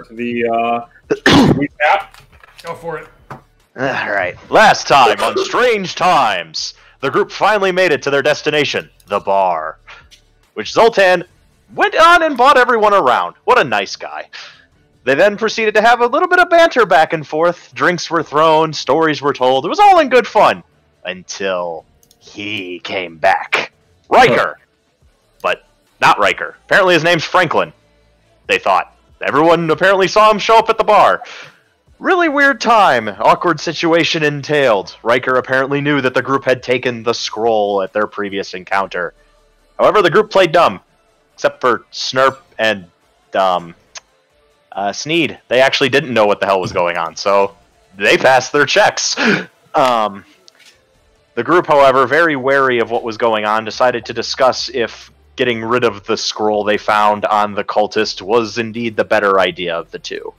start the recap. Go for it. Alright, last time on Strange Times, the group finally made it to their destination, the bar. Which Zoltan went on and bought everyone around. What a nice guy. They then proceeded to have a little bit of banter back and forth. Drinks were thrown, stories were told. It was all in good fun. Until he came back. Riker! But not Riker. Apparently his name's Franklin. They thought. Everyone apparently saw him show up at the bar. Really weird time. Awkward situation entailed. Riker apparently knew that the group had taken the scroll at their previous encounter. However, the group played dumb. Except for Snurp and Sneed. They actually didn't know what the hell was going on, so they passed their checks. The group, however, very wary of what was going on, decided to discuss if getting rid of the scroll they found on the cultist was indeed the better idea of the two.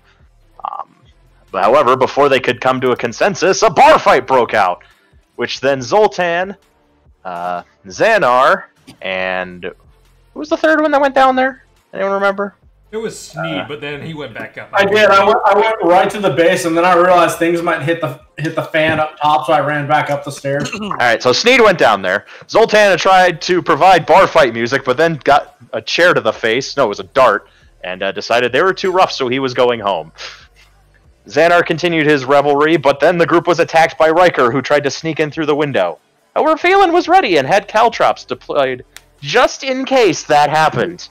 But however, before they could come to a consensus, a bar fight broke out, which then Zoltan, Xanar, and who was the third one that went down there? Anyone remember? It was Sneed, but then he went back up. I did. I went right to the base, and then I realized things might hit the fan up top, so I ran back up the stairs. All right, so Sneed went down there. Zoltan tried to provide bar fight music, but then got a chair to the face. No, it was a dart, and decided they were too rough, so he was going home. Xanar continued his revelry, but then the group was attacked by Riker, who tried to sneak in through the window. However, Phelan was ready and had caltrops deployed just in case that happened.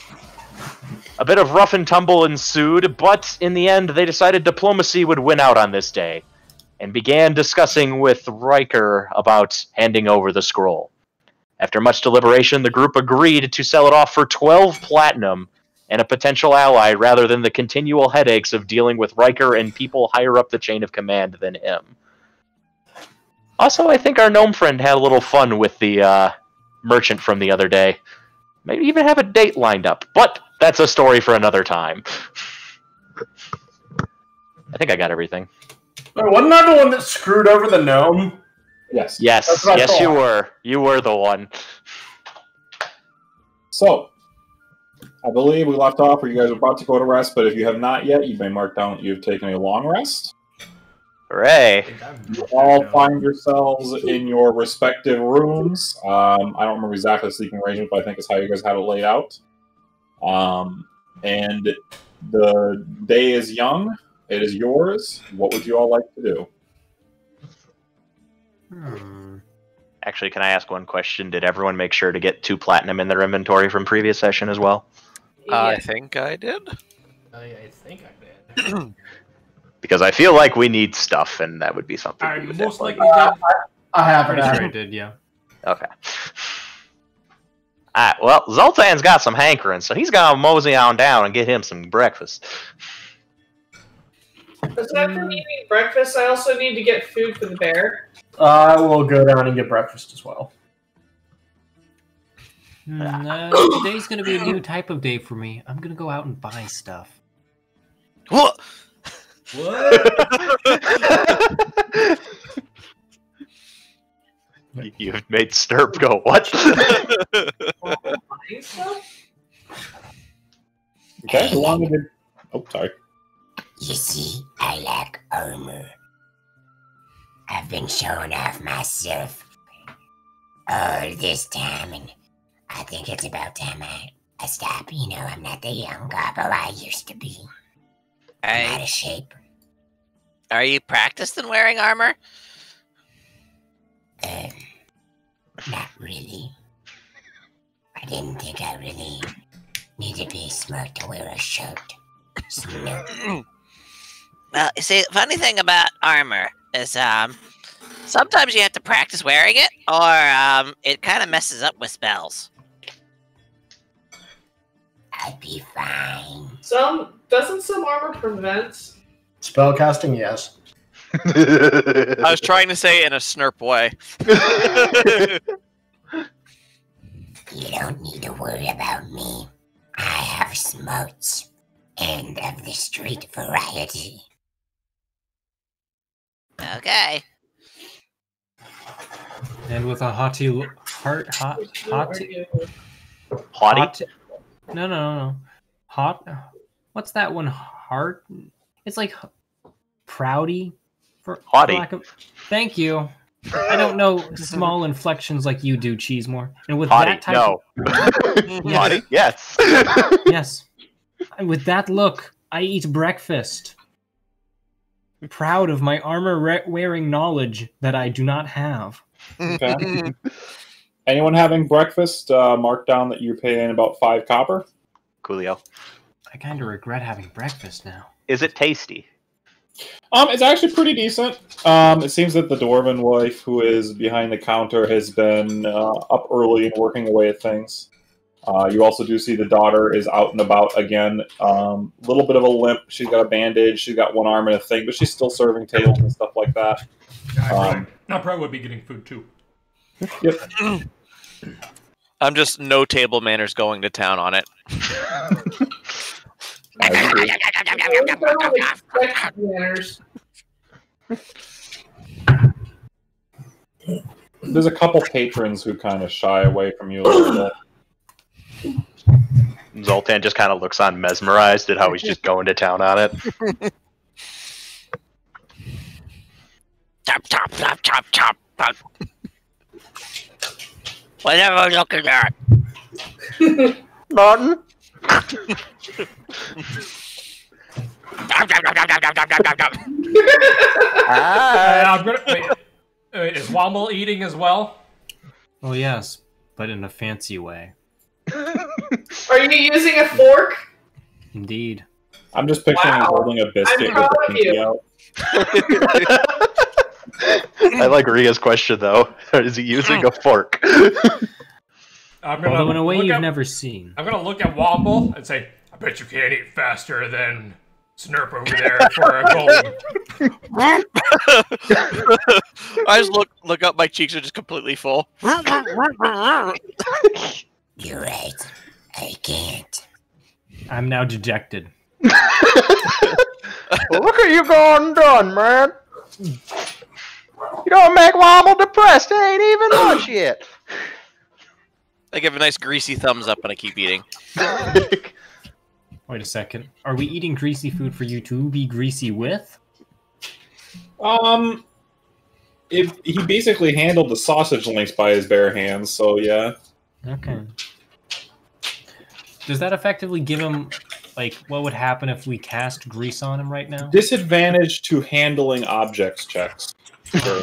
A bit of rough and tumble ensued, but in the end, they decided diplomacy would win out on this day, and began discussing with Riker about handing over the scroll. After much deliberation, the group agreed to sell it off for 12 platinum and a potential ally rather than the continual headaches of dealing with Riker and people higher up the chain of command than him. Also, I think our gnome friend had a little fun with the merchant from the other day. Maybe even have a date lined up, but that's a story for another time. I think I got everything. Wait, wasn't I the one that screwed over the gnome? Yes. Yes, yes, you were. You were the one. So, I believe we left off where you guys are about to go to rest, but if you have not yet, you may mark down that you've taken a long rest. Hooray. You all find yourselves in your respective rooms. I don't remember exactly the sleeping arrangement, but I think it's how you guys had it laid out. And the day is young. It is yours. What would you all like to do? Actually, can I ask one question? Did everyone make sure to get 2 platinum in their inventory from previous session as well? I think I did. I think I did. Because I feel like we need stuff, and that would be something. I we would most definitely likely did. I have Pretty it. sure I did, yeah. Okay. Alright, well, Zoltan's got some hankering, so he's gonna mosey on down and get him some breakfast. Aside from eating breakfast, I also need to get food for the bear. I will go down and get breakfast as well. Today's gonna be a new type of day for me. I'm gonna go out and buy stuff. What? What? You've made Sturp go, what? Okay, how long did it... Oh, sorry. You see, I lack armor. I've been showing off myself all this time, and I think it's about time I stop. You know, I'm not the young gobbo I used to be. I'm out of shape. Are you practiced in wearing armor? Not really. I didn't think I really need to be smart to wear a shirt. So no. Well, you see, the funny thing about armor is, sometimes you have to practice wearing it, or, it kind of messes up with spells. I'd be fine. Doesn't some armor prevent? Spellcasting, yes. I was trying to say it in a snurp way. You don't need to worry about me. I have smarts, and of the street variety. Okay. And with a haughty Haughty? No. Hot. What's that one? heart. It's like proudy. For Haughty. lack of... Thank you. I don't know small inflections like you do, Cheesemore. And with Haughty, that type no. Haughty, yes. Yes. And with that look, I eat breakfast. Proud of my armor-wearing knowledge that I do not have. Okay. Anyone having breakfast? Mark down that you're paying about 5 copper. Coolio. I kind of regret having breakfast now. Is it tasty? It's actually pretty decent. It seems that the dwarven wife, who is behind the counter, has been up early and working away at things. You also do see the daughter is out and about again. Little bit of a limp. She's got a bandage. She's got one arm and a thing, but she's still serving tables and stuff like that. I probably would be getting food too. Yep. I'm just no table manners going to town on it. Manners. There's a couple patrons who kind of shy away from you a little bit. Zoltan just kind of looks on mesmerized at how he's just going to town on it. Chop, chop, chop, chop, chop, chop. Whatever I'm looking at. Martin? Chop, chop, chop, chop, chop, chop, chop, chop. I'm gonna, wait, is Womble eating as well? Oh yes, but in a fancy way. Are you using a fork? Indeed. I'm just picturing him holding a biscuit proud with the of pinky you. out. I like Ria's question though. Is he using a fork? I'm gonna Although in a way look you've at- never seen. I'm gonna look at Womble and say, I bet you can't eat faster than Snurp over there for a gold. I just look up, my cheeks are just completely full. You're right. I can't. I'm now dejected. Well, look at you going done, man. You don't make Womble depressed. It ain't even lunch yet. I give a nice greasy thumbs up and I keep eating. Wait a second. Are we eating greasy food for you to be greasy with? If he basically handled the sausage links by his bare hands, so yeah. Okay. Does that effectively give him, like, what would happen if we cast grease on him right now? Disadvantage to handling objects checks. Sure.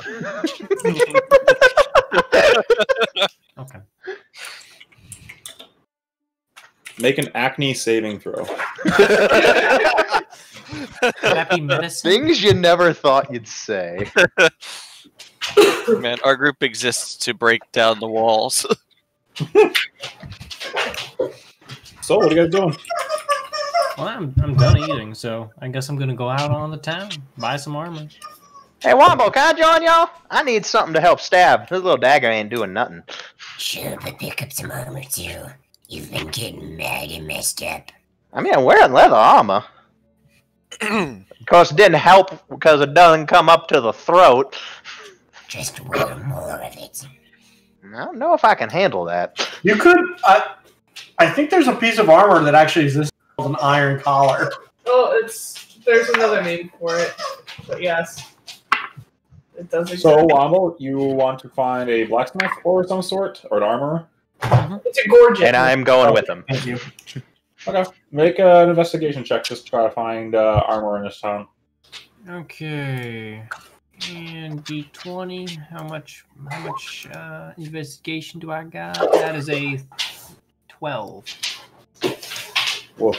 Okay. Make an acne saving throw. Would that be medicine? Things you never thought you'd say. Man, our group exists to break down the walls. So, what are you guys doing? Well, I'm done eating, so I guess I'm gonna go out on the town, buy some armor. Hey, Womble, can I join y'all? I need something to help stab. This little dagger ain't doing nothing. Sure, but pick up some armor too. You've been getting mad and messed up. I mean, I'm wearing leather armor. Of course, it didn't help because it doesn't come up to the throat. Just wear more of it. I don't know if I can handle that. You could. I think there's a piece of armor that actually exists called an iron collar. Oh, there's another name for it, but yes, it does exist. So, Womble, you want to find a blacksmith or some sort, or an armorer? It's a gorgeous. And I'm going with him. Thank you. Okay. Make an investigation check just to try to find armor in this town. Okay. And D20. How much investigation do I got? That is a 12. Whoa.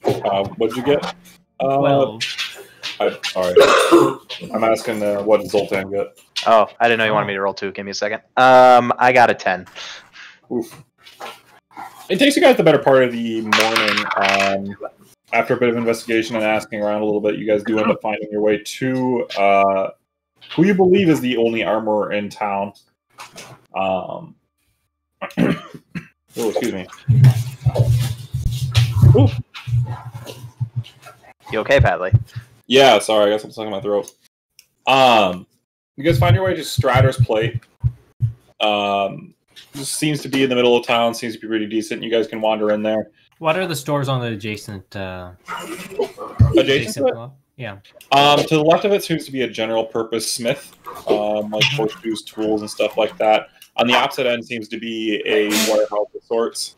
What'd you get? 12. Alright. I'm asking what did Zoltan get? Oh, I didn't know you wanted me to roll 2. Give me a second. I got a 10. Oof. It takes you guys the better part of the morning. After a bit of investigation and asking around a little bit, you guys do end up finding your way to who you believe is the only armorer in town. Oh, excuse me. Ooh. You okay, Padley? Yeah, sorry, I got something stuck in my throat. You guys find your way to Stratter's Plate. This seems to be in the middle of town, seems to be pretty decent. You guys can wander in there. What are the stores on the adjacent? Adjacent to it? Yeah. To the left of it seems to be a general purpose smith, like horseshoes, tools, and stuff like that. On the opposite end seems to be a warehouse of sorts.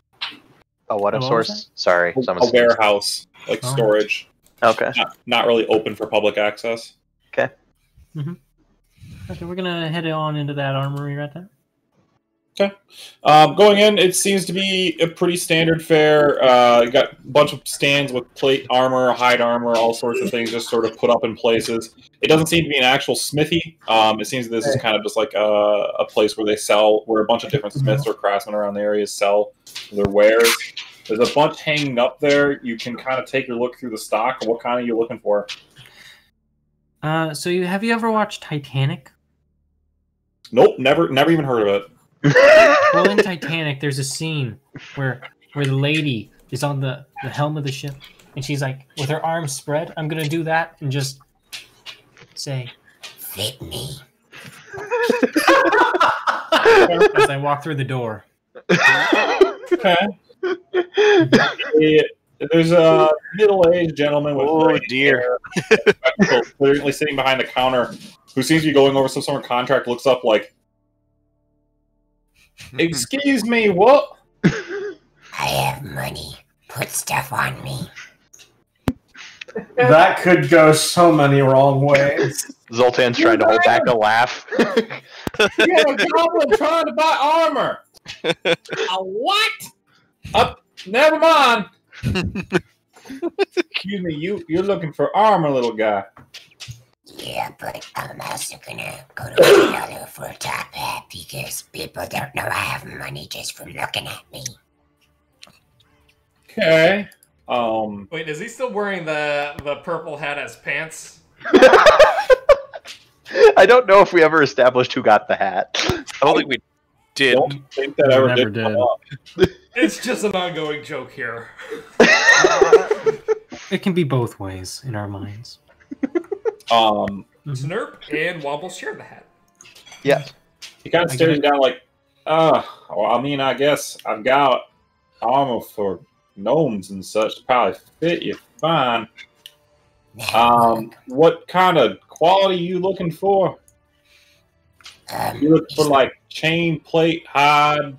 Oh, what of What was sorts? Sorry, A someone's warehouse, like Oh. storage. Okay. Not really open for public access. Okay, we're gonna head on into that armory right there. Okay. Going in, it seems to be a pretty standard fare. You got a bunch of stands with plate armor, hide armor, all sorts of things just sort of put up in places. It doesn't seem to be an actual smithy. It seems this is kind of just like a place where they sell, where a bunch of different smiths or craftsmen around the area sell their wares. There's a bunch hanging up there. You can kind of take your look through the stock. What kind are you looking for? So have you ever watched Titanic? Nope, never even heard of it. Well, in Titanic, there's a scene where the lady is on the helm of the ship, and she's like, with her arms spread, I'm gonna do that and just say, Fit me. as I walk through the door. Okay. There's a middle-aged gentleman with Oh gray dear. hair, spectacles, clearly sitting behind the counter, who seems to be going over some sort of contract. Looks up like, "Excuse me, what?" I have money. Put stuff on me. That could go so many wrong ways. Zoltan's trying to hold back a laugh. Yeah, a goblin trying to buy armor. A what? Never mind. Excuse me, you're looking for armor, little guy. Yeah, but I'm also gonna go to another for a top hat because people don't know I have money just from looking at me. Okay. Wait, is he still wearing the purple hat as pants? I don't know if we ever established who got the hat. I don't think we did. Don't think that ever Never did come did. up. It's just an ongoing joke here. It can be both ways in our minds. Snurp and Wobble share the hat. Yeah. He kind of stares down like, well, I mean, I guess I've got armor for gnomes and such. Probably fit you fine. What kind of quality you looking for? You looking for like chain, plate, hide?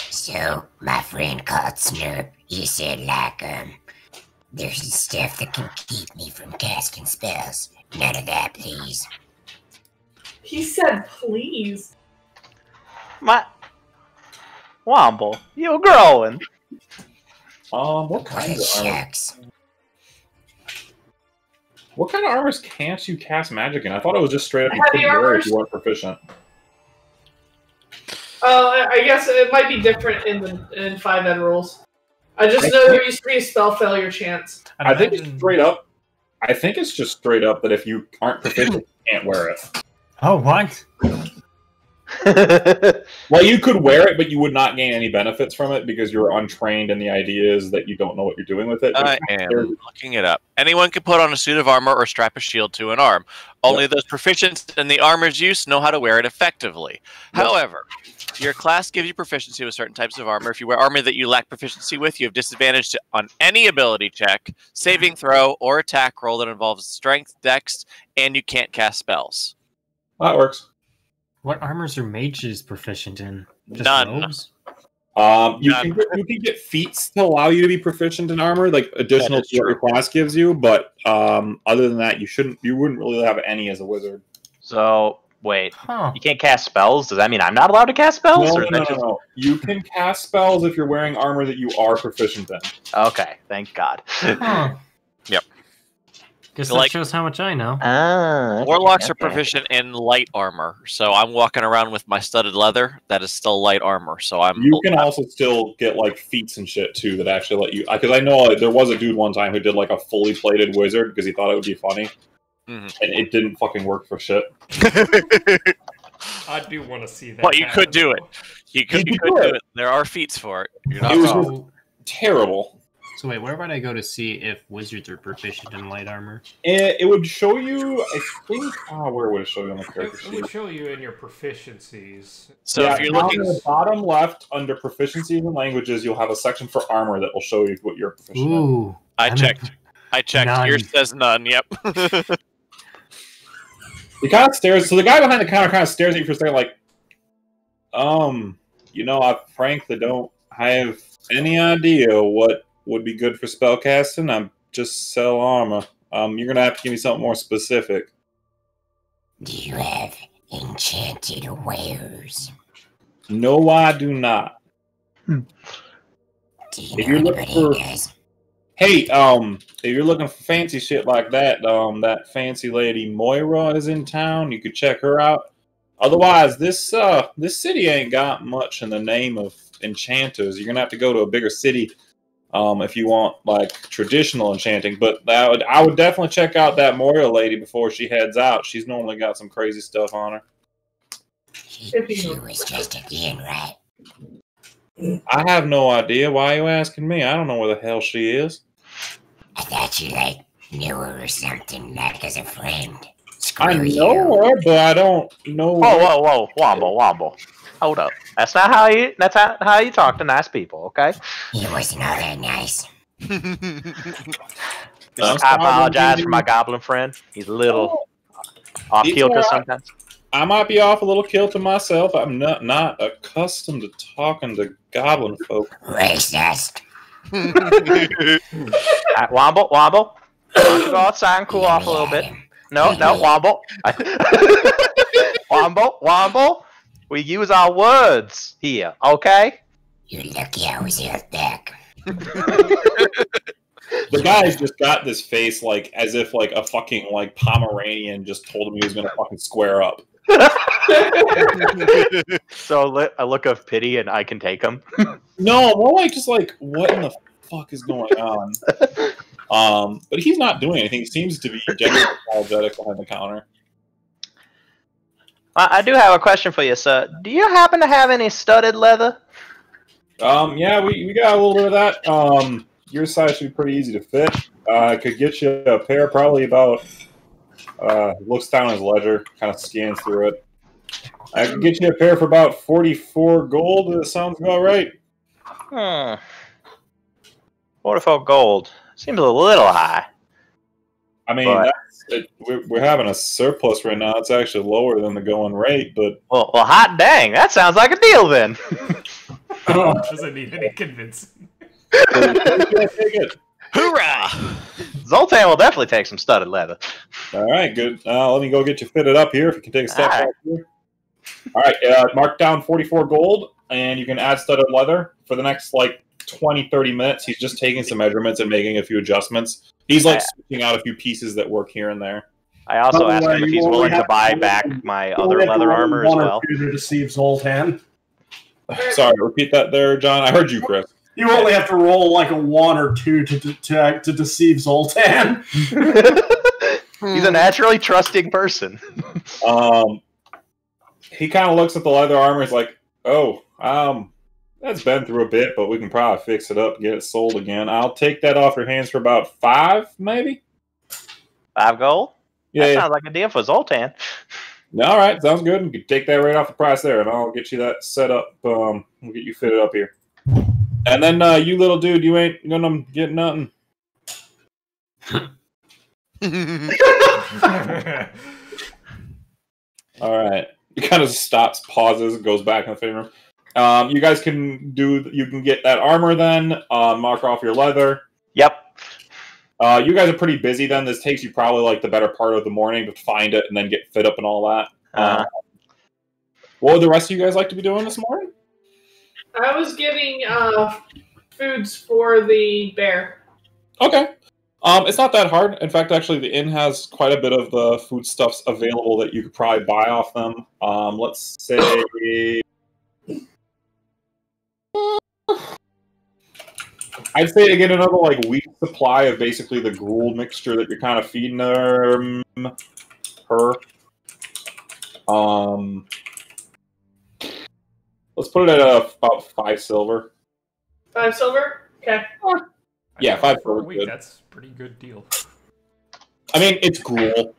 So, my friend called Snurp, he said like, there's stuff that can keep me from casting spells. None of that, please. He said, please. My Womble, you growing. What What kind a of armor? shucks. What kind of armors can't you cast magic in? I thought it was just straight up you Heavy couldn't wear it armors? if you weren't proficient. I guess it might be different in 5Ed rules. I just know there used to be a spell failure chance. I think it's straight up. I think it's just straight up that if you aren't proficient, you can't wear it. Oh, what? Well, you could wear it, but you would not gain any benefits from it because you're untrained, and the idea is that you don't know what you're doing with it. I am looking it up. Anyone can put on a suit of armor or strap a shield to an arm. Only those proficient in the armor's use know how to wear it effectively. However, your class gives you proficiency with certain types of armor. If you wear armor that you lack proficiency with, you have disadvantage on any ability check, saving throw, or attack roll that involves strength, dex, and you can't cast spells. That works. What armors are mages proficient in? Just None. robes? You can get feats to allow you to be proficient in armor, like additional That is to what your class gives you. But other than that, you wouldn't really have any as a wizard. So, wait. Huh. You can't cast spells? Does that mean I'm not allowed to cast spells? No, or is that just... no. You can cast spells if you're wearing armor that you are proficient in. Okay, thank God. Huh. Yep. Guess Like- that shows how much I know. Warlocks are proficient in light armor, so I'm walking around with my studded leather. That is still light armor, so I'm. You can also still get like feats and shit too that actually let you. Because I know there was a dude one time who did like a fully plated wizard because he thought it would be funny, and it didn't fucking work for shit. I do want to see that. But you could do it. though. You could do it. There are feats for it. You're not It was wrong. terrible. So wait, where would I go to see if wizards are proficient in light armor? It would show you, I think, where would it show you on the character It sheet? would show you in your proficiencies. So yeah, if you're down looking, in the bottom left, under proficiencies and languages, you'll have a section for armor that will show you what you're proficient in. Ooh. I I'm checked. I checked. None. Yours says none. Yep. He kind of stares. So the guy behind the counter kind of stares at you for a second, like, I frankly don't have any idea what would be good for spellcasting. I'm just sell armor. You're gonna have to give me something more specific. Do you have enchanted wares? No, I do not. Do you If know you're looking anybody for- who does? Hey, if you're looking for fancy shit like that, that fancy lady Moira is in town. You could check her out. Otherwise, this city ain't got much in the name of enchanters. You're gonna have to go to a bigger city if you want like traditional enchanting. But I would definitely check out that Moira lady before she heads out. She's normally got some crazy stuff on her. She was just a kid, right? I have no idea. Why are you asking me? I don't know where the hell she is. I thought you knew her or something, like as a friend. I Screw know you. her, but I don't know. Whoa, Womble. Hold up. That's not how you. That's how you talk to nice people. Okay. He wasn't all that nice. I apologize for my goblin friend. He's a little off He's kilter alright. sometimes. I might be off a little kilter myself. I'm not accustomed to talking to goblin folk. Racist. Womble. Why don't you go outside and cool off a little bit? No, Womble. Womble. We use our words here, okay? You're lucky I was held back. The guy's just got this face like as if like a fucking like Pomeranian just told him he was gonna fucking square up. So a look of pity, and I can take him. No, more like just like what in the fuck is going on? But he's not doing anything. He seems to be genuinely apologetic behind the counter. I do have a question for you, sir. Do you happen to have any studded leather? Yeah, we got a little bit of that. Your size should be pretty easy to fit. I could get you a pair, probably about. Looks down his ledger, kind of scans through it. I could get you a pair for about 44 gold. That sounds about right. 44 gold. Seems a little high. I mean, But- we're having a surplus right now. It's actually lower than the going rate, but Well, hot dang. That sounds like a deal then. Doesn't need any convincing. take it. Hoorah! Zoltan will definitely take some studded leather. All right, good. Let me go get you fitted up here. If you can take a step All right. back here. All right, mark down 44 gold, and you can add studded leather for the next like 20, 30 minutes. He's just taking some measurements and making a few adjustments. He's like switching out a few pieces that work here and there. I also By the asked way, him if you he's only willing to have buy one- back my You other only have to leather roll armor as one or well. two to deceive Zoltan. Sorry, repeat that there, John. I heard you, Chris. You only have to roll like a 1 or 2 to deceive Zoltan. He's a naturally trusting person. He kind of looks at the leather armor. He's like, "Oh, that's been through a bit, but we can probably fix it up and get it sold again. I'll take that off your hands for about 5, maybe." 5 gold? Yeah. That sounds like a deal for Zoltan. All right, sounds good. You can take that right off the price there, and I'll get you that set up. We'll get you fitted up here. And then you little dude, you ain't gonna get nothing. All right. He kind of stops, pauses, goes back in the fitting room. You guys can get that armor then. Mark off your leather. Yep. You guys are pretty busy then. This takes you probably like the better part of the morning to find it and then get fit up and all that. What would the rest of you guys like to be doing this morning? I was getting foods for the bear. Okay. It's not that hard. In fact, actually, the inn has quite a bit of the foodstuffs available that you could probably buy off them. Let's say... I'd say to get another like week supply of basically the gruel mixture that you're kind of feeding her. Let's put it at about 5 silver. 5 silver? Okay. Yeah, 5 for a is week. good. That's a pretty good deal. I mean, it's gruel.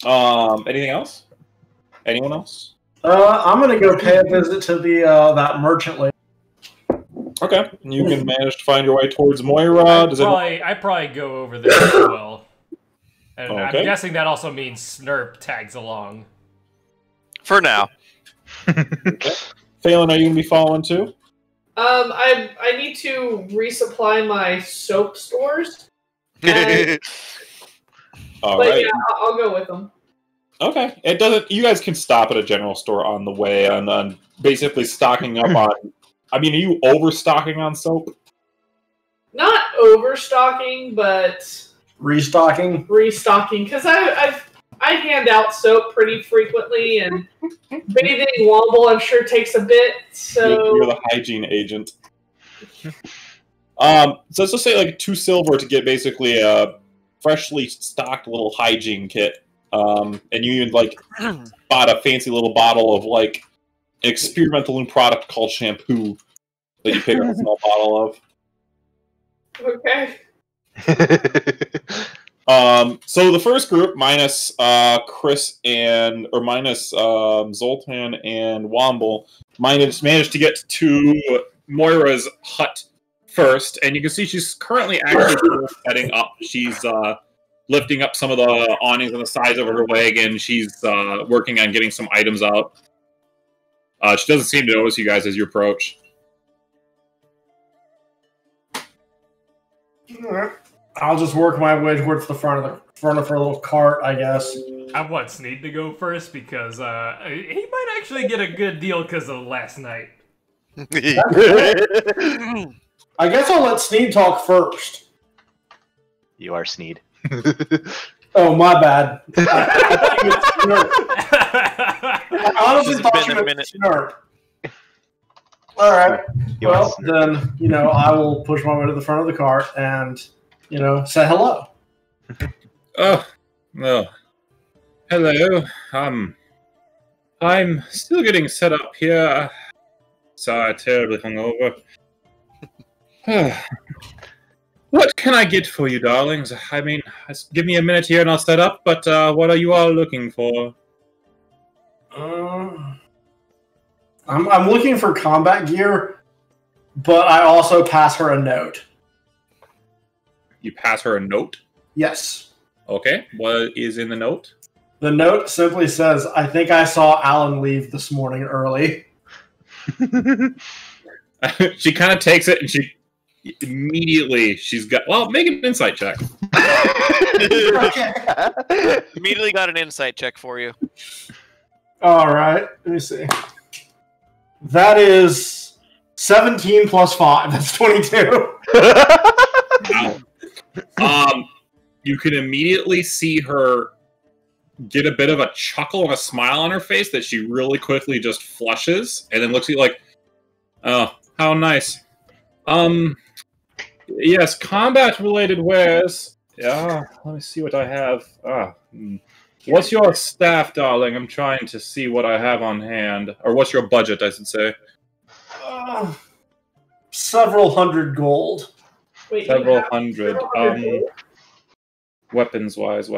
Anything else? Anyone else? I'm gonna go pay a visit to the that merchant lady. Okay, you can manage to find your way towards Moira. I'd probably go over there as well. And Okay. I'm guessing that also means Snurp tags along. For now. Phelan, are you gonna be following too? I need to resupply my soap stores. And- All but right. yeah, I'll go with them. Okay. It doesn't. You guys can stop at a general store on the way and basically stocking up on. I mean, are you overstocking on soap? Not overstocking, but Restocking. restocking. Because I hand out soap pretty frequently, and bathing Womble I'm sure takes a bit. So You're the hygiene agent. So let's just say like 2 silver to get basically a freshly stocked little hygiene kit. And you even like bought a fancy little bottle of like an experimental new product called shampoo that you pick up a small bottle of. okay. So the first group, minus Chris minus Zoltan and Womble, managed to get to Moira's hut first, and you can see she's currently actually setting up. She's lifting up some of the awnings on the sides of her wagon. She's working on getting some items out. She doesn't seem to notice you guys as you approach. I'll just work my way towards the front of her little cart, I guess. I want Sneed to go first because he might actually get a good deal because of last night. I guess I'll let Sneed talk first. You are Sneed. Oh, my bad. I honestly It's thought been you a meant minute. Snurp. Alright. You are Well, Snurp. then, I will push my way to the front of the cart and, say hello. Oh, well. Hello. I'm still getting set up here. Sorry, terribly hungover. What can I get for you, darlings? I mean, give me a minute here and I'll set up, but what are you all looking for? I'm looking for combat gear, but I also pass her a note. You pass her a note? Yes. Okay, what is in the note? The note simply says, I think I saw Alan leave this morning early. She kind of takes it and she immediately, make an insight check. Immediately got an insight check for you. Alright, let me see. That is 17 plus 5. That's 22. Wow. You can immediately see her get a bit of a chuckle and a smile on her face that she really quickly just flushes and then looks at you like, oh, how nice. Yes, combat-related wares. Yeah, let me see what I have. What's your staff, darling? I'm trying to see what I have on hand. Or what's your budget, I should say. Several hundred gold. Wait, Several hundred. Weapons-wise.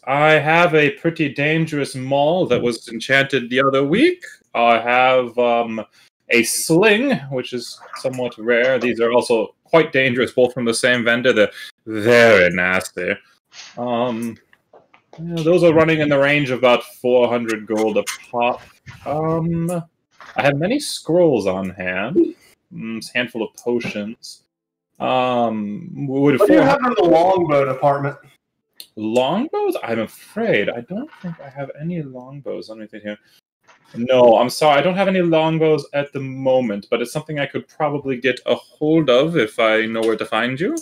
I have a pretty dangerous maul that was enchanted the other week. I have a sling, which is somewhat rare. These are also quite dangerous, both from the same vendor. They're very nasty. Those are running in the range of about 400 gold a pop. I have many scrolls on hand. A handful of potions. What do you have in the longbow department? Longbows? I'm afraid. I don't think I have any longbows. Let me think here. No, I'm sorry. I don't have any longbows at the moment, but it's something I could probably get a hold of if I know where to find you.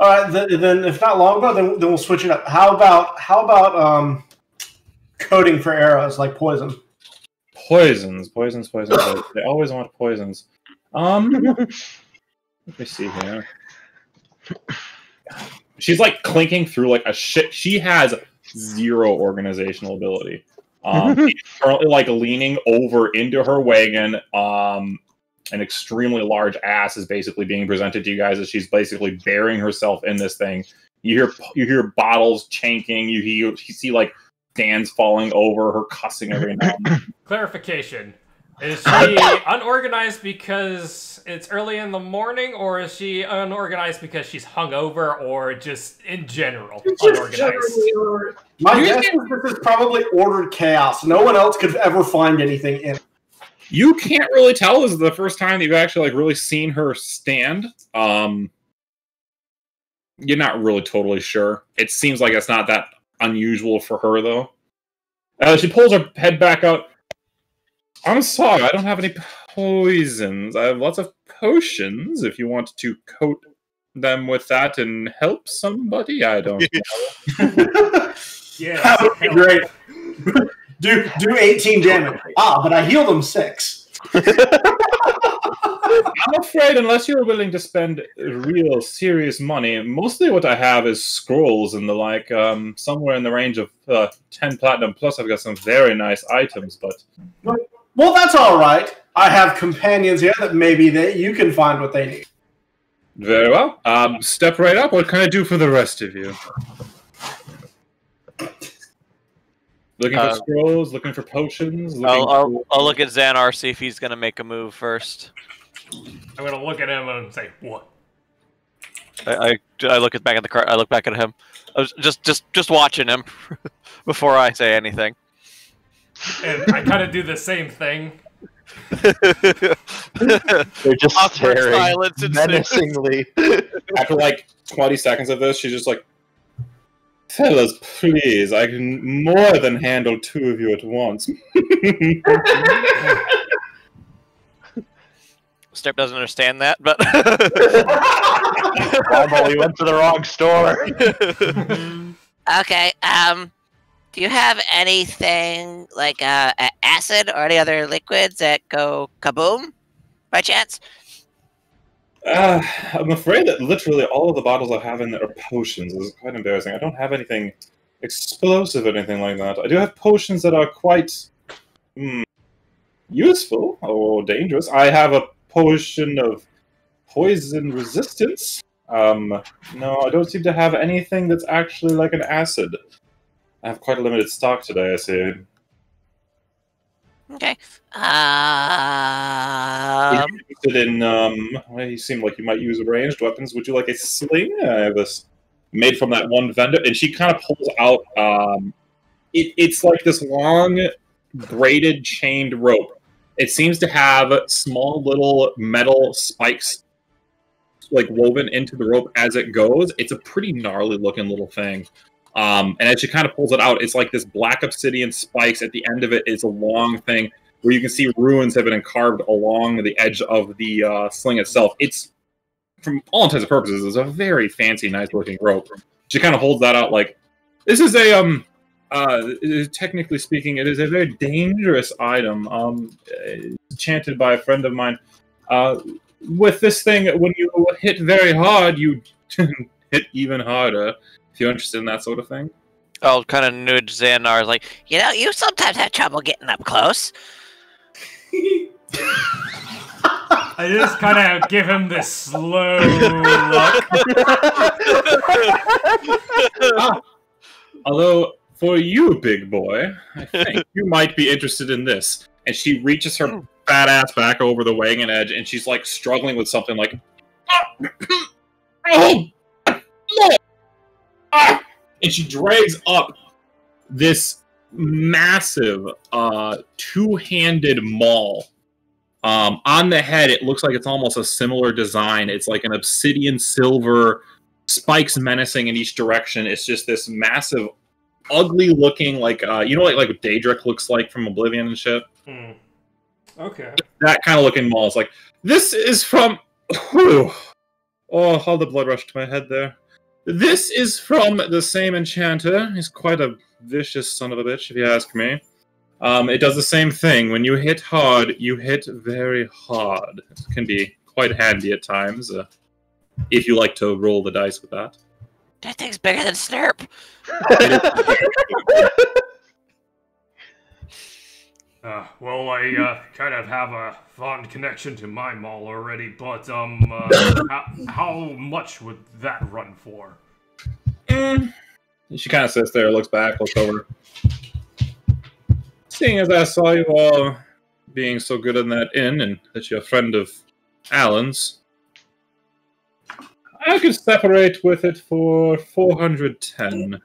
Alright, then if not longbow, then we'll switch it up. How about coating for arrows, like poison? Poisons. They always want poisons. Let me see here. She's like clinking through like a shit. She has zero organizational ability. She's currently like leaning over into her wagon. An extremely large ass is basically being presented to you guys as she's basically burying herself in this thing. You hear bottles chanking. You see like stands falling over, her cussing every now and then. Clarification. Is she unorganized because it's early in the morning, or is she unorganized because she's hungover, or just in general unorganized? My guess is this is probably ordered chaos. No one else could ever find anything in it. You can't really tell. This is the first time that you've actually like really seen her stand. You're not really totally sure. It seems like it's not that unusual for her, though. She pulls her head back out. I'm sorry, I don't have any poisons. I have lots of potions if you want to coat them with that and help somebody. I don't know. Yeah, That would be great. do 18 damage. But I healed them 6. I'm afraid unless you're willing to spend real serious money, mostly what I have is scrolls and the like, somewhere in the range of 10 platinum, plus I've got some very nice items, but... Well, that's all right. I have companions here that maybe you can find what they need. Very well. Step right up. What can I do for the rest of you? Looking for scrolls, looking for potions. I'll look at Xanar, see if he's gonna make a move first. I'm gonna look at him and say, "What?" I look back at the car. I look back at him. I was just watching him before I say anything. And I kind of do the same thing. They're just Awkward staring silence ensues. menacingly. After like 20 seconds of this, she's just like, "Fellas, please, I can more than handle 2 of you at once." Snip doesn't understand that, but Rumble, you went to the wrong store. Okay, do you have anything like acid or any other liquids that go kaboom, by chance? I'm afraid that literally all of the bottles I have in there are potions. This is quite embarrassing. I don't have anything explosive or anything like that. I do have potions that are quite useful or dangerous. I have a potion of poison resistance. No, I don't seem to have anything that's actually like an acid. I have quite a limited stock today, I see. Okay. Are you interested in, well, you seem like you might use ranged weapons. Would you like a sling? I have this made from that one vendor. And she kind of pulls out, it's like this long, braided, chained rope. It seems to have small little metal spikes like woven into the rope as it goes. It's a pretty gnarly looking little thing. And as she kind of pulls it out, it's like this black obsidian spikes. At the end of it is a long thing where you can see runes have been carved along the edge of the sling itself. It's, from all intents and purposes, it's a very fancy, nice-looking rope. She kind of holds that out like, this is a, technically speaking, it is a very dangerous item. It's enchanted by a friend of mine. With this thing, when you hit very hard, you hit even harder. If you're interested in that sort of thing. I'll kind of nudge Xanar, like, You know, you sometimes have trouble getting up close. I just kind of give him this slow look. Although, for you, big boy, I think you might be interested in this. And she reaches her fat ass back over the wagon edge, and she's like struggling with something like, and she drags up this massive two-handed maul. On the head, it looks like it's almost a similar design. It's like an obsidian silver, spikes menacing in each direction. It's just this massive, ugly-looking, like, you know, like Daedric looks like from Oblivion and shit? Okay. That kind of looking maul. It's like, this is from... Whew. Oh, how the blood rushed to my head there. This is from the same enchanter. He's quite a vicious son of a bitch, if you ask me. It does the same thing. When you hit hard, you hit very hard. It can be quite handy at times, if you like to roll the dice with that. That thing's bigger than Snurp. Well, I kind of have a fond connection to my mall already, but how much would that run for? She kind of sits there, looks back, looks over. Seeing as I saw you all being so good in that inn, and that you're a friend of Alan's, I could separate with it for 410.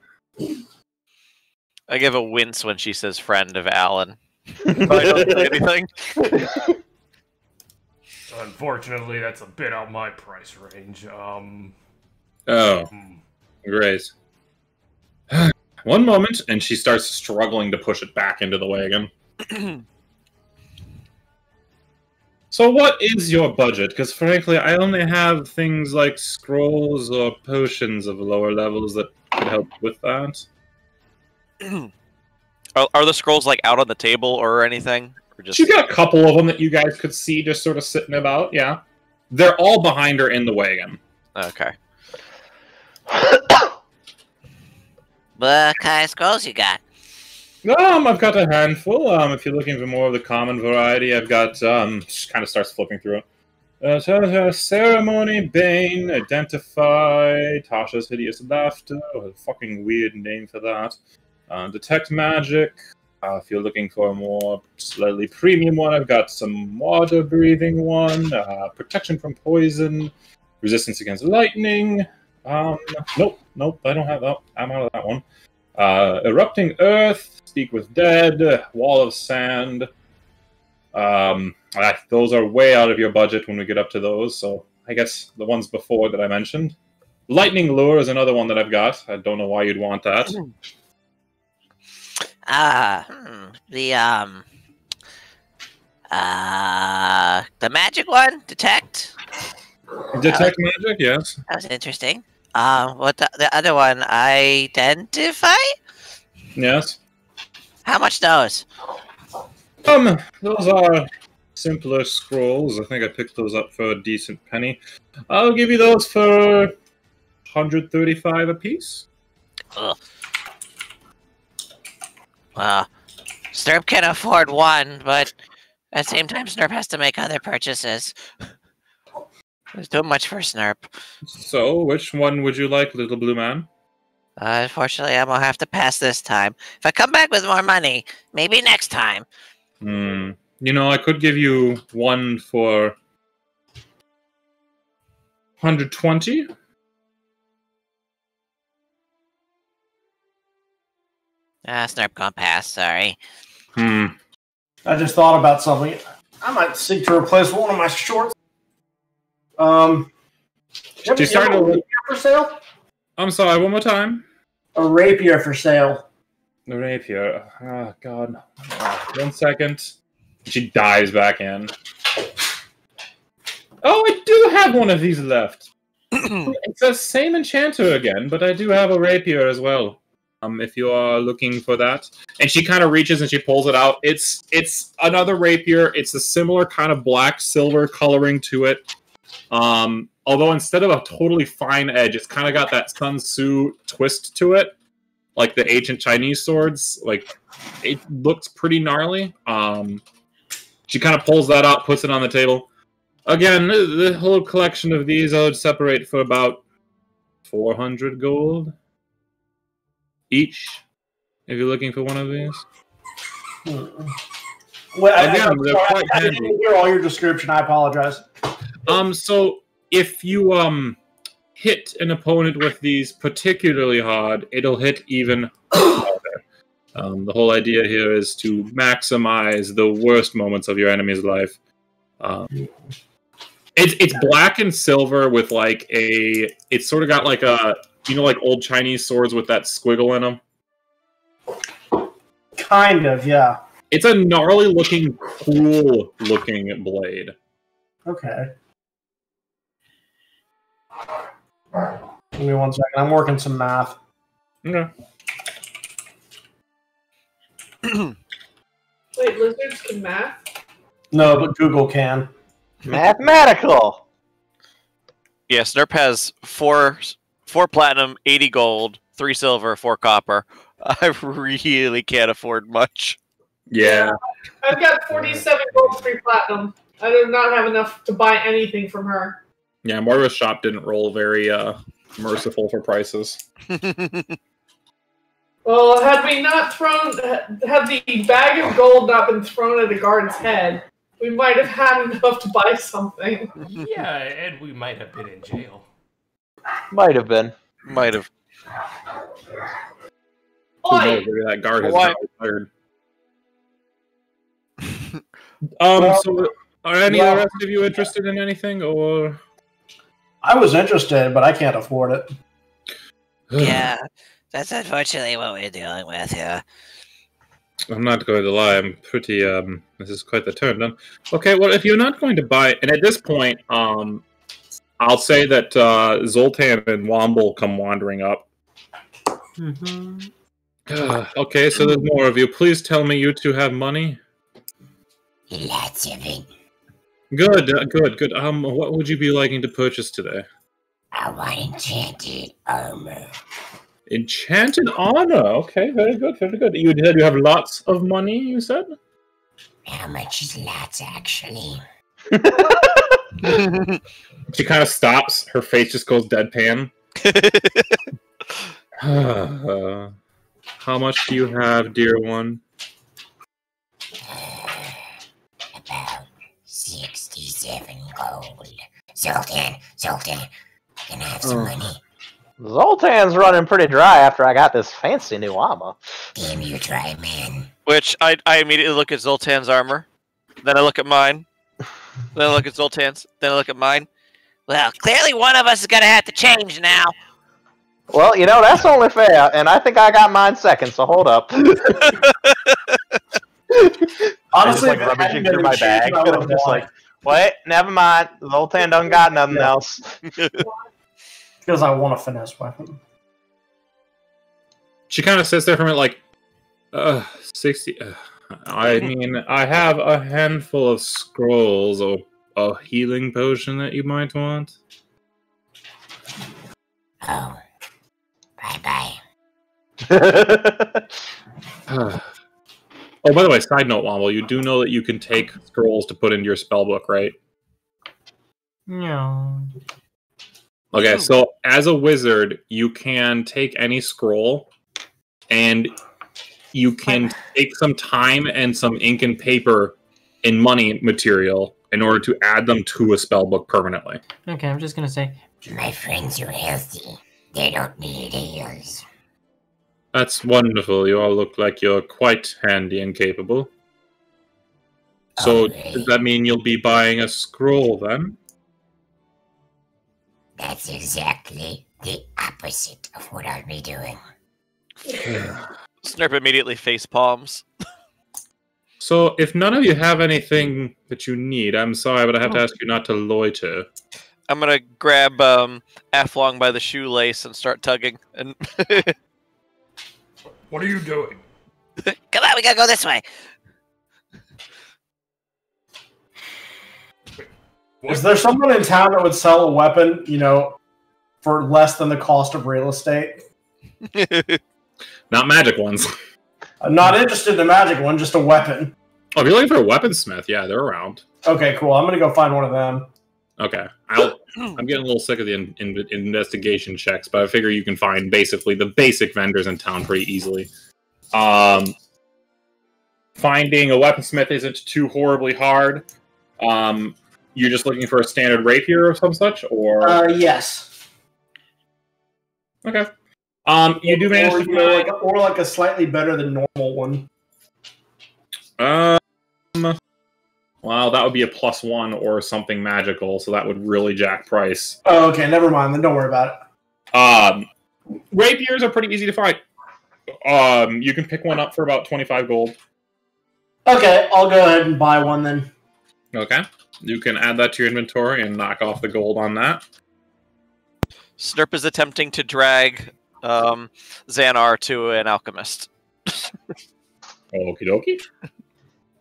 I give a wince when she says friend of Alan. I don't say anything. Unfortunately, that's a bit out my price range. Oh, great. One moment, and she starts struggling to push it back into the wagon. So what is your budget? Because frankly, I only have things like scrolls or potions of lower levels that could help with that. Are the scrolls like out on the table or anything? Or just... She's got a couple of them that you guys could see just sort of sitting about, yeah. They're all behind her in the wagon. Okay. What kind of scrolls you got? I've got a handful. If you're looking for more of the common variety, I've got, she kind of starts flipping through it. Ceremony, Bane, Identify, Tasha's Hideous Laughter, a fucking weird name for that. Detect Magic. If you're looking for a more slightly premium one, I've got some water breathing one, protection from poison, resistance against lightning. Nope, I don't have that. I'm out of that one. Erupting Earth, Speak with Dead, Wall of Sand. Those are way out of your budget when we get up to those, so I guess the ones before that I mentioned. Lightning Lure is another one that I've got. I don't know why you'd want that. The magic one? Detect? Detect Magic, yes. That was interesting. What the other one? Identify? Yes. How much those? Those are simpler scrolls. I think I picked those up for a decent penny. I'll give you those for 135 apiece. Ugh. Well, Snurp can afford one, but at the same time, Snurp has to make other purchases. There's too much for Snurp. So, which one would you like, little blue man? Unfortunately, I'm gonna have to pass this time. If I come back with more money, maybe next time. You know, I could give you one for 120. Snurp gonna pass, sorry. I just thought about something. I might seek to replace one of my shorts. She's starting to look for sale? I'm sorry, one more time. A rapier for sale. The rapier. Oh, God. 1 second. She dives back in. Oh, I do have one of these left. It's the same enchanter again, but I do have a rapier as well. If you are looking for that. And she kind of reaches and she pulls it out. It's another rapier. It's a similar kind of black silver coloring to it. Although instead of a totally fine edge, it's kind of got that Sun Tzu twist to it. Like the ancient Chinese swords. Like, it looks pretty gnarly. She kind of pulls that out, puts it on the table. Again, the whole collection of these I would separate for about 400 gold each, if you're looking for one of these. Well, Again, they're quite I handy. didn't hear all your description. I apologize. So if you hit an opponent with these particularly hard, it'll hit even harder. The whole idea here is to maximize the worst moments of your enemy's life. It's black and silver with like it's sort of got like a, you know, like old Chinese swords with that squiggle in them? Kind of, yeah. It's a gnarly looking, cool looking blade. Okay. Give me 1 second. I'm working some math. Okay. Wait, lizards can math? No, but Google can. Mathematical. Yeah, Snurp has four platinum, 80 gold, 3 silver, 4 copper. I really can't afford much. Yeah. I've got 47 gold, 3 platinum. I do not have enough to buy anything from her. Yeah, Moira's shop didn't roll very merciful for prices. Well, had the bag of gold not been thrown at the guard's head, we might have had enough to buy something. Yeah, and we might have been in jail. Might have been. Might have. Who Oi! knows, maybe that guard has Why? not retired. Well, So are any of the rest of you interested in anything, or? I was interested, but I can't afford it. Yeah, that's unfortunately what we're dealing with here. I'm not going to lie, I'm pretty, this is quite the turn done. Okay, well, if you're not going to buy, and at this point, I'll say that, Zoltan and Womble come wandering up. Okay, so there's more of you. Please tell me you two have money? Lots of it. Good, good. What would you be liking to purchase today? I want enchanted armor. Enchanted armor. Okay, very good, very good. You said you have lots of money, you said? How much is lots, actually? She kind of stops. Her face just goes deadpan. How much do you have, dear one? About 67 gold. Zoltan, can I have some money? Zoltan's running pretty dry after I got this fancy new armor. Damn you, try, man. Which I immediately look at Zoltan's armor, then I look at mine, then I look at Zoltan's, then I look at mine. Well, clearly one of us is gonna have to change now. Well, you know, that's only fair, and I think I got mine second, so hold up. Honestly, I'm just, like, rummaging through my bag, and I'm just like, wait, never mind. Zoltan done got nothing else. because I want a finesse weapon. She kind of sits there for a minute like, 60... I mean, I have a handful of scrolls or a healing potion that you might want. Oh. Bye-bye. Oh, by the way, side note, Womble, you do know that you can take scrolls to put into your spellbook, right? No. Okay, so as a wizard, you can take any scroll, and you can take some time and some ink and paper and money material in order to add them to a spellbook permanently. Okay, I'm just gonna say. My friends are healthy. They don't need heals. That's wonderful. You all look like you're quite handy and capable. So, does that mean you'll be buying a scroll, then? That's exactly the opposite of what I'll be doing. Snurp immediately face palms. So, if none of you have anything that you need, I'm sorry, but I have to ask you not to loiter. I'm gonna grab Aflong by the shoelace and start tugging. And What are you doing? Come on, we gotta go this way. Is there someone in town that would sell a weapon, you know, for less than the cost of real estate? Not magic ones. I'm not interested in a magic one, just a weapon. Oh, if you're looking for a weaponsmith, yeah, they're around. Okay, cool. I'm gonna go find one of them. Okay. I'm getting a little sick of the investigation checks, but I figure you can find basically the basic vendors in town pretty easily. Finding a weaponsmith isn't too horribly hard. You're just looking for a standard rapier or some such, or Yes. okay. You do manage to find... or like a slightly better than normal one. Well, that would be a +1 or something magical, so that would really jack price. Oh, okay, never mind. Then don't worry about it. Rapiers are pretty easy to find. You can pick one up for about 25 gold. Okay, I'll go ahead and buy one then. Okay. You can add that to your inventory and knock off the gold on that. Snurp is attempting to drag Xanar to an alchemist. Okie dokie.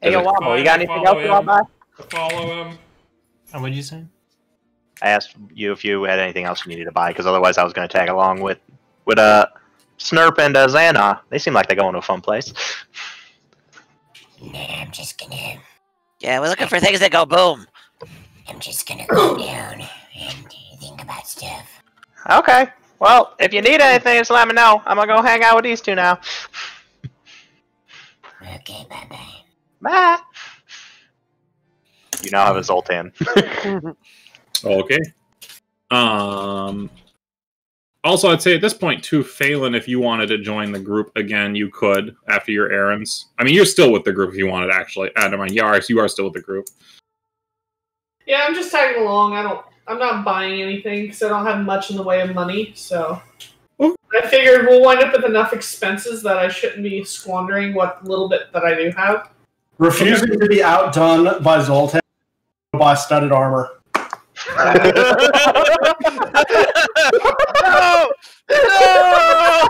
Hey, Womble, you got anything else you want to buy? Follow him. What did you say? I asked you if you had anything else you needed to buy, because otherwise I was going to tag along with Snurp and Xana. They seem like they're going to a fun place. No, I'm just gonna. Yeah, we're looking for things that go boom. I'm just gonna go down and think about stuff. Okay. Well, if you need anything, just let me know. I'm gonna go hang out with these two now. Okay, bye-bye. Bye. You now have a Zoltan. Okay. Also, I'd say at this point, too, Phelan, if you wanted to join the group again, you could after your errands. I mean, you're still with the group if you wanted, actually. Never mind, you are still with the group. Yeah, I'm just tagging along. I'm not buying anything because I don't have much in the way of money. So I figured we'll wind up with enough expenses that I shouldn't be squandering what little bit that I do have. Refusing to be outdone by Zoltan by studded armor. No! No!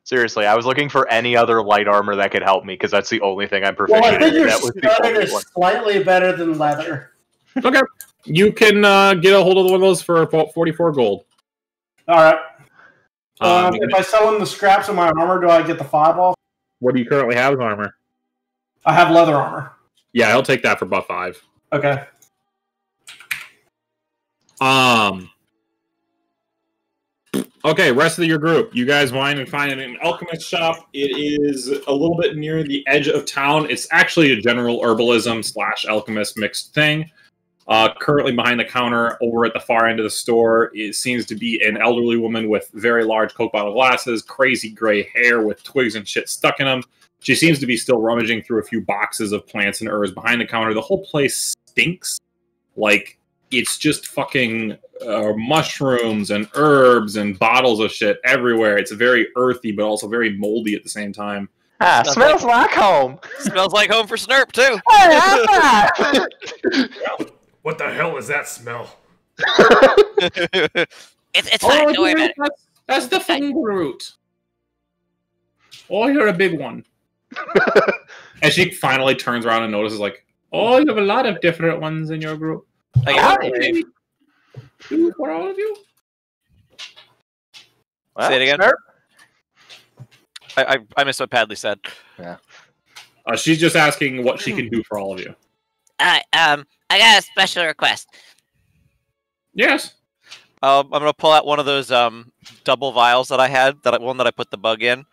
Seriously, I was looking for any other light armor that could help me because that's the only thing I'm proficient Well, I think in. your That was the studded only is one. slightly better than leather. Okay. You can get a hold of one of those for 44 gold. All right. If I sell in the scraps of my armor, do I get the 5 off? What do you currently have as armor? I have leather armor. Yeah, I'll take that for about 5. Okay. Okay, rest of your group. You guys wind and find an alchemist shop. It is a little bit near the edge of town. It's actually a general herbalism / alchemist mixed thing. Currently behind the counter over at the far end of the store, it seems to be an elderly woman with very large Coke bottle glasses, crazy gray hair with twigs and shit stuck in them. She seems to be still rummaging through a few boxes of plants and herbs behind the counter. The whole place stinks. Like, it's just fucking mushrooms and herbs and bottles of shit everywhere. It's very earthy, but also very moldy at the same time. Ah, smells like home. Smells like home for Snurp, too. What the hell is that smell? It's fine. Don't worry about it. That's the fungal root. Oh, you're a big one. And she finally turns around and notices, like, oh, you have a lot of different ones in your group. Two for all of you? Well, Say it again. Snurp? I missed what Padley said. Yeah. She's just asking what she can do for all of you. I got a special request. Yes. I'm gonna pull out one of those double vials that I had. One that I put the bug in.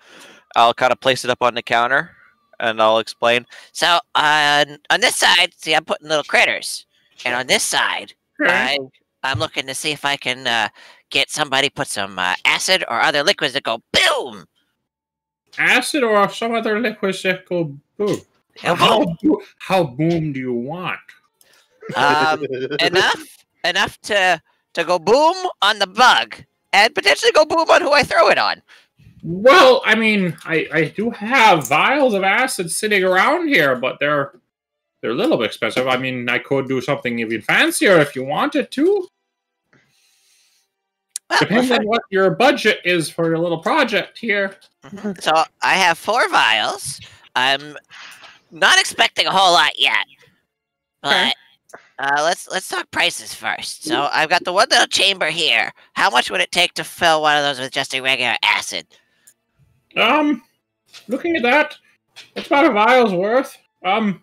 I'll kind of place it up on the counter, and I'll explain. So on this side, see, I'm putting little critters, and on this side, I'm looking to see if I can get somebody put some acid or other liquids that go boom. Acid or some other liquids that go boom. How boom do you want? Enough to go boom on the bug, and potentially go boom on who I throw it on. Well, I mean, I do have vials of acid sitting around here, but they're a little bit expensive. I mean, I could do something even fancier if you wanted to. Well, Depends on what your budget is for your little project here. So I have 4 vials. I'm not expecting a whole lot yet, but let's talk prices first. So I've got the one little chamber here. How much would it take to fill one of those with just a regular acid? Looking at that, it's about a vial's worth. Yeah,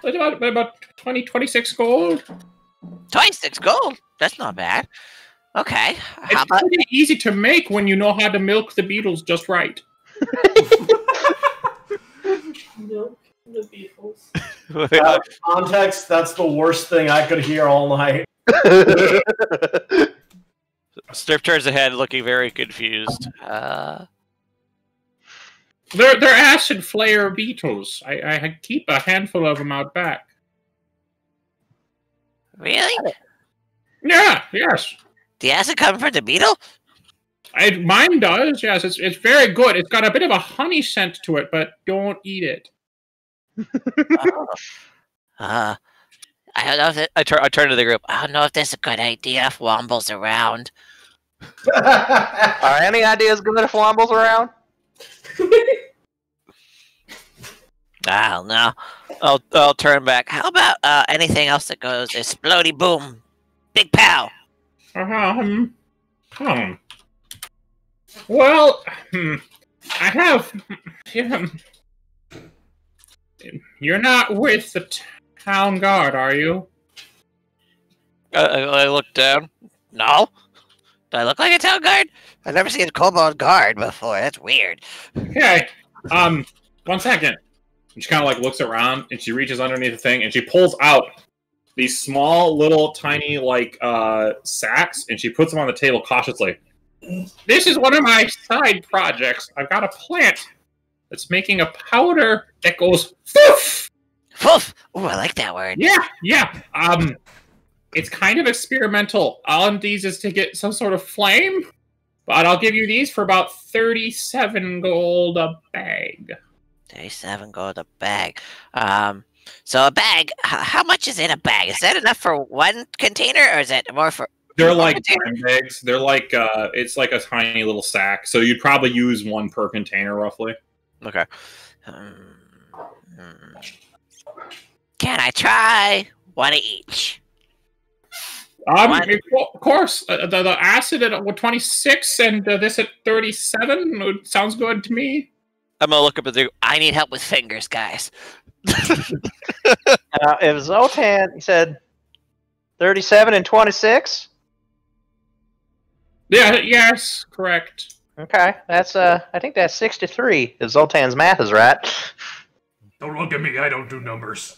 it's about 26 gold. 26 gold? That's not bad. Okay. How It's about pretty easy to make when you know how to milk the beetles just right. Milk the beetles. Context, that's the worst thing I could hear all night. Snurp turns ahead, looking very confused. They're acid flare beetles. I keep a handful of them out back. really? Yeah, yes. The acid coming from the beetle? Mine does, yes. It's very good. It's got a bit of a honey scent to it, but don't eat it. I don't know if I turn to the group. I don't know if that's a good idea if Womble's around. Are any ideas good if Womble's around? I don't know. I'll turn back. How about anything else that goes explodey boom, big pow? Well, I have. You're not with the town guard, are you? I look down. No. Do I look like a town guard? I've never seen a kobold guard before. That's weird. Okay. 1 second. And she kind of like looks around and she reaches underneath the thing and she pulls out these small, little, tiny like sacks and she puts them on the table cautiously. This is one of my side projects. I've got a plant that's making a powder that goes foof. Foof. Ooh, I like that word. Yeah. It's kind of experimental. All of these is to get some sort of flame, but I'll give you these for about 37 gold a bag. 37 gold a bag. So a bag, how much is in a bag? Is that enough for one container, or is it more for... They're like time bags. They're like, it's like a tiny little sack, so you'd probably use one per container, roughly. Okay. Can I try one of each? Of course. The acid at 26 and this at 37 sounds good to me. I'm gonna look up at the... I need help with fingers, guys. It was Zoltan, he said 37 and 26? Yeah, yes, correct. Okay, that's, I think that's 63, if Zoltan's math is right. Don't look at me, I don't do numbers.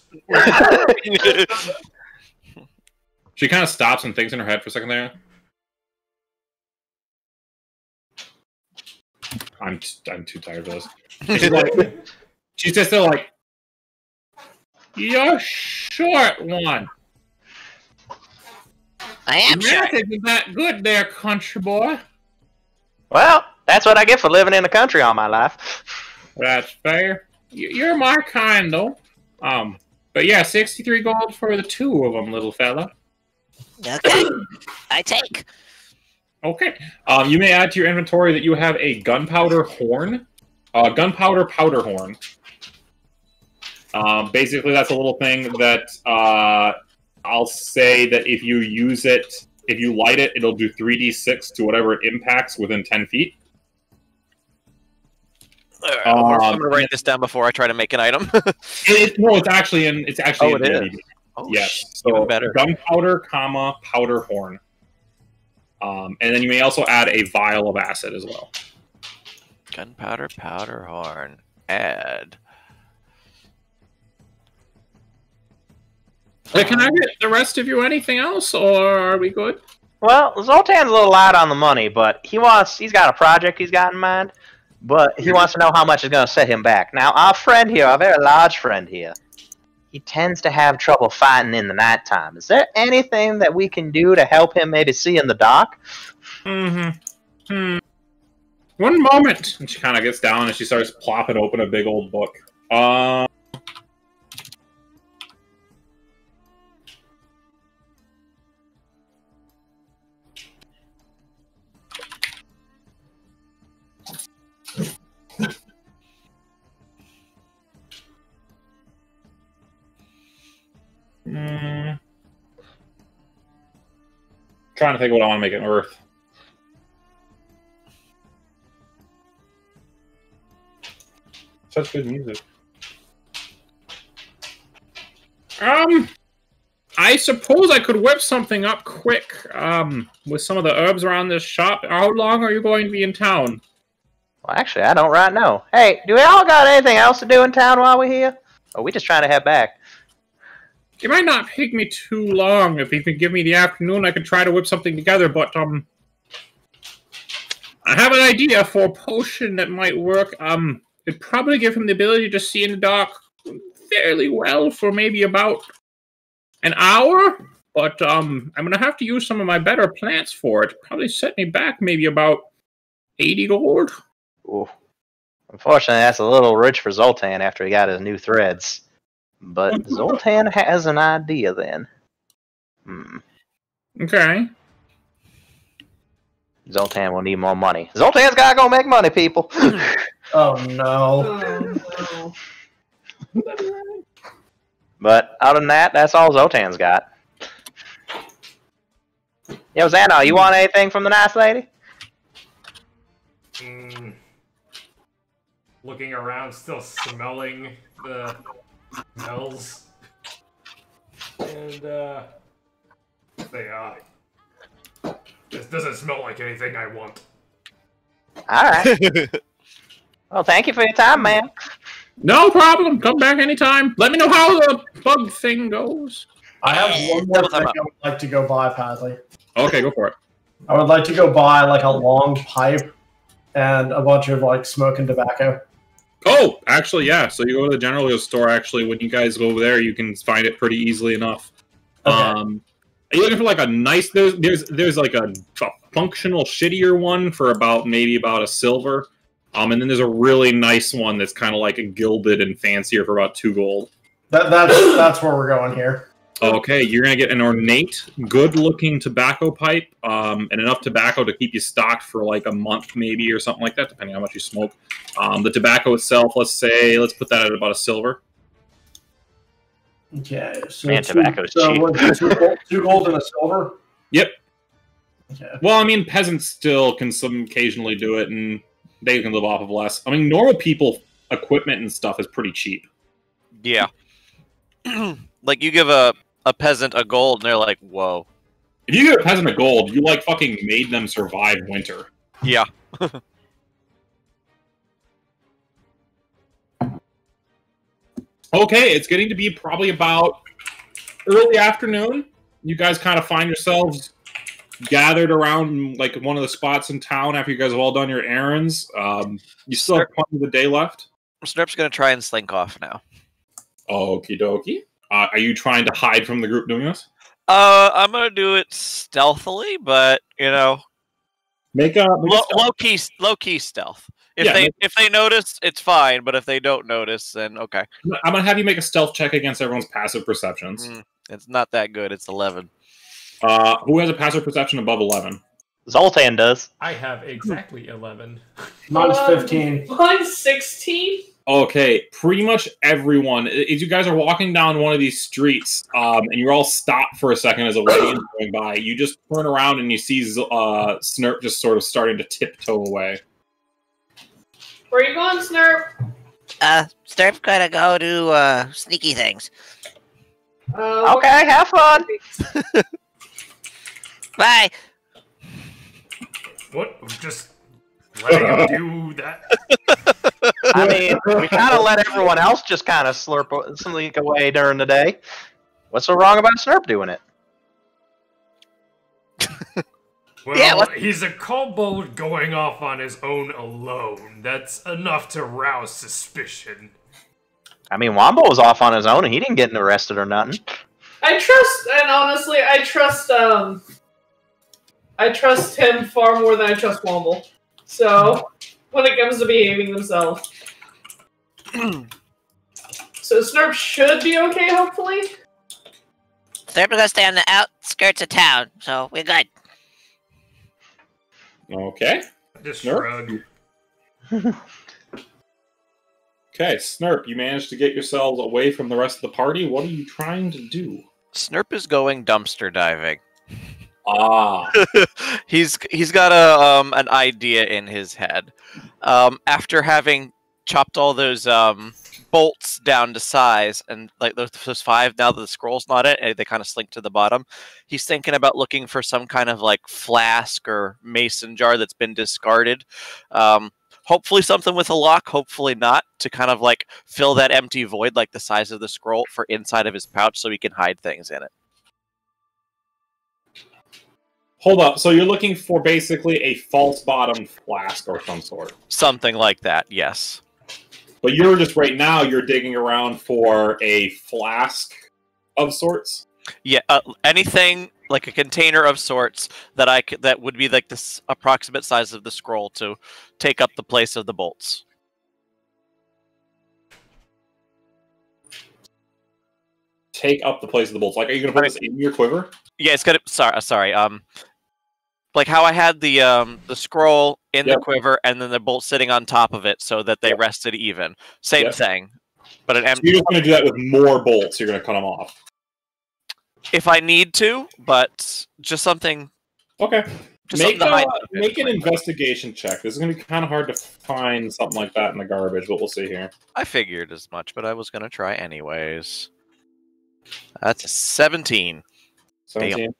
She kind of stops and thinks in her head for a second there. I'm too tired for this. She's just still like, you're short one. I am Your short. math isn't that good there, country boy. Well, that's what I get for living in the country all my life. That's fair. You're my kind, though. But yeah, 63 gold for the two of them, little fella. Okay. I take. Okay. You may add to your inventory that you have a gunpowder horn. Gunpowder powder horn. Basically, that's a little thing that I'll say that if you use it, if you light it, it'll do 3d6 to whatever it impacts within 10 feet. I'm gonna write this down before I try to make an item. It's actually in. It's actually in it D&D. is. Oh, Yes. even So better. gunpowder, powder horn. And then you may also add a vial of acid as well. Gunpowder, powder horn. Add. Can I get the rest of you anything else, or are we good? Well, Zoltan's a little light on the money, but he's got a project he's got in mind, but he wants to know how much is going to set him back. Now, our friend here, our very large friend here, he tends to have trouble fighting in the nighttime. Is there anything that we can do to help him maybe see in the dark? One moment. And she kind of gets down and she starts plopping open a big old book. Trying to think of what I want to make it worth. Such good music. I suppose I could whip something up quick, with some of the herbs around this shop. How long are you going to be in town? Well, actually, I don't right know. Hey, do we all got anything else to do in town while we're here? Or are we just trying to head back? It might not take me too long. If you could give me the afternoon, I could try to whip something together, but, I have an idea for a potion that might work. It'd probably give him the ability to see in the dark fairly well for maybe about an hour, but, I'm gonna have to use some of my better plants for it. Probably set me back maybe about 80 gold. Ooh. Unfortunately, that's a little rich for Zoltan after he got his new threads. But Zoltan has an idea then. Okay. Zoltan will need more money. Zoltan's gotta go make money, people. Oh no. Oh, no. But other than that, that's all Zoltan's got. Yo, Xano, you want anything from the nice lady? Looking around, still smelling the smells. And this doesn't smell like anything I want. All right. Well, thank you for your time, man. No problem. Come back anytime. Let me know how the bug thing goes. I have one more thing I would like to go buy, Padley. Okay, go for it. I would like to go buy like a long pipe and a bunch of like smoking tobacco. Oh, actually, yeah. So you go to the general store. Actually, when you guys go over there, you can find it pretty easily enough. Okay. Are you looking for like a nice? There's like a functional shittier one for maybe about a silver. And then there's a really nice one that's kind of like a gilded and fancier for about 2 gold. That's where we're going here. Okay, you're gonna get an ornate, good-looking tobacco pipe, and enough tobacco to keep you stocked for like a month, maybe, or something like that, depending on how much you smoke. The tobacco itself, let's put that at about a silver. Okay, so Man, tobacco is cheap. Two gold and a silver. Yep. Okay. Well, I mean, peasants still can occasionally do it, and they can live off of less. I mean, normal people, equipment and stuff is pretty cheap. Yeah. Like, you give a peasant a gold, and they're like, whoa. If you give a peasant a gold, you, like, fucking made them survive winter. Yeah. Okay, it's getting to be probably about early afternoon. You guys kind of find yourselves gathered around, like, one of the spots in town after you guys have all done your errands. You still have plenty of the day left. Snurp's gonna try and slink off now. Okie dokie. Are you trying to hide from the group doing this? I'm gonna do it stealthily, but you know, make a low key stealth. If they notice, it's fine. But if they don't notice, then okay. I'm gonna have you make a stealth check against everyone's passive perceptions. It's not that good. It's 11. Who has a passive perception above 11? Zoltan does. I have exactly 11. Mine's 15. Mine's 16. Okay, pretty much everyone. As you guys are walking down one of these streets, and you're all stopped for a second as a wagon's going by, you just turn around and you see Snurp just sort of starting to tiptoe away. Where are you going, Snurp? Snurp's gonna go do sneaky things. Okay, have fun. Bye. What? Just letting him do that? I mean, we kind of let everyone else just kind of slink away during the day. What's so wrong about Snurp doing it? Well, he's a kobold going off on his own alone. That's enough to rouse suspicion. I mean, Wombo was off on his own and he didn't get arrested or nothing. I trust him far more than I trust Womble. So, when it comes to behaving themselves. So Snurp should be okay, hopefully? Snurp is gonna stay on the outskirts of town, so we're good. Okay. Just shrug. Okay, Snurp, you managed to get yourselves away from the rest of the party. What are you trying to do? Snurp is going dumpster diving. Ah. He's got an idea in his head. After having chopped all those bolts down to size, and like those 5, now that the scroll's not it, they kind of slink to the bottom. He's thinking about looking for some kind of like flask or mason jar that's been discarded. Hopefully something with a lock, hopefully not, to kind of like fill that empty void like the size of the scroll for inside of his pouch so he can hide things in it. Hold up, so you're looking for basically a false bottom flask or some sort? Something like that, yes. But you're just, right now, you're digging around for a flask of sorts? Yeah, anything like a container of sorts that would be like this approximate size of the scroll to take up the place of the bolts. Take up the place of the bolts. Like, are you going to put this in your quiver? Yeah, it's gonna. Sorry. Like how I had the scroll in the quiver and then the bolt sitting on top of it so that they rested even. Same thing, but an empty. So you're just going to do that with more bolts. You're going to cut them off. If I need to, but just something. Okay. Just Make, something to hide. make an investigation check. This is going to be kind of hard to find something like that in the garbage, but we'll see here. I figured as much, but I was going to try anyways. That's a 17. 17.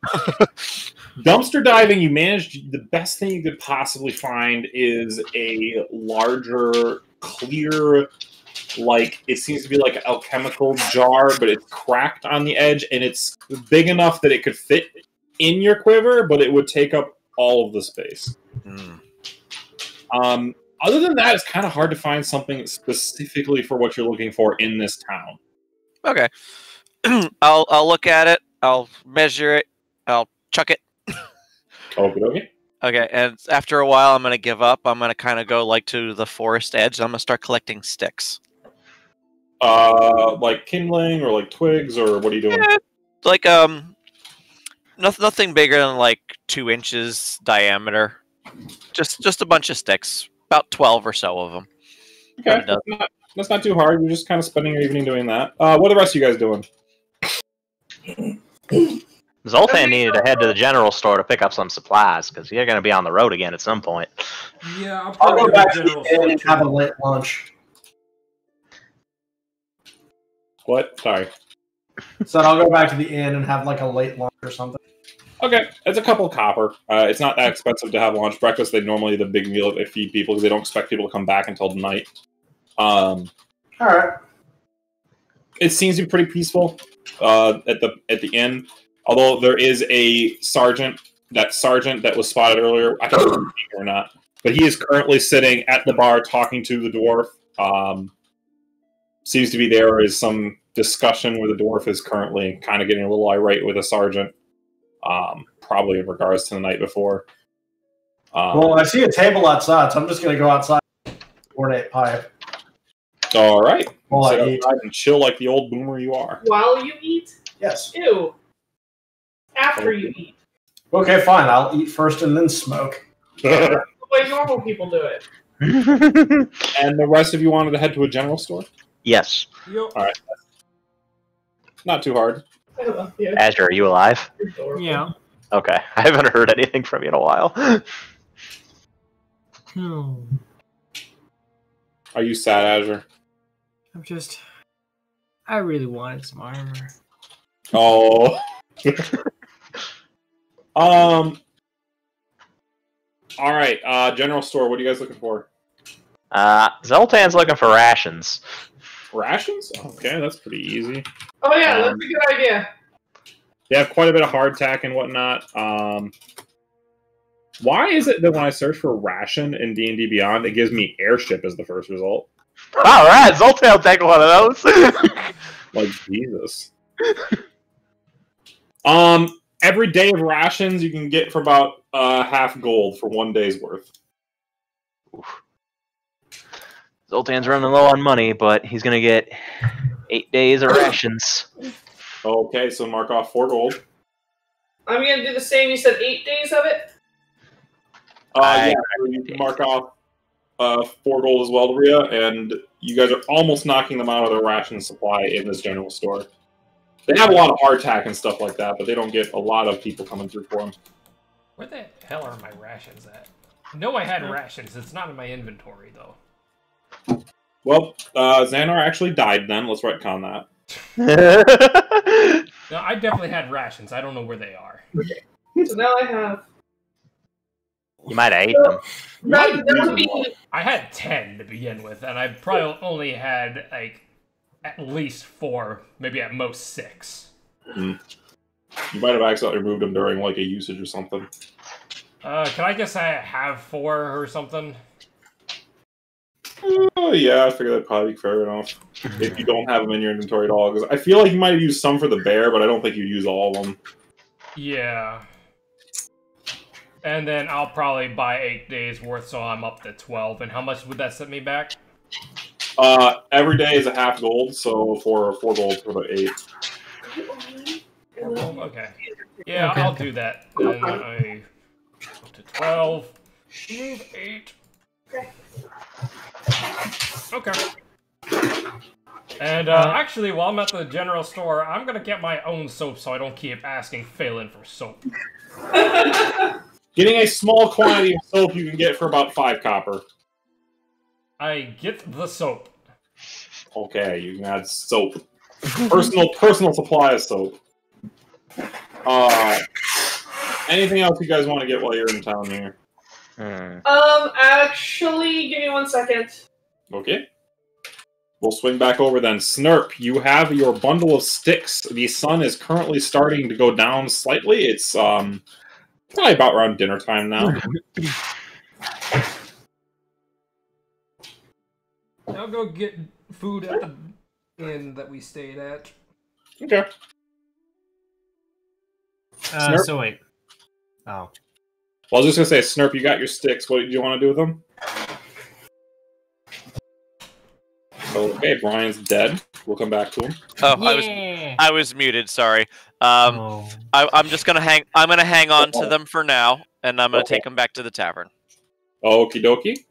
Dumpster diving, you managed. The best thing you could possibly find is a larger, clear, like it seems to be like an alchemical jar, but it's cracked on the edge, and it's big enough that it could fit in your quiver, but it would take up all of the space. Other than that, it's kind of hard to find something specifically for what you're looking for in this town. Okay. I'll look at it. I'll measure it. I'll chuck it. Okay. Okay, and after a while, I'm going to give up. I'm going to kind of go like to the forest edge. I'm going to start collecting sticks. Like kindling or like twigs, or what are you doing? Yeah, like nothing bigger than like 2 inches diameter. Just a bunch of sticks, about 12 or so of them. Okay, that's not too hard. You're just kind of spending your evening doing that. What are the rest of you guys doing? Zoltan needed to head to the general store to pick up some supplies because you're going to be on the road again at some point. Yeah, I'll go back to the inn and have a late lunch. What? Sorry. So I'll go back to the inn and have like a late lunch or something. Okay, it's a couple of copper. It's not that expensive to have lunch. Breakfast, they normally the big meal that they feed people because they don't expect people to come back until the night. All right. It seems to be pretty peaceful at the inn. Although there is a sergeant that was spotted earlier. I can't remember or not, but he is currently sitting at the bar talking to the dwarf. Seems to be there is some discussion where the dwarf is currently kind of getting a little irate with a sergeant. Probably in regards to the night before. Well, I see a table outside, so I'm just going to go outside and coordinate pipe. All right. While I Sit eat. outside and chill like the old boomer you are. While you eat? Yes. Ew. After you eat. Okay, fine. I'll eat first and then smoke. The way normal people do it. And the rest of you wanted to head to a general store? Yes. Yep. All right. Not too hard. I love you. Azure, are you alive? You're adorable. Yeah. Okay. I haven't heard anything from you in a while. Are you sad, Azure? I really wanted some armor. Oh. All right. General store. What are you guys looking for? Zoltan's looking for rations. Rations? Okay, that's pretty easy. Oh yeah, that's a good idea. They have quite a bit of hardtack and whatnot. Why is it that when I search for ration in D&D Beyond, it gives me airship as the first result? All right, Zoltan will take one of those. Like Jesus. Every day of rations you can get for about half gold for 1 day's worth. Oof. Zoltan's running low on money, but he's gonna get 8 days of rations. Okay, so mark off 4 gold. I'm gonna do the same. You said 8 days of it? Yeah, you can mark off 4 gold as well, Rhea, and you guys are almost knocking them out of their ration supply in this general store. They have a lot of hardtack and stuff like that, but they don't get a lot of people coming through for them. Where the hell are my rations at? I know I had rations. It's not in my inventory, though. Well, Xanar actually died then. Let's retcon that. No, I definitely had rations. I don't know where they are. So now I have. You might have ate them. That would be. I had 10 to begin with, and I probably only had like at least 4, maybe at most 6. You might have accidentally removed them during like a usage or something. Can I guess I have 4 or something? Oh yeah, I figure that'd probably be fair enough. If you don't have them in your inventory at all, because I feel like you might have used some for the bear, but I don't think you use all of them. Yeah. And then I'll probably buy 8 days worth, so I'm up to 12. And how much would that set me back? Every day is a half gold, so for 4 gold for the 8. Okay. Yeah, okay, I'll do that. Then I up to 12. Move 8. Okay. And actually, while I'm at the general store, I'm gonna get my own soap so I don't keep asking Phelan for soap. Getting a small quantity of soap you can get for about 5 copper. I get the soap. Okay, you can add soap. Personal supply of soap. Anything else you guys want to get while you're in town here? Actually, give me 1 second. Okay. We'll swing back over then. Snurp, you have your bundle of sticks. The sun is currently starting to go down slightly. It's probably about around dinner time now. I'll go get food at the inn that we stayed at. Okay. So wait. Oh. Well, I was just gonna say, Snurp, you got your sticks. What do you want to do with them? Okay, Brian's dead. We'll come back to him. Oh, Yeah. I was muted. Sorry. I'm just gonna hang. I'm gonna hang on to them for now, and I'm gonna take them back to the tavern. Okie dokie.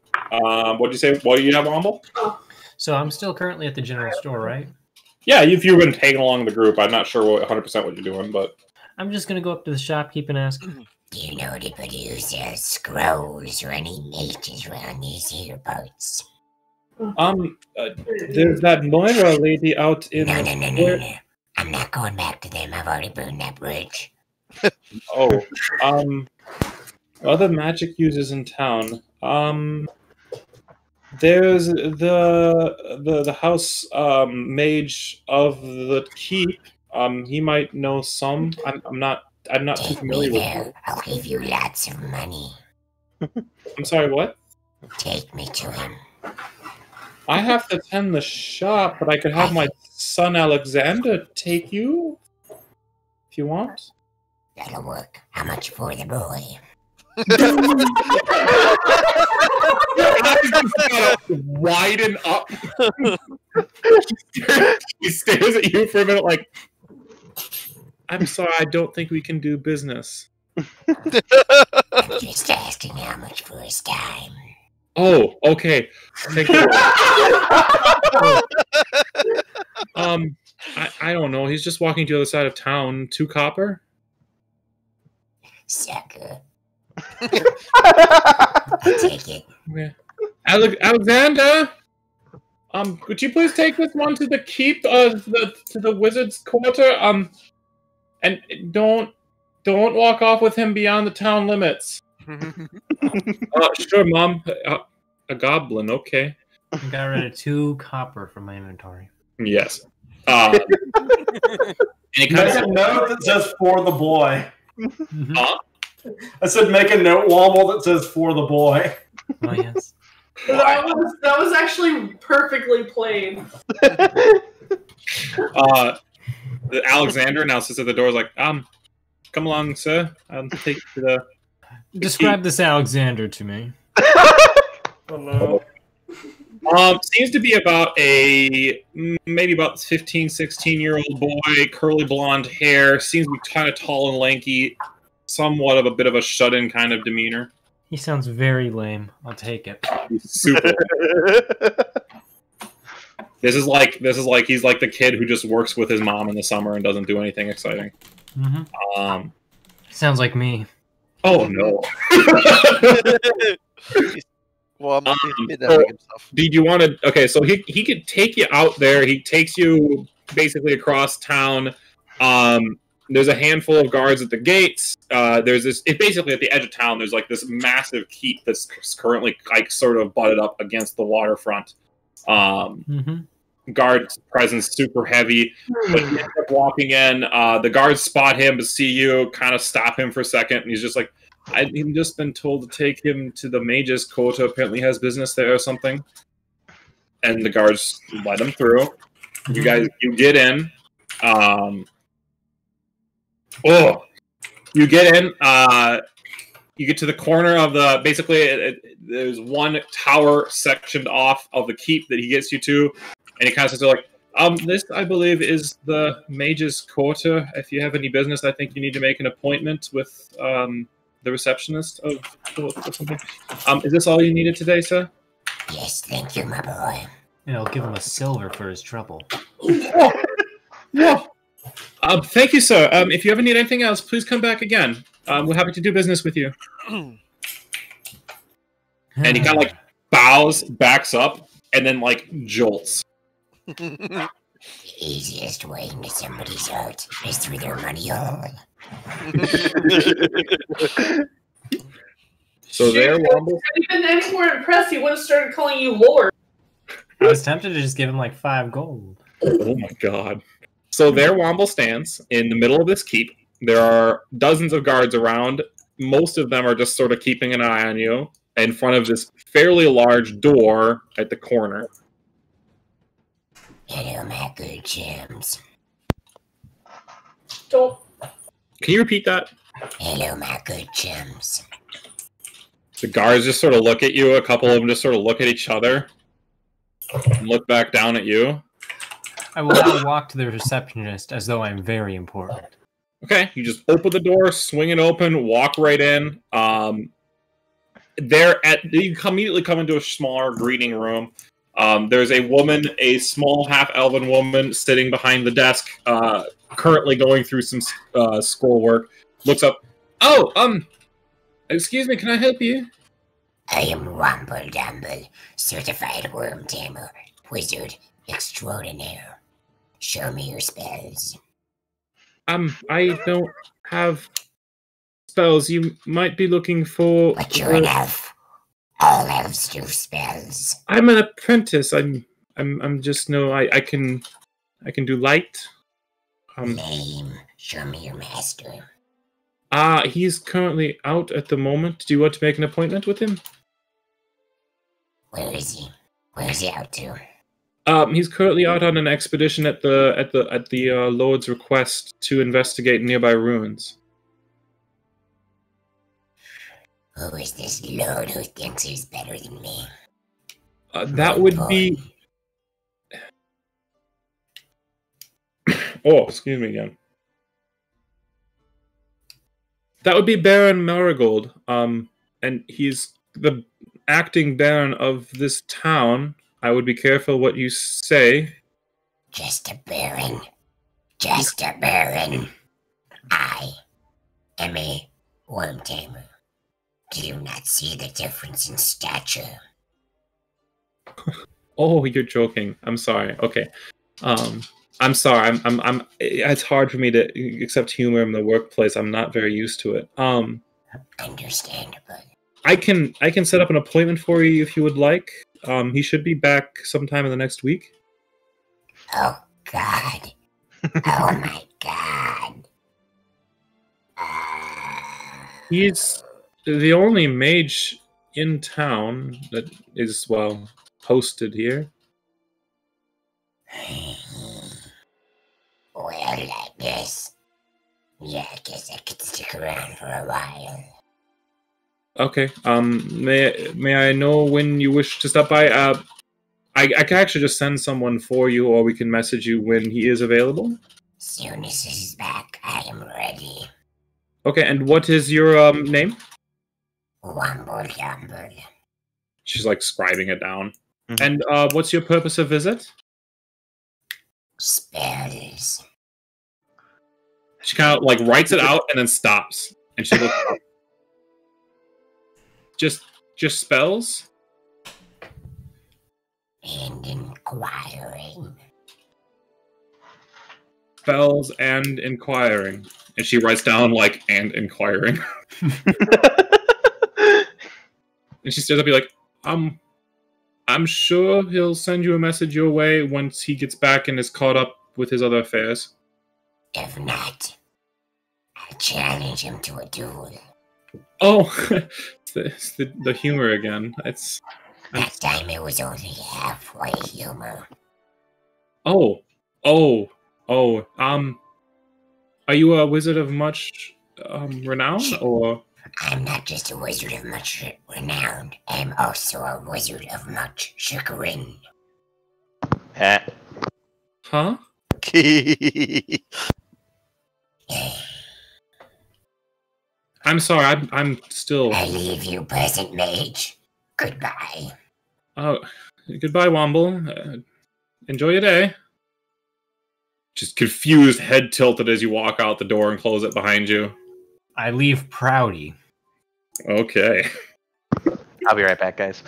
What'd you say? What do you have, Womble? So I'm still currently at the general store, right? Yeah, if you've been tagging along the group, I'm not sure 100% what you're doing, but I'm just gonna go up to the shopkeep and ask. Do you know the producer scrolls or any mages around these here parts? There's that Moira lady out in... No. I'm not going back to them. I've already burned that bridge. Other magic users in town. There's the house mage of the keep. He might know some. I'm not too familiar with him. I'll give you lots of money. I'm sorry, what? Take me to him. I have to tend the shop, but I could have my son Alexander take you if you want. That'll work. How much for the boy? Widen up. He stares at you for a minute like, I'm sorry, I don't think we can do business. I'm just asking how much for his time. Oh, okay. Thank you. I don't know. He's just walking to the other side of town. 2 copper? Sucker. I'll take it. Okay. Alexander! Could you please take this one to the keep, to the wizard's quarter? And don't walk off with him beyond the town limits. Sure, Mom. A goblin, okay. I got rid of 2 copper from my inventory. Yes. Make a note that says "for the boy." Huh? I said, make a note, Womble, that says "for the boy." Oh yes. That was actually perfectly played. Alexander now sits at the door, like, come along, sir. I'll take you to the... Describe this Alexander to me. Hello. Seems to be about maybe about 15, 16-year-old boy, curly blonde hair, seems to be kind of tall and lanky, somewhat of a bit of a shut-in kind of demeanor. He sounds very lame. I'll take it. He's super. This is like he's like the kid who just works with his mom in the summer and doesn't do anything exciting. Mm-hmm. Sounds like me. Oh no. Well, I'm kidnapping himself. Did you want to? Okay, so he could take you out there. He takes you basically across town. There's a handful of guards at the gates. There's this. It's basically at the edge of town. There's like this massive keep that's currently like sort of butted up against the waterfront. Guard presence super heavy. But you end up walking in. The guards spot him, but see you, kind of stop him for a second, and he's just like, I've just been told to take him to the mage's quarter. Apparently has business there or something. And the guards let him through. You get in. You get in. You get to the corner of the. Basically, there's one tower sectioned off of the keep that he gets you to, and he kind of says like, this I believe is the mage's quarter. If you have any business, I think you need to make an appointment with the receptionist of something. Is this all you needed today, sir? Yes, thank you, my boy. And I'll give him a silver for his trouble. Thank you, sir. If you ever need anything else, please come back again. We're happy to do business with you. And he kind of like bows, backs up, and then like jolts. The easiest way into somebody's heart is through their money hole. So there, Womble. If he'd been any more impressed, he would have started calling you Lord. I was tempted to just give him like 5 gold. Oh my god. So there Womble stands in the middle of this keep. There are dozens of guards around. Most of them are just sort of keeping an eye on you in front of this fairly large door at the corner. Hello, my good gems. Don't. Can you repeat that? Hello, my good gems. The guards just sort of look at you. A couple of them just sort of look at each other and look back down at you. I will now walk to the receptionist as though I'm very important. Okay, you just open the door, swing it open, walk right in. You immediately come into a smaller greeting room. There's a woman, a small half-elven woman, sitting behind the desk, currently going through some scroll work. Looks up. Oh, excuse me, can I help you? I am Womble Dumble, certified worm tamer, wizard extraordinaire. Show me your spells. I don't have spells. You might be looking for. But you're an elf. All elves do spells. I'm an apprentice. I'm just I can do light. Name. Show me your master. He's currently out at the moment. Do you want to make an appointment with him? Where is he? Where is he out to? He's currently out on an expedition at the Lord's request to investigate nearby ruins. Who is this Lord who thinks he's better than me? That would be. Oh, excuse me again. That would be Baron Marigold. And he's the acting Baron of this town. I would be careful what you say. Just a Baron. Just a Baron. I am a worm tamer. Do you not see the difference in stature? Oh, you're joking. I'm sorry. Okay. I'm sorry. I'm it's hard for me to accept humor in the workplace. I'm not very used to it. Understandable. I can set up an appointment for you if you would like. He should be back sometime in the next week. Oh God. Oh my God. He's the only mage in town that is, well, posted here. Well, I guess. Yeah, I guess I could stick around for a while. Okay. May I know when you wish to stop by? I can actually just send someone for you, or we can message you when he is available. Soon as he's back, I am ready. Okay, and what is your name? Womble Dumble. She's like scribing it down. Mm-hmm. And what's your purpose of visit? Spells. She kind of like writes it out and then stops, and she looks up. Just spells? And inquiring. Spells and inquiring. And she writes down, like, and inquiring. And she stares up, be like, I'm sure he'll send you a message your way once he gets back and is caught up with his other affairs. If not, I'll challenge him to a duel. Oh, it's the humor again. It's that time it was only halfway humor. Oh. Are you a wizard of much renown, or? I'm not just a wizard of much renown. I'm also a wizard of much chagrin. Huh? I'm sorry, I'm still... I leave you, peasant mage. Goodbye. Oh, goodbye, Womble. Enjoy your day. Just confused, head tilted as you walk out the door and close it behind you. I leave Proudy. Okay. I'll be right back, guys.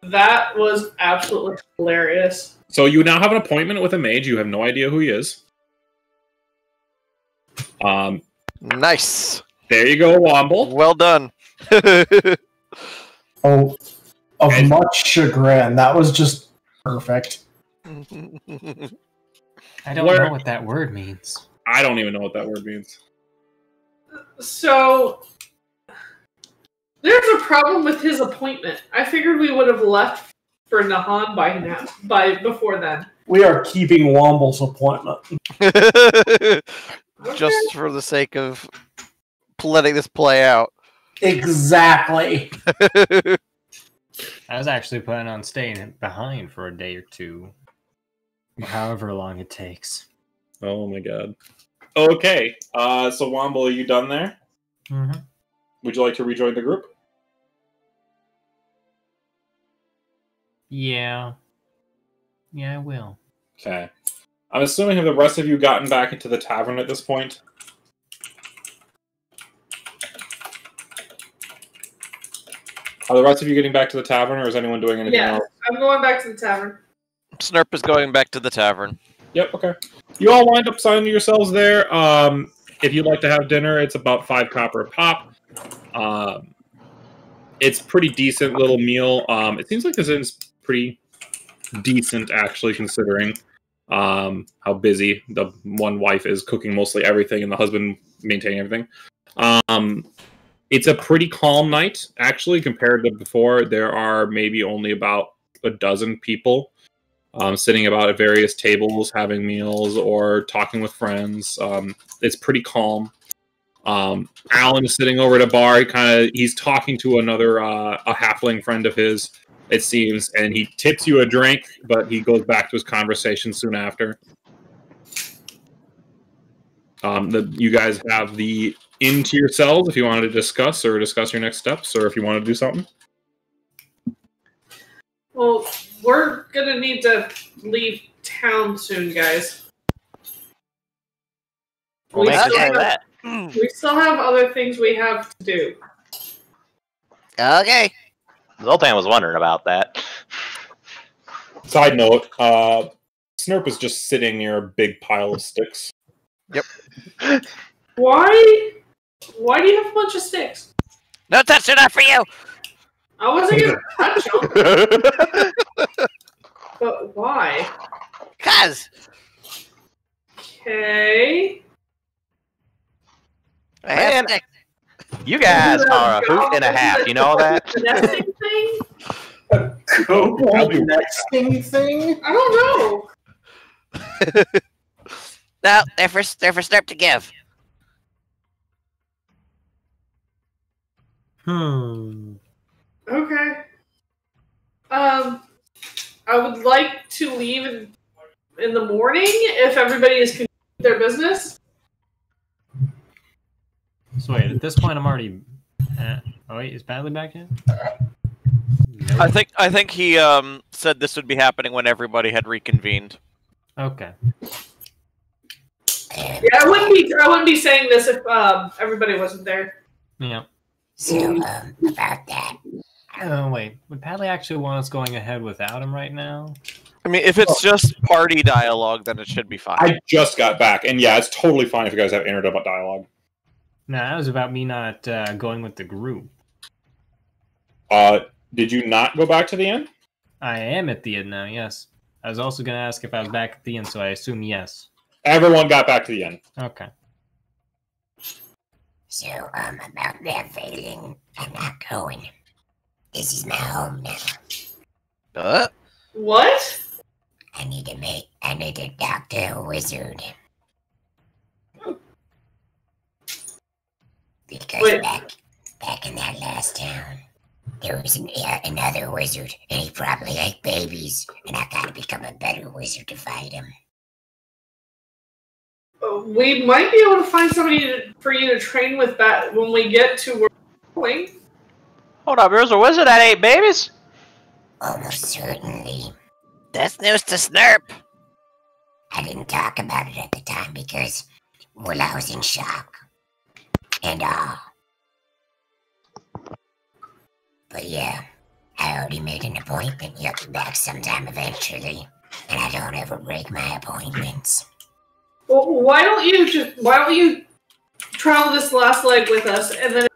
That was absolutely hilarious. So you now have an appointment with a mage. You have no idea who he is. Nice. There you go, Womble. Well done. Oh, of much chagrin. That was just perfect. I don't know what that word means. I don't even know what that word means. So there's a problem with his appointment. I figured we would have left for Nahan by before then. We are keeping Womble's appointment. Just for the sake of letting this play out. Exactly. I was actually planning on staying behind for a day or two. However long it takes. Oh my god. Okay, so Womble, are you done there? Mm-hmm. Would you like to rejoin the group? Yeah. Yeah, I will. Okay. I'm assuming have the rest of you gotten back into the tavern at this point? Are the rest of you getting back to the tavern, or is anyone doing anything else? I'm going back to the tavern. Snurp is going back to the tavern. Yep, okay. You all wind up signing yourselves there. If you'd like to have dinner, it's about 5 copper a pop. It's pretty decent little meal. It seems like this is pretty decent, actually, considering how busy the one wife is cooking mostly everything and the husband maintaining everything. It's a pretty calm night, actually, compared to before. There are maybe only about a dozen people sitting about at various tables, having meals or talking with friends. It's pretty calm. Alan is sitting over at a bar. He's talking to another a halfling friend of his, it seems, and he tips you a drink, but he goes back to his conversation soon after. You guys have the inn to yourselves if you wanted to discuss your next steps, or if you want to do something. Well, we're gonna need to leave town soon, guys. We'll make sure of that. We still have other things we have to do. Okay. Zoltan was wondering about that. Side note, Snurp is just sitting near a big pile of sticks. Yep. Why do you have a bunch of sticks? No touch, they're not for you. I wasn't gonna touch them. But why? 'Cause. Okay. I have Man, sticks. you guys are a hoot and a half. You know that? Nesting thing? Kobold nesting thing? I don't know. No, they're for Snurp to give. Okay. I would like to leave in the morning if everybody is continuing their business. So wait, at this point I'm already... oh wait, is Badley back in? I think he said this would be happening when everybody had reconvened. Okay. Yeah, I wouldn't be saying this if everybody wasn't there. Yeah. So, about that. Oh wait, would Padley actually want us going ahead without him right now? I mean, if it's just party dialogue, then it should be fine. I just got back, and yeah, it's totally fine if you guys have internet dialogue. No, that was about me not going with the group. Did you not go back to the inn? I am at the inn now, yes. I was also going to ask if I was back at the inn, so I assume yes. Everyone got back to the inn. Okay. So, about that failing, I'm not going. This is my home now. What? I need to talk to a wizard. Because Wait. back in that last town, there was another wizard, and he probably liked babies, and I gotta become a better wizard to fight him. We might be able to find somebody for you to train with that when we get to where we're going. Hold up, there's a wizard that ate babies? Almost certainly. That's news to Snurp. I didn't talk about it at the time because, well, I was in shock. And but yeah, I already made an appointment. You'll be back sometime eventually. And I don't ever break my appointments. Well, why don't you travel this last leg with us, and then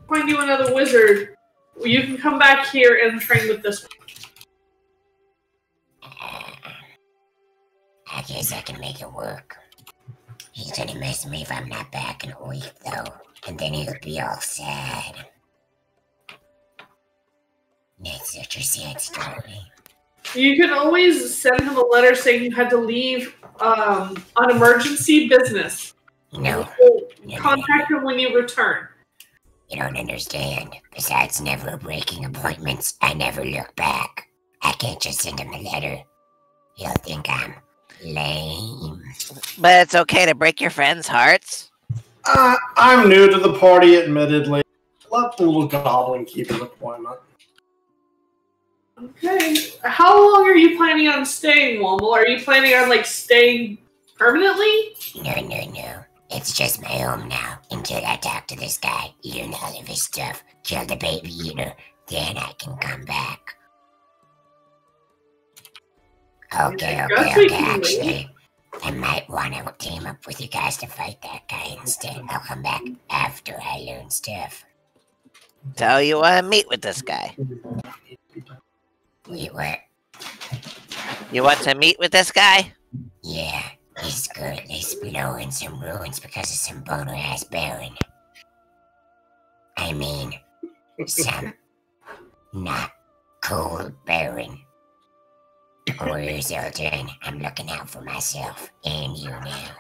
find you another wizard, you can come back here and train with this one. I guess I can make it work. He's gonna miss me if I'm not back in a week, though. And then he'll be all sad. That's such a sad story. You can always send him a letter saying you had to leave on emergency business. No. Contact him when you return. You don't understand. Besides never breaking appointments, I never look back. I can't just send him a letter. He'll think I'm lame. But it's okay to break your friends' hearts. I'm new to the party, admittedly. Let the little goblin keep his appointment. Okay. How long are you planning on staying, Womble? Are you planning on, staying permanently? No. It's just my home now, until I talk to this guy, eating all of his stuff, kill the baby eater, then I can come back. Okay, actually, I might want to team up with you guys to fight that guy instead. I'll come back after I learn stuff. So you want to meet with this guy? Wait, what? You want to meet with this guy? Yeah, he's currently blowing some ruins because of some boner-ass baron. I mean, some not cool baron. Or Zoltan, I'm looking out for myself and you now.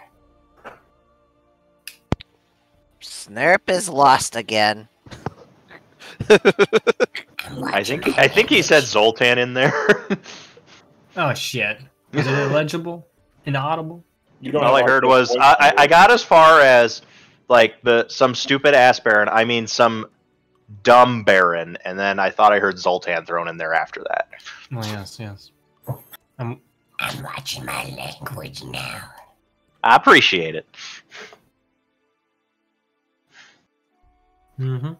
Snurp is lost again. I think he said Zoltan in there. Oh shit! Is it illegible? Inaudible? All I heard was I got as far as some stupid ass baron. I mean some dumb baron, and then I thought I heard Zoltan thrown in there after that. Oh yes. I'm watching my language now. I appreciate it. Mm-hmm.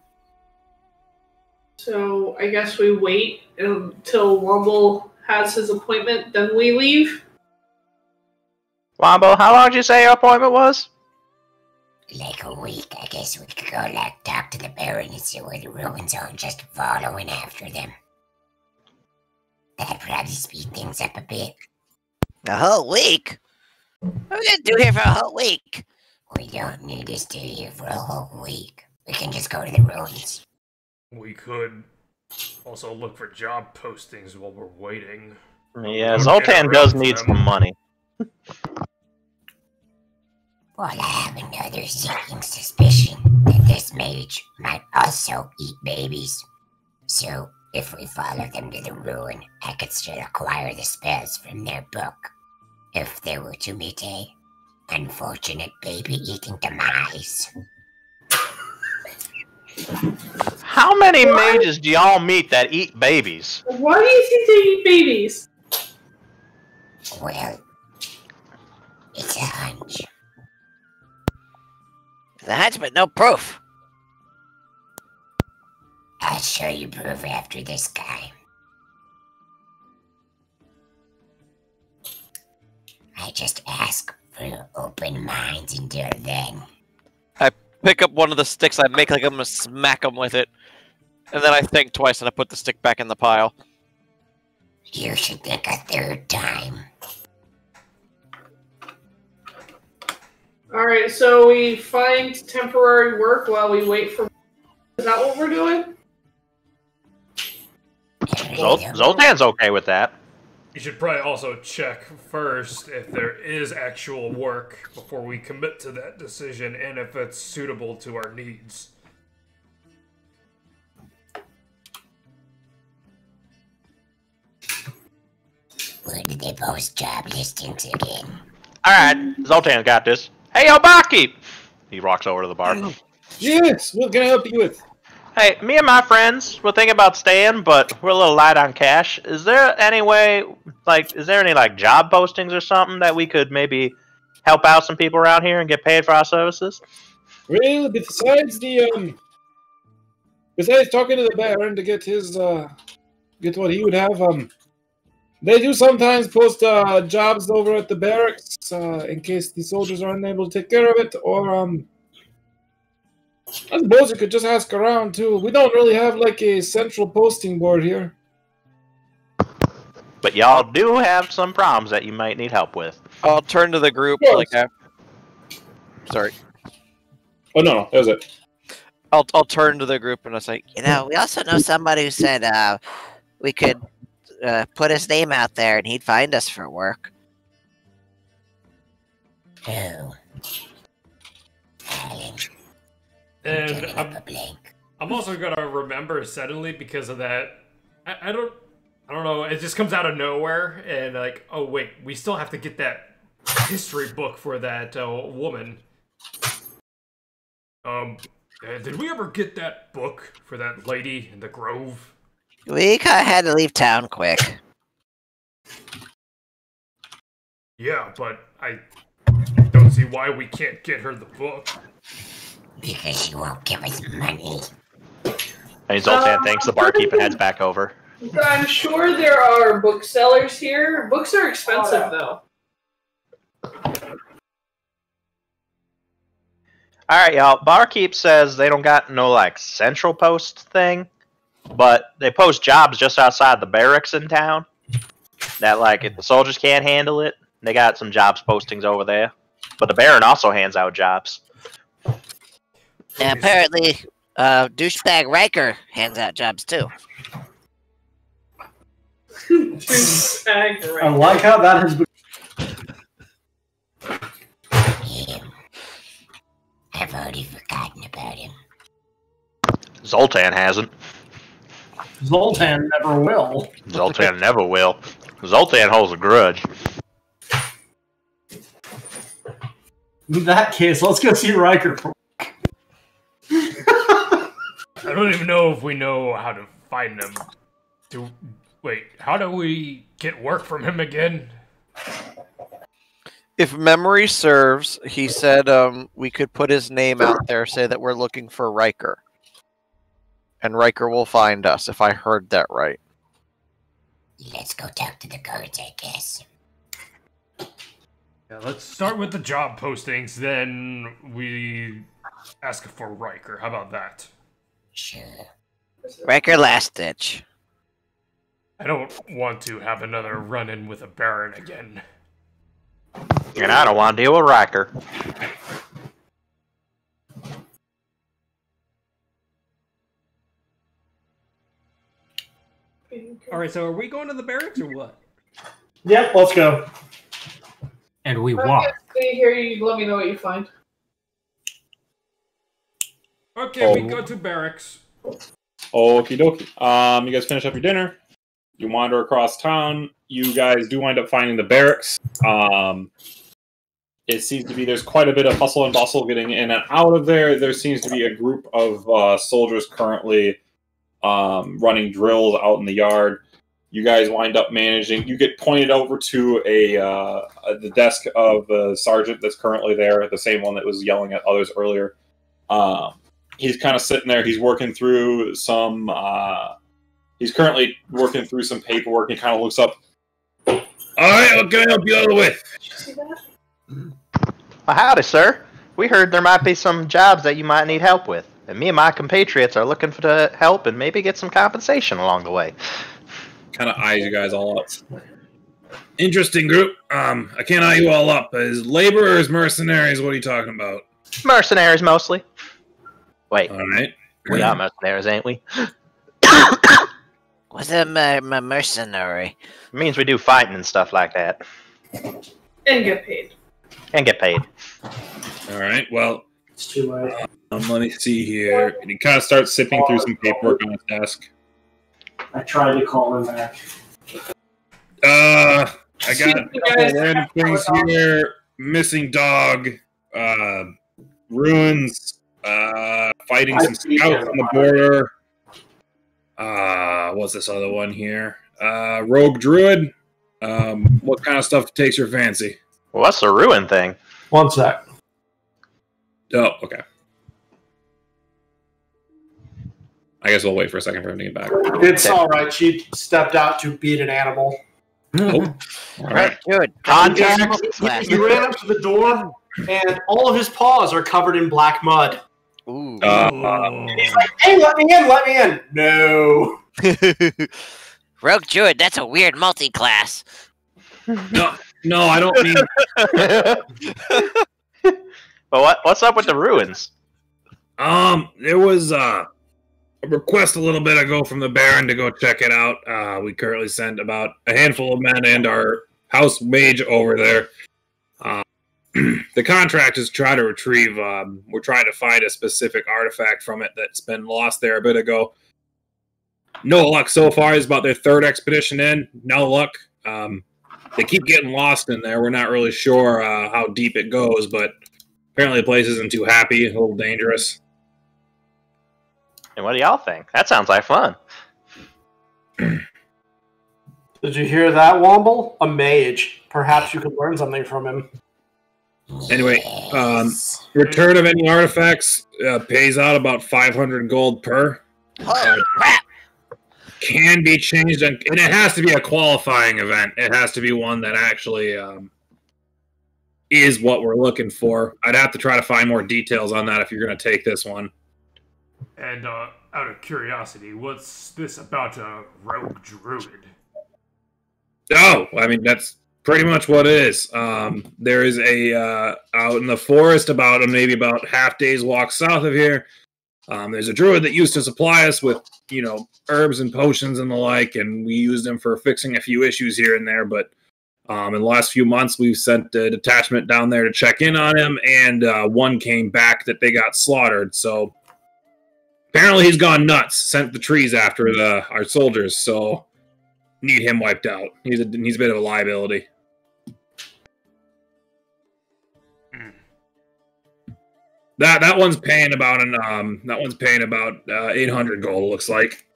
So I guess we wait until Womble has his appointment, then we leave. Wombo, how long did you say your appointment was? Like a week. I guess we could go talk to the baron and see where the ruins are and just following after them. That'd probably speed things up a bit. A whole week? What are we gonna do here for a whole week? We don't need to stay here for a whole week. We can just go to the ruins. We could also look for job postings while we're waiting. Yeah, Zoltan does need some money. Well, I have another sinking suspicion that this mage might also eat babies. So, if we follow them to the ruin, I could still acquire the spells from their book. If they were to meet a unfortunate baby-eating demise. How many mages do y'all meet that eat babies? Why do you think they eat babies? Well, it's a hunch. It's a hunch, but no proof. I'll show you proof after this guy. I just ask for open minds until then. I pick up one of the sticks, I make like I'm gonna smack him with it. And then I think twice and I put the stick back in the pile. You should think a third time. Alright, so we find temporary work while we wait for... Is that what we're doing? Zoltan's okay with that. You should probably also check first if there is actual work before we commit to that decision and if it's suitable to our needs. Where did they post job listings again? Alright, Zoltan got this. Hey, yo, barkeep! He walks over to the bar. Yes, what can I help you with? Hey, me and my friends were thinking about staying, but we're a little light on cash. Is there any way, is there any job postings or something that we could maybe help out some people around here and get paid for our services? Well, besides talking to the Baron to get his get what he would have, they do sometimes post jobs over at the barracks in case the soldiers are unable to take care of it, or I suppose you could just ask around too. We don't really have a central posting board here. But y'all do have some problems that you might need help with. I'll turn to the group sorry. Oh no, that was it. I'll turn to the group and I'll say, we also know somebody who said we could put his name out there and he'd find us for work. Oh. And I'm also gonna remember suddenly because of that. I don't know. It just comes out of nowhere, and oh wait, we still have to get that history book for that woman. Did we ever get that book for that lady in the grove? We kind of had to leave town quick. Yeah, but I don't see why we can't get her the book. Because she won't give us money. And Zoltan thanks the barkeep and heads back over. I'm sure there are booksellers here. Books are expensive, though. Alright, y'all. Barkeep says they don't got no, central post thing, but they post jobs just outside the barracks in town. That, if the soldiers can't handle it, they got some jobs postings over there. But the Baron also hands out jobs. And apparently, douchebag Riker hands out jobs too. I like how that has been. I've already forgotten about him. Zoltan hasn't. Zoltan never will. Zoltan never will. Zoltan holds a grudge. In that case, let's go see Riker. I don't even know if we know how to find him. Wait, how do we get work from him again? if memory serves, he said we could put his name out there, say that we're looking for Riker. And Riker will find us, if I heard that right. Let's go talk to the guards, I guess. Yeah, let's start with the job postings, then we ask for Riker. How about that? Sure. Riker last ditch. I don't want to have another run-in with a Baron again. And I don't want to deal with Riker. Alright, so are we going to the barracks or what? Yep, let's go. And we I'm walk. gonna stay here. You let me know what you find. Okay, we go to barracks. Okie dokie. You guys finish up your dinner. You wander across town. You guys do wind up finding the barracks. It seems to be there's quite a bit of hustle and bustle getting in and out of there. There seems to be a group of soldiers currently running drills out in the yard. You guys wind up managing. You get pointed over to the desk of the sergeant that's currently there, the same one that was yelling at others earlier. He's kind of sitting there. He's working through some. He's currently working through some paperwork. He kind of looks up. All right, what can I help you out with? Did you see that? Well, howdy, sir. We heard there might be some jobs that you might need help with, and me and my compatriots are looking for the help and maybe get some compensation along the way. Kind of eyes you guys all up. Interesting group. I can't eye you all up. Is laborers, mercenaries? What are you talking about? Mercenaries, mostly. Wait. All right. We are mercenaries, ain't we? What's a mercenary? It means we do fighting and stuff like that. And get paid. And get paid. All right. Well, It's too late. let me see here. And he kind of starts sipping through some paperwork on his desk. I tried to call him back. I got a couple random things here. Missing dog. Ruins. Fighting some scouts on the border. What's this other one here? Rogue druid. What kind of stuff takes your fancy? What's the ruin thing? One sec. Oh, okay. I guess we'll wait for a second for him to get back. It's all right. She stepped out to beat an animal. Oh. All right, good. Contact. He ran up to the door, and all of his paws are covered in black mud. Ooh. He's like, "Hey, let me in! Let me in!" No. Rogue Druid, that's a weird multi-class. No, I don't mean. But what's up with the ruins? There was a request a little bit ago from the Baron to go check it out. We currently sent about a handful of men and our house mage over there. The contract is to try to retrieve. We're trying to find a specific artifact from it that's been lost there a bit ago. No luck so far. It's about their third expedition in. No luck. They keep getting lost in there. We're not really sure how deep it goes, but apparently the place isn't too happy. A little dangerous. And what do y'all think? That sounds like fun. Did you hear that, Womble? A mage. Perhaps you could learn something from him. Anyway, return of any artifacts pays out about 500 gold per. Holy crap! Can be changed, and it has to be a qualifying event. It has to be one that actually is what we're looking for. I'd have to try to find more details on that if you're going to take this one. And out of curiosity, what's this about a rogue druid? Oh, I mean, that's pretty much what it is. There is a, out in the forest, maybe about half day's walk south of here, there's a druid that used to supply us with, herbs and potions and the like, and we used them for fixing a few issues here and there, but in the last few months, we've sent a detachment down there to check in on him, and one came back that they got slaughtered, so apparently he's gone nuts, sent the trees after our soldiers, so need him wiped out. He's a bit of a liability. That one's paying about 800 gold, it looks like.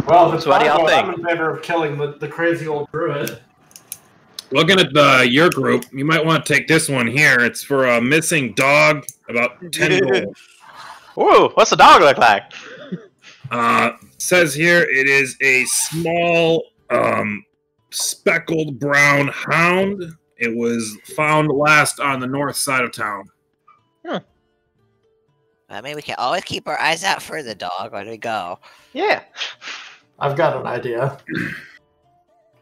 Well, if it's what do y'all think? I'm in favor of killing the crazy old druid. Looking at your group, you might want to take this one here. It's for a missing dog, about 10 gold. Ooh, what's the dog look like? Says here it is a small, speckled brown hound. It was found last on the north side of town. I mean, we can always keep our eyes out for the dog when we go. Yeah. I've got an idea.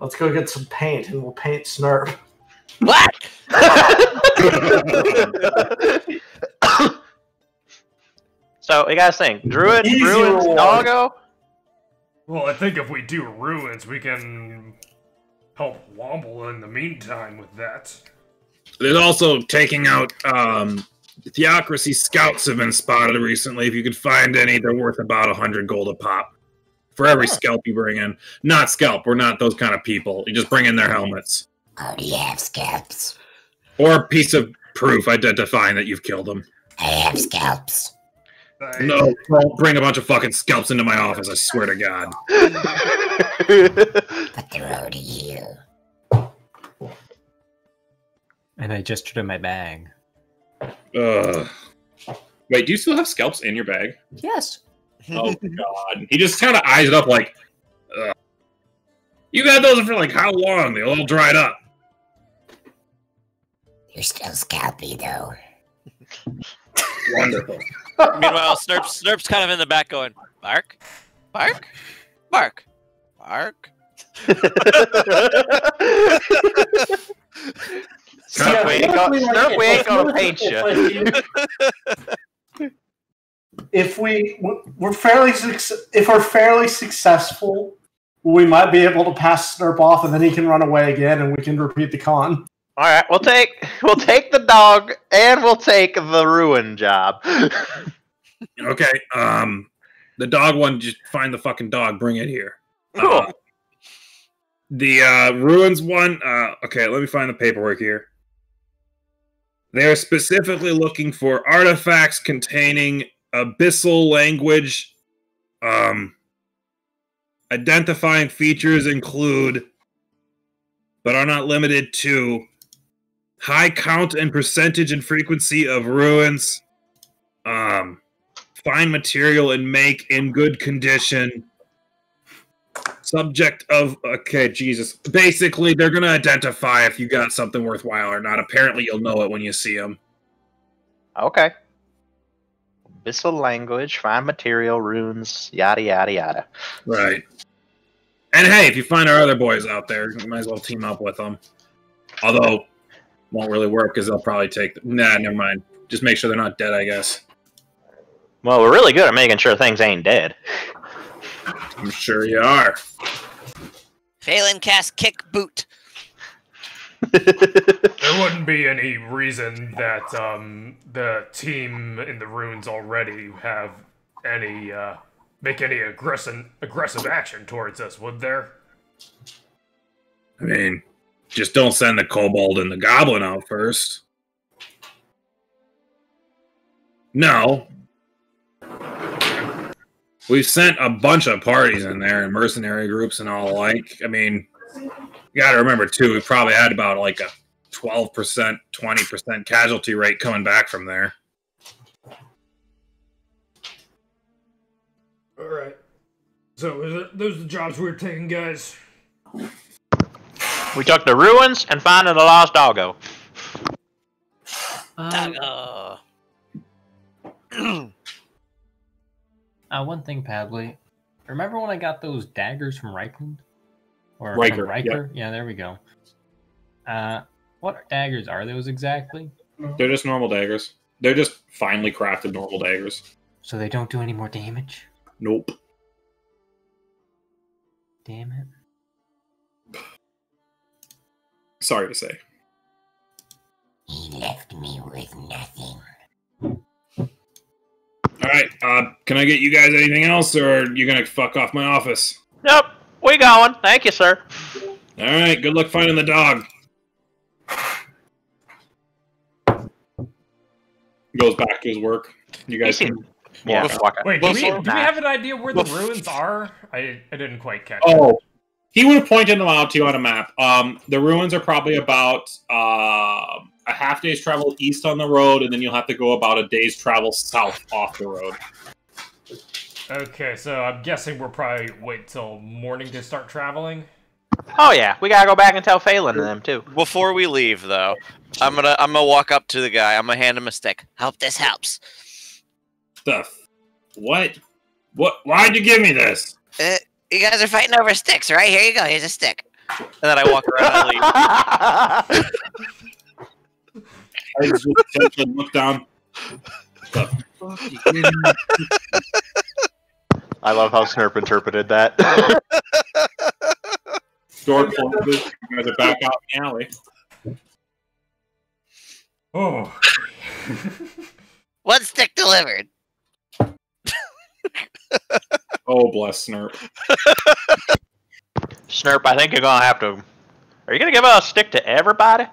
Let's go get some paint and we'll paint Snurp. What? So, what you guys think? Druid, Easy ruins, reward. doggo? Well, I think if we do ruins, we can help Womble in the meantime with that. There's also taking out, Theocracy scouts have been spotted recently. If you could find any, they're worth about 100 gold a pop. For every scalp you bring in. Not scalp, we're not those kind of people. You just bring in their helmets. Oh, do you have scalps? Or a piece of proof identifying that you've killed them. I have scalps. No, don't bring a bunch of fucking scalps into my office, I swear to God. But they're already here. And I gestured in my bag. Wait, do you still have scalps in your bag? Yes. Oh, God. He just kind of eyes it up like, you had those for like how long? They all dried up. You're still scalpy, though. Wonderful. Meanwhile, Snurp's kind of in the back going, bark, bark, bark, bark. Snurp, we ain't gonna paint you. If we're fairly successful, we might be able to pass Snurp off, and then he can run away again, and we can repeat the con. All right, we'll take the dog, and we'll take the ruin job. Okay, the dog one, just find the fucking dog, bring it here. Cool. The ruins one, okay, let me find the paperwork here. They're specifically looking for artifacts containing abyssal language. Identifying features include, but are not limited to, high count and percentage and frequency of ruins, fine material and make in good condition, subject of, okay, Jesus. Basically, they're going to identify if you got something worthwhile or not. Apparently, you'll know it when you see them. Okay. Abyssal language, fine material, runes, yada, yada, yada. Right. And hey, if you find our other boys out there, you might as well team up with them. Although, won't really work because they'll probably take... Nah, never mind. Just make sure they're not dead, I guess. Well, we're really good at making sure things ain't dead. I'm sure you are. Phelan cast kick boot. There wouldn't be any reason that the team in the ruins already have any make any aggressive action towards us, would there? I mean, just don't send the kobold and the goblin out first. No. We've sent a bunch of parties in there and mercenary groups and all alike. I mean, you gotta remember too, we probably had about like a 12%, 20% casualty rate coming back from there. Alright. So, those are the jobs we were taking, guys? We took the ruins and finding the lost doggo. Doggo. One thing, Padley. Remember when I got those daggers from Reichland? Or Riker, from Riker? Yeah, there we go. What daggers are those exactly? They're just normal daggers. They're just finely crafted normal daggers. So they don't do any more damage? Nope. Damn it. Sorry to say. He left me with nothing. Alright, can I get you guys anything else, or are you gonna fuck off my office? Nope, we going. Thank you, sir. Alright, good luck finding the dog. Goes back to his work. You guys can... Yeah, Wait, do we have an idea where the ruins are? I didn't quite catch Oh, it. he would have pointed them out to you on a map. The ruins are probably about a half day's travel east on the road, and then you'll have to go about a day's travel south off the road. Okay, so I'm guessing we'll probably wait till morning to start traveling. Oh yeah, we gotta go back and tell Phelan and them too. Before we leave, though, I'm gonna walk up to the guy. I'm gonna hand him a stick. Hope this helps. Stuff. What? Why'd you give me this? You guys are fighting over sticks, right? Here you go. Here's a stick. And then I walk around and leave. I just essentially look down. I love how Snurp interpreted that. Door closes. You guys are back out in the alley. Oh. One stick delivered. Oh, bless Snurp. Snurp, I think you're gonna have to... Are you gonna give a stick to everybody?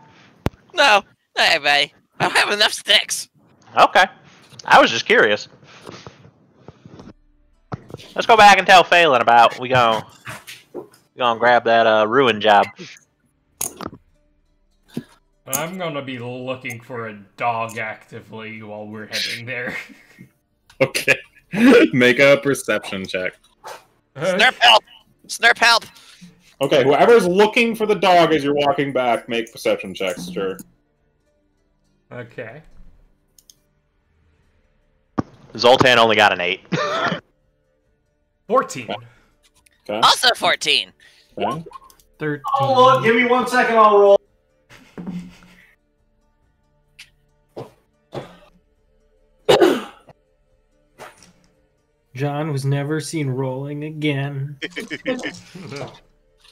No, not everybody. I don't have enough sticks. Okay. I was just curious. Let's go back and tell Phelan about we gonna grab that ruin job. I'm gonna be looking for a dog actively while we're heading there. Okay. Make a perception check. Snurp help! Snurp help! Okay, whoever's looking for the dog as you're walking back, make perception checks, sure. Okay. Zoltan only got an 8. 14. Okay. Also 14. Okay. 13. Oh, look, give me 1 second, I'll roll. John was never seen rolling again.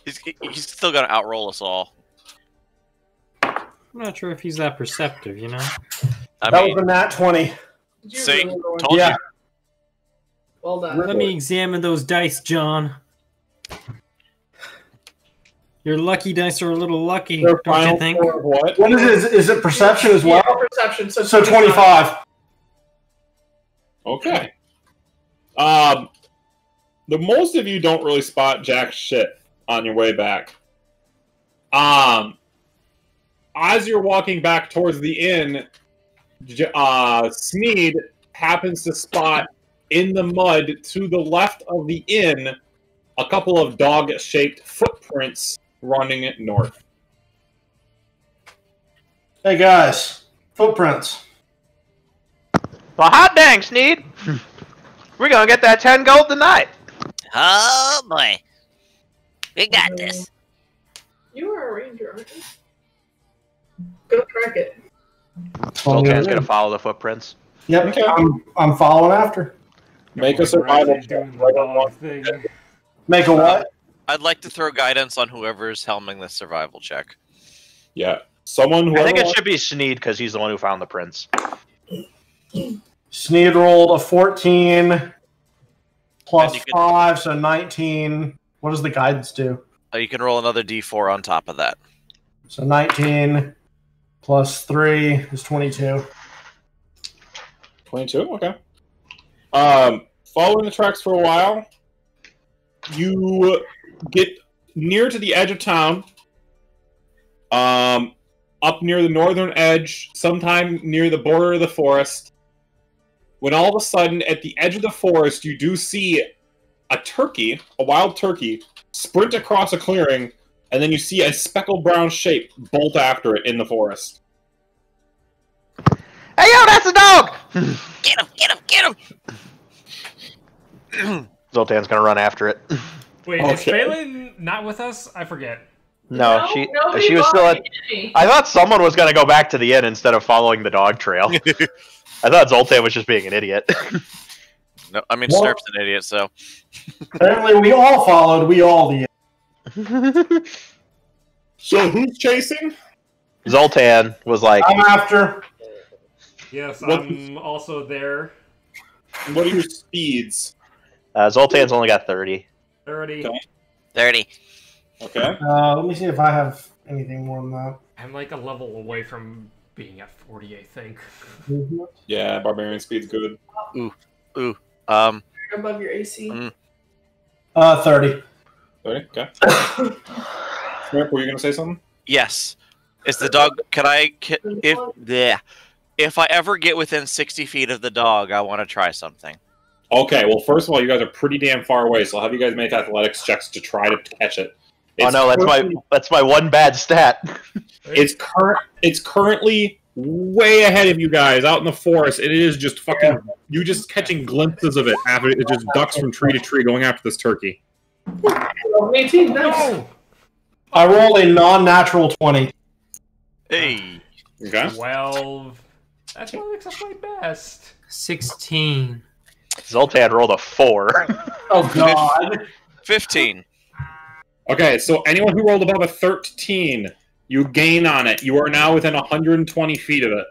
He's still gonna outroll us all. I'm not sure if he's that perceptive, you know? I That mean, was a nat 20. See? Told Yeah. you. Well done. Let me examine those dice, John. Your lucky dice are a little lucky, Their don't you final think? score of what? What is it? Is it perception as well? Yeah, perception. So 25. Okay. The most of you don't really spot jack shit on your way back. As you're walking back towards the inn, Sneed happens to spot in the mud to the left of the inn a couple of dog-shaped footprints running north. Hey guys, footprints. Well, hot dang, Sneed. We're gonna get that 10 gold tonight. Oh boy. We got this. You are a ranger, aren't you? Go track it. Zoltan's gonna follow the footprints. Yep, Okay. I'm following after. Make a survival check. Doing the dog thing. Make a what? I'd like to throw guidance on whoever's helming this survival check. Yeah. Someone I think it whoever- should be Sneed because he's the one who found the prints. Sneed rolled a 14 plus And you can- 5, so 19. What does the guidance do? You can roll another d4 on top of that. So 19 plus 3 is 22. 22? Okay. Following the tracks for a while, you get near to the edge of town, up near the northern edge, sometime near the border of the forest, when all of a sudden, at the edge of the forest, you do see a turkey, a wild turkey, sprint across a clearing, and then you see a speckled brown shape bolt after it in the forest. Hey, yo, that's a dog! Get him! Get him! Get him! Zoltan's gonna run after it. Wait, is Okay. Phelan not with us? I forget. No, nobody she was still at. bothered me. I thought someone was gonna go back to the inn instead of following the dog trail. I thought Zoltan was just being an idiot. No, I mean, What? Snurp's an idiot, so. Apparently, we all followed. We all did. So who's chasing? Zoltan was like, I'm after. Yes, What- I'm also there. What are your speeds? Zoltan's only got 30. 30. Okay. 30. Okay. Let me see if I have anything more than that. I'm like a level away from being at 40, I think. Yeah, barbarian speed's good. Above your AC. 30. 30? Okay. Snurp, were you gonna say something? Yes. Is the dog. If I ever get within 60 feet of the dog, I want to try something. Okay, well, first of all, you guys are pretty damn far away, so I'll have you guys make athletics checks to try to catch it. Oh no, that's my one bad stat. It's currently way ahead of you guys out in the forest. It is just fucking you just catching glimpses of it after it just ducks from tree to tree going after this turkey. 18, nice. I rolled a non-natural 20. Hey. Okay. 12. That's my best. 16. Zoltan rolled a 4. Oh god. 15. Okay, so anyone who rolled above a 13, you gain on it. You are now within 120 feet of it.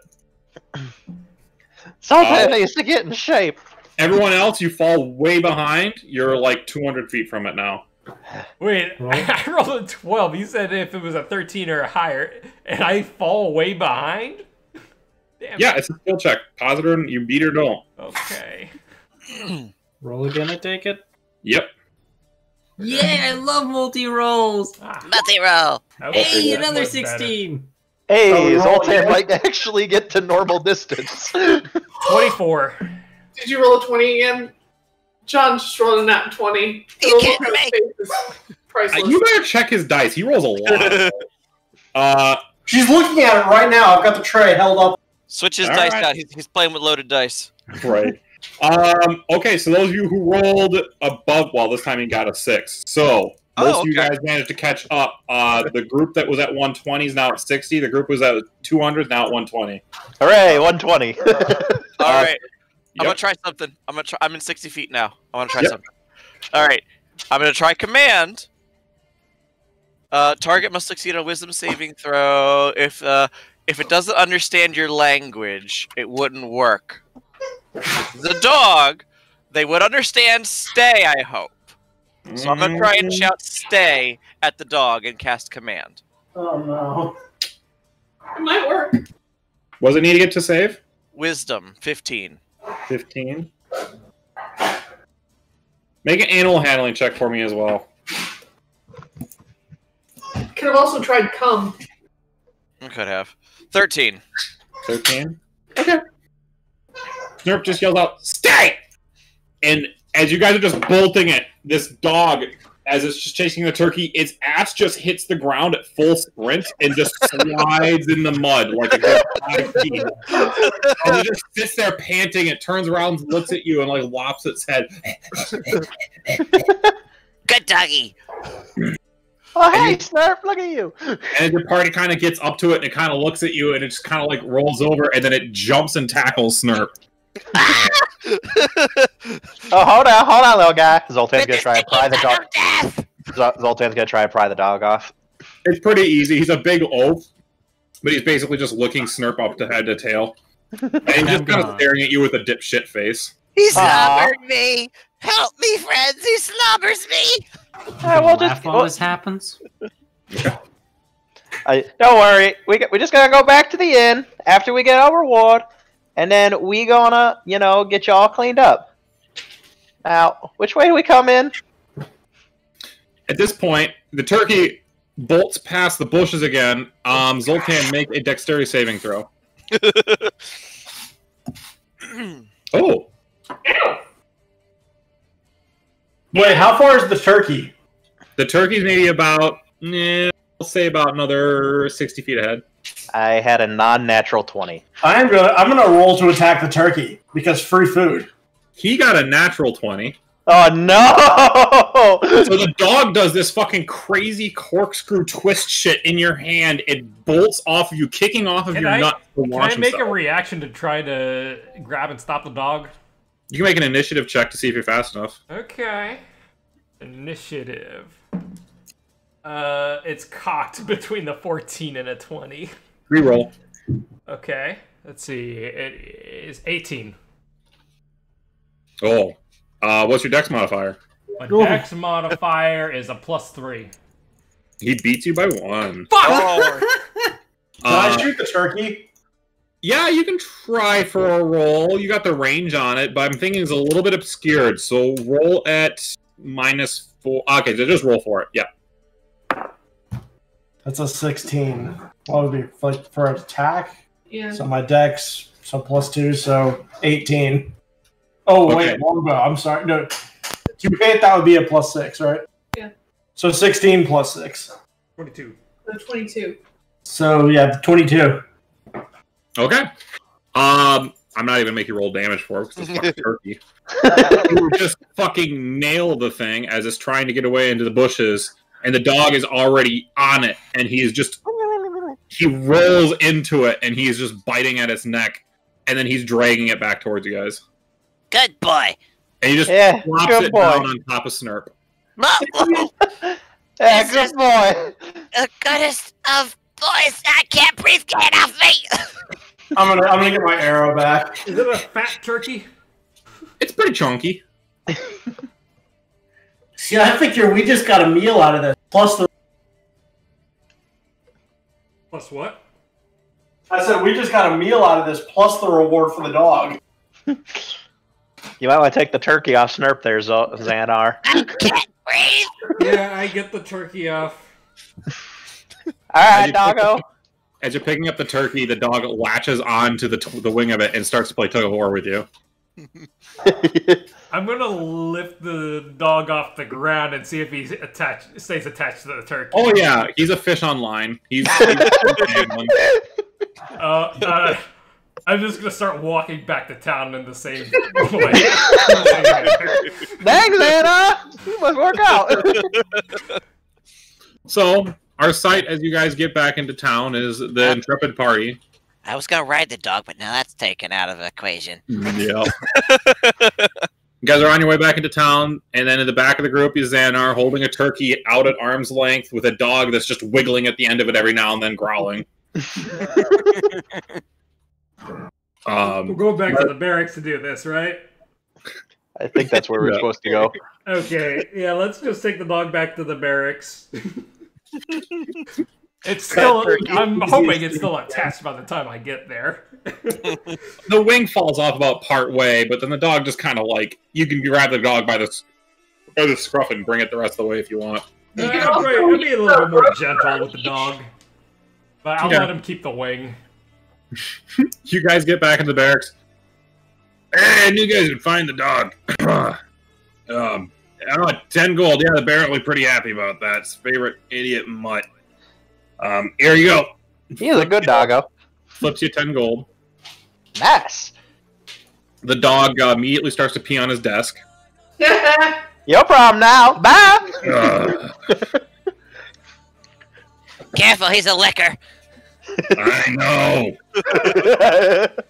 Zoltan needs to get in shape. Everyone else, you fall way behind. You're like 200 feet from it now. Wait, I rolled a 12. You said if it was a 13 or higher, and I fall way behind? Damn. Yeah, it's a skill check. Positive, you beat or don't. Okay. Roll again, I take it? Yep. Yeah, I love multi-rolls! Multi-roll. Hey, another 16! Hey, Oh, Zoltan yeah. might actually get to normal distance. 24. Did you roll a 20 again? John just rolled a nat 20. You The look kidding on his me? face is priceless. You better check his dice. He rolls a lot. She's looking at it right now. I've got the tray held up. Switch his All dice right. out. He's playing with loaded dice. Right. Okay, so those of you who rolled above, well, this time you got a 6. So, most of you guys managed to catch up. The group that was at 120 is now at 60. The group was at 200 is now at 120. Hooray, 120. All right. I'm Yep. gonna try something. I'm in 60 feet now. I want to try Yep. something. All right. I'm gonna try command. Target must succeed on a wisdom saving throw. If it doesn't understand your language, it wouldn't work. The dog, they would understand stay, I hope. So I'm gonna try and shout "stay" at the dog and cast command. Oh no. It might work. Was it need to get to save? Wisdom 15. 15. Make an animal handling check for me as well. Could have also tried come. I could have 13. 13. Okay. Snurp just yells out, "Stay!" And as you guys are just bolting it, this dog, as it's just chasing the turkey, its ass just hits the ground at full sprint and just slides in the mud like a good 5 feet. And it just sits there panting. It turns around, looks at you, and like lops its head. Good doggy. Oh, hey, Snurf, look at you. And your party kind of gets up to it, and it kind of looks at you, and it just kind of like rolls over, and then it jumps and tackles Snurp. Oh, hold on, little guy. Zoltan's gonna try and pry the dog. Zoltan's gonna try and pry the dog off. It's pretty easy. He's a big oaf, but he's basically just looking Snurp up to head to tail, and he's just kind of staring at you with a dipshit face. He slobbered me. Help me, friends. He slobbers me. We'll laugh while this happens. Don't worry. We just gotta go back to the inn after we get our reward, and then we gonna, get you all cleaned up. Now, which way do we come in? At this point, the turkey bolts past the bushes again. Zoltan, make a dexterity saving throw. Oh. Wait, how far is the turkey? The turkey's maybe about, I'll say about another 60 feet ahead. I had a non-natural 20. I'm gonna roll to attack the turkey because free food. He got a natural 20. Oh no! So the dog does this fucking crazy corkscrew twist shit in your hand. It bolts off of you, kicking off of your nuts to Can launch I make a himself. reaction to try to grab and stop the dog? You can make an initiative check to see if you're fast enough. Okay. Initiative. It's cocked between the 14 and a 20. Reroll. Okay. Let's see. It is 18. Oh. What's your dex modifier? My dex modifier is a +3. He beats you by 1. Fuck! Can I shoot the turkey? Yeah, you can try for a roll. You got the range on it, but I'm thinking it's a little bit obscured. So roll at -4. Okay, so just roll for it. Yeah. That's a 16. What would be for an attack? Yeah. So my dex, so +2, so 18. Oh, Okay. wait, longbow. I'm sorry. No, to hit, that would be a +6, right? Yeah. So 16 plus 6. 22. 22. So, yeah, 22. Okay. I'm not even gonna make you roll damage for it because it's fucking turkey. You just fucking nail the thing as it's trying to get away into the bushes, and the dog is already on it, and he rolls into it, and he's just biting at its neck, and then he's dragging it back towards you guys. Good boy. And he just Yeah, flops good it boy. down on top of Snurp. Yeah, This good is- boy. The goodest of boys. I can't breathe. Get off me. I'm gonna get my arrow back. Is it a fat turkey? It's pretty chunky. See, I figure we just got a meal out of this. Plus the. Plus what? I said we just got a meal out of this, plus the reward for the dog. You might want to take the turkey off Snurp there, Xanar. I can't breathe. Yeah, I get the turkey off. Alright, doggo. As you're picking up the turkey, the dog latches onto the wing of it and starts to play tug of war with you. I'm gonna lift the dog off the ground and see if he stays attached to the turkey. Oh yeah, he's a fish on line. He's I'm just gonna start walking back to town in the same way. Thanks, Anna! You must work out. So, our sight as you guys get back into town is the Intrepid Party. I was gonna ride the dog, but now that's taken out of the equation. Yeah. You guys are on your way back into town, and then in the back of the group is Xanar holding a turkey out at arm's length with a dog that's just wiggling at the end of it every now and then, growling. We're going back to the barracks to do this, right? I think that's where we're supposed to go. Okay, yeah, let's just take the dog back to the barracks. It's still. I'm hoping it's still attached by the time I get there. The wing falls off about part way, but then the dog just kind of like you can grab the dog by the scruff and bring it the rest of the way if you want. Great. I'll be a little bit more gentle with the dog, but I'll let him keep the wing. You guys get back in the barracks. Hey, I knew you guys would find the dog. I don't know, 10 gold. Yeah, the barrack will be pretty happy about that. It's favorite idiot mutt. Here you go. He's a good doggo. Flips you 10 gold. Nice. The dog immediately starts to pee on his desk. Your problem now. Bye. Careful, he's a licker. I know.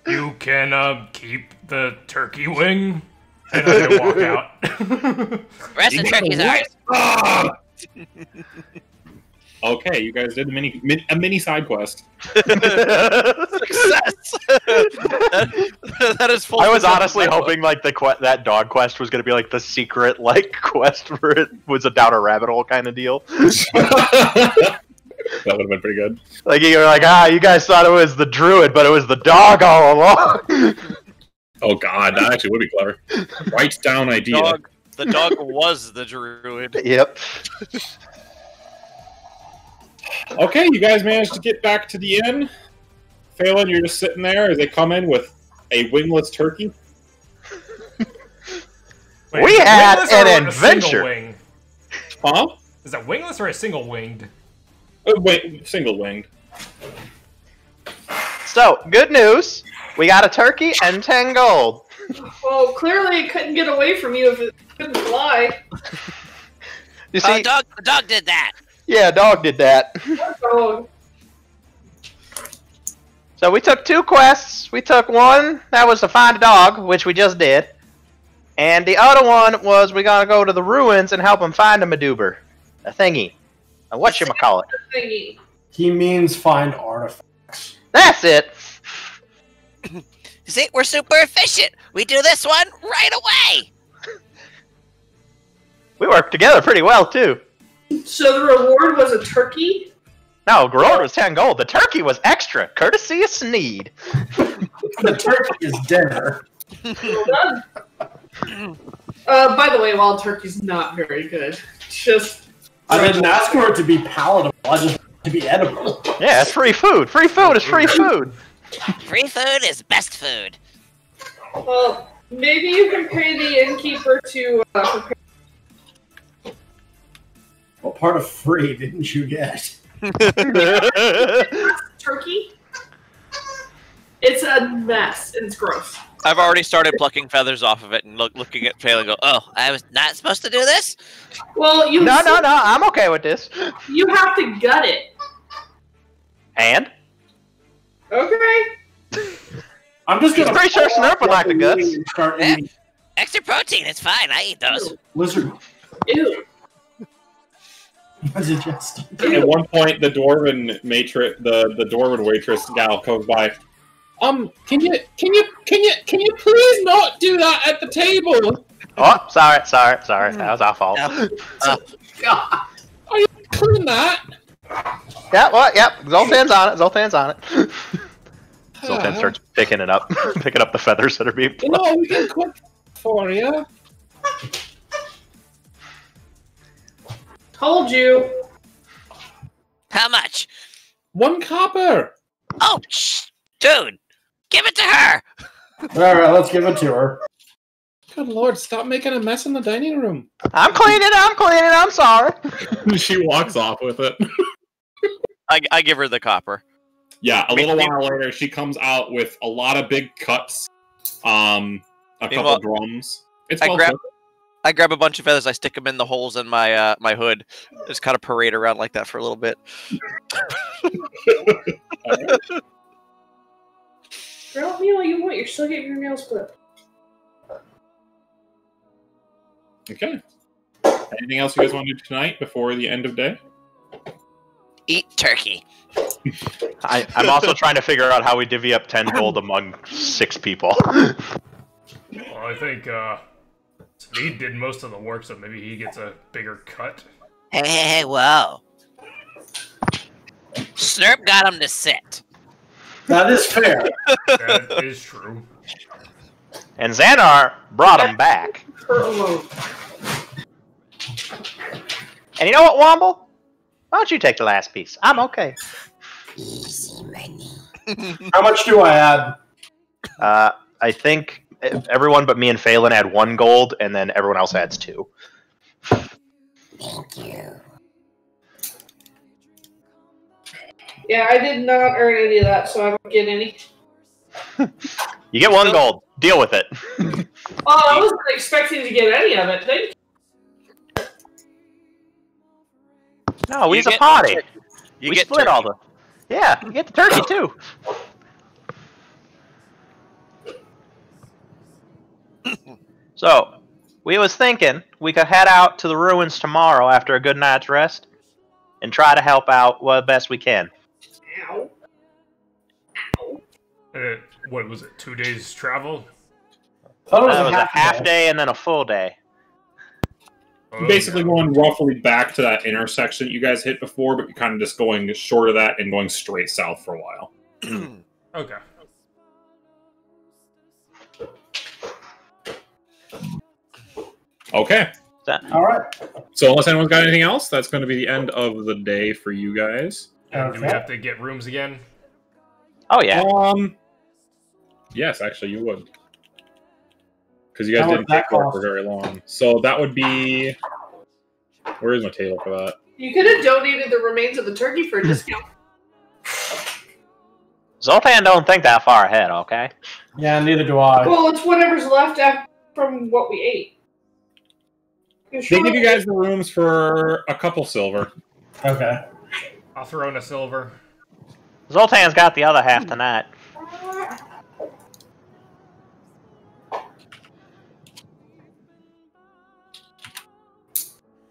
You can keep the turkey wing, and I walk out. Rest of the turkey's ours. Okay, you guys did a mini side quest. Success. that is full. I was honestly hoping like that dog quest was going to be like the secret like quest where it was a down a rabbit hole kind of deal. That would have been pretty good. Like you were like, you guys thought it was the druid, but it was the dog all along. Oh god, that actually would be clever. Writes down idea. The dog was the druid. Yep. Okay, you guys managed to get back to the inn. Phelan, you're just sitting there as they come in with a wingless turkey. Wait, we had an a single adventure. Wing? Huh? Is that wingless or a single winged? Wait, single winged. So, good news. We got a turkey and 10 gold. Well, clearly it couldn't get away from you if it couldn't fly. You see, the dog did that. Yeah, dog did that. Oh. So we took 2 quests. We took one that was to find a dog, which we just did. And the other one was we gotta go to the ruins and help him find a Maduber. A thingy. Whatchamacallit. Thingy. He means find artifacts. That's it. See, we're super efficient. We do this one right away. We worked together pretty well, too. So the reward was a turkey? No, reward was 10 gold. The turkey was extra, courtesy of Sneed. The turkey is dinner. Well done. By the way, wild turkey's not very good. Just I didn't ask for it to be palatable. I just want it to be edible. Yeah, it's free food. Free food is free food. Free food is best food. Well, maybe you can pay the innkeeper to prepare. What part of free didn't you get? Turkey? It's a mess, and it's gross. I've already started plucking feathers off of it and looking at Phelan and go, Oh, I was not supposed to do this? Well, you No, I'm okay with this. You have to gut it. And? Okay. I'm just gonna. Pretty sure Snurp would like the guts. Start eating Extra protein, it's fine. I eat those. lizard. Ew. Was it just? At one point, the dwarven the dwarven waitress gal comes by. Can you please not do that at the table? Oh, sorry. That was our fault. God. Are you clean that? Yeah, well, yep. Zoltan's on it. Zoltan starts picking it up, picking up the feathers that are being plucked. No, we can cook for you. Told you. How much? 1 copper. Oh, dude. Give it to her. All right, let's give it to her. Good lord, stop making a mess in the dining room. I'm cleaning. I'm sorry. She walks off with it. I give her the copper. Yeah, a little while later, she comes out with a lot of big cuts, a couple drums. It's I grab a bunch of feathers, I stick them in the holes in my my hood. Just kind of parade around like that for a little bit. Girl, me all you want. You're still getting your nails clipped. Okay. Anything else you guys want to do tonight before the end of day? Eat turkey. I'm also trying to figure out how we divvy up 10 gold among 6 people. Well, I think He did most of the work, so maybe he gets a bigger cut. Hey, whoa. Snurp got him to sit. That is fair. That is true. And Xanar brought him back. Her alone. And you know what, Womble? Why don't you take the last piece? I'm okay. Easy money. How much do I add? I think everyone but me and Phelan add 1 gold, and then everyone else adds 2. Thank you. Yeah, I did not earn any of that, so I don't get any. You get 1 gold. Deal with it. Oh, I wasn't expecting to get any of it. Thank you. No, we You as a get party. turkey. You We get split turkey. all the... Yeah, you get the turkey, too. So, we was thinking we could head out to the ruins tomorrow after a good night's rest and try to help out what best we can. Ow. What was it? 2 days travel? Thought it That was a half day. day and then a full day. Oh, Basically yeah. going roughly back to that intersection that you guys hit before, but you're kind of just going short of that and going straight south for a while. Okay. Okay. All right. So unless anyone's got anything else, that's going to be the end of the day for you guys. And do we Okay. have to get rooms again? Oh, yeah. Yes, actually, you would. Because you guys How much didn't that take work cost? for very long. So that would be... Where is my table for that? You could have donated the remains of the turkey for a discount. Zoltan don't think that far ahead, okay? Yeah, neither do I. Well, it's whatever's left from what we ate. They give you guys the rooms for a couple silver. Okay. I'll throw in a silver. Zoltan's got the other half tonight.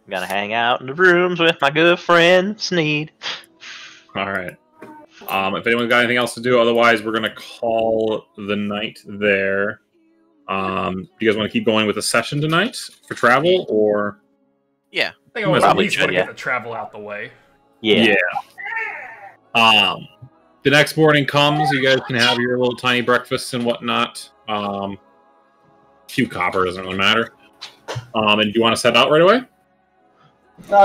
Gonna hang out in the rooms with my good friend Sneed. All right. If anyone's got anything else to do, otherwise we're gonna call the night there. Do you guys want to keep going with the session tonight for travel, or? Yeah. I think I was at Probably least want to should, get the travel out the way. Yeah. The next morning comes, you guys can have your little tiny breakfasts and whatnot. A few copper doesn't really matter. And do you want to set out right away?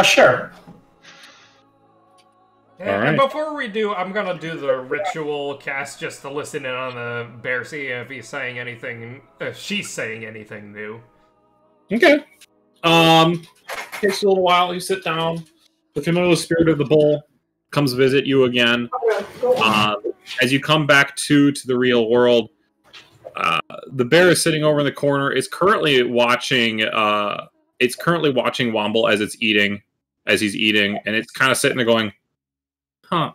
Sure. And, All right. and before we do, I'm gonna do the ritual cast just to listen in on the bear, see if he's saying anything, if she's saying anything new. Okay. Takes you a little while. You sit down. The familiar spirit of the bull comes visit you again. As you come back to the real world, the bear is sitting over in the corner. It's currently watching. It's currently watching Womble as he's eating, and it's kind of sitting there going, "Huh?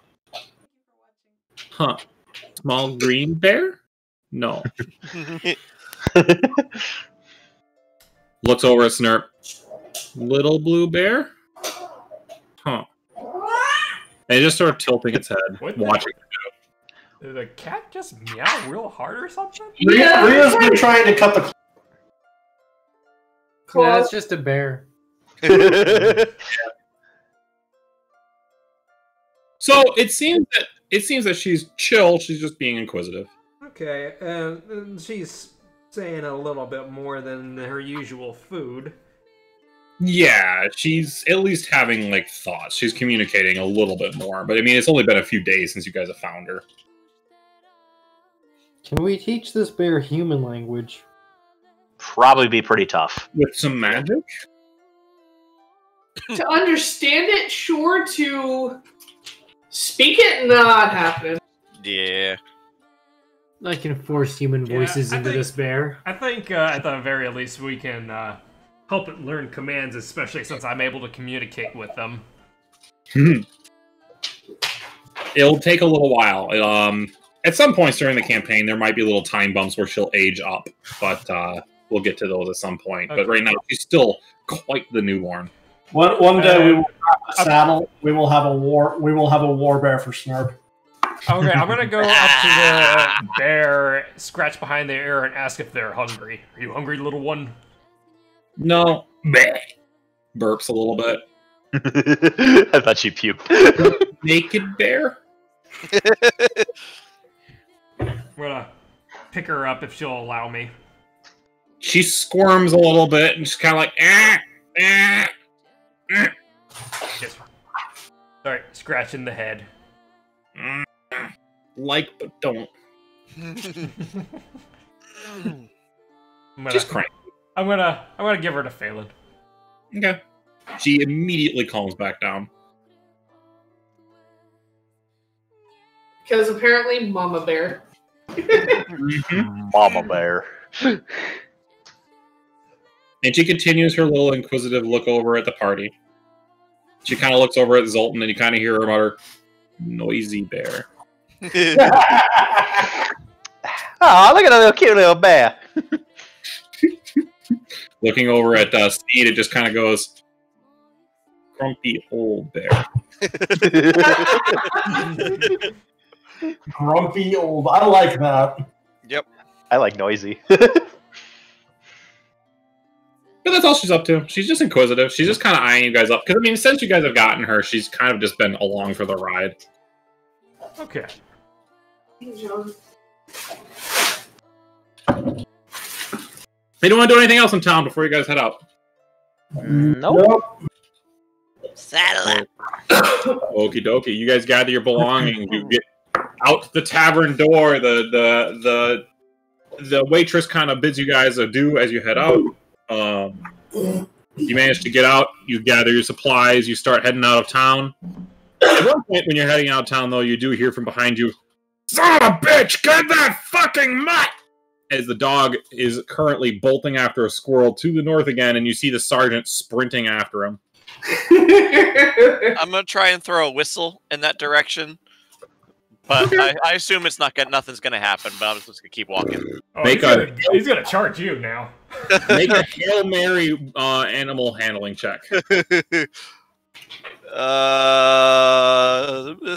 Small green bear? No." Looks over at Snurp. Little blue bear? Huh. And it just sort of tilting its head, watching. Did the cat just meow real hard or something? Rhea's been trying to cut the. No, it's just a bear. So it seems that she's chill. She's just being inquisitive. Okay, and she's saying a little bit more than her usual food. Yeah, she's at least having like thoughts. She's communicating a little bit more. But I mean, it's only been a few days since you guys have found her. Can we teach this bear human language? Probably be pretty tough. With some magic? To understand it, sure. To speak it, not happening. Yeah. I can force human voices into this bear. I think at the very least we can help it learn commands, especially since I'm able to communicate with them. It'll take a little while. At some points during the campaign, there might be little time bumps where she'll age up, but we'll get to those at some point. Okay. But right now, she's still quite the newborn. One day we will have a saddle. We will have a war bear for Snurp. Okay, I'm gonna go up to the bear, scratch behind their ear, and ask if they're hungry. Are you hungry, little one? No. Bleh. Burps a little bit. I thought she puked. Naked bear? I'm gonna pick her up if she'll allow me. She squirms a little bit and she's kind of like, Just start scratching the head. Like, but don't. Just crank. I'm gonna give her to Phelan. Okay. She immediately calms back down. Because apparently Mama Bear. Mama Bear. And she continues her little inquisitive look over at the party. She kind of looks over at Zoltan, and you kind of hear her mutter, "Noisy bear." Oh, look at that little cute little bear. Looking over at Steed, it just kind of goes, "Grumpy old bear." Grumpy old. I like that. Yep. I like noisy. But that's all she's up to. She's just inquisitive. She's just kind of eyeing you guys up. Because, I mean, since you guys have gotten her, she's kind of just been along for the ride. Okay. They don't want to do anything else in town before you guys head out. Nope. Saddle up. Okie dokie. You guys gather your belongings. You get out the tavern door. The waitress kind of bids you guys adieu as you head out. You manage to get out. You gather your supplies. You start heading out of town. At one point, when you're heading out of town, though, you do hear from behind you, "Son of a bitch, get that fucking mutt!" As the dog is currently bolting after a squirrel to the north again, and you see the sergeant sprinting after him. I'm gonna try and throw a whistle in that direction, but I assume it's nothing's gonna happen. But I'm just gonna keep walking. Oh, he's gonna charge you now. Make a Hail Mary animal handling check.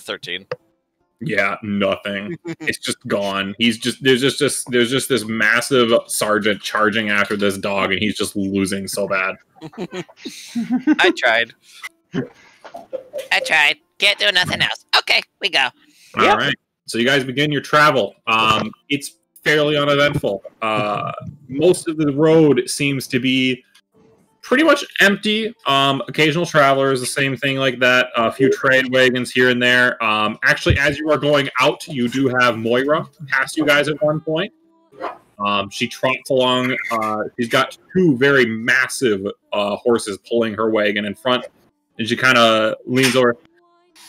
13. Yeah, nothing. It's just gone. There's just this massive sergeant charging after this dog, and he's just losing so bad. I tried. Can't do nothing else. Okay, we go. All right. So you guys begin your travel. It's fairly uneventful. Most of the road seems to be pretty much empty. Occasional travelers, the same thing like that. A few trade wagons here and there. Actually, as you are going out, you do have Moira pass you guys at one point. She trots along. She's got two very massive horses pulling her wagon in front, and she kind of leans over.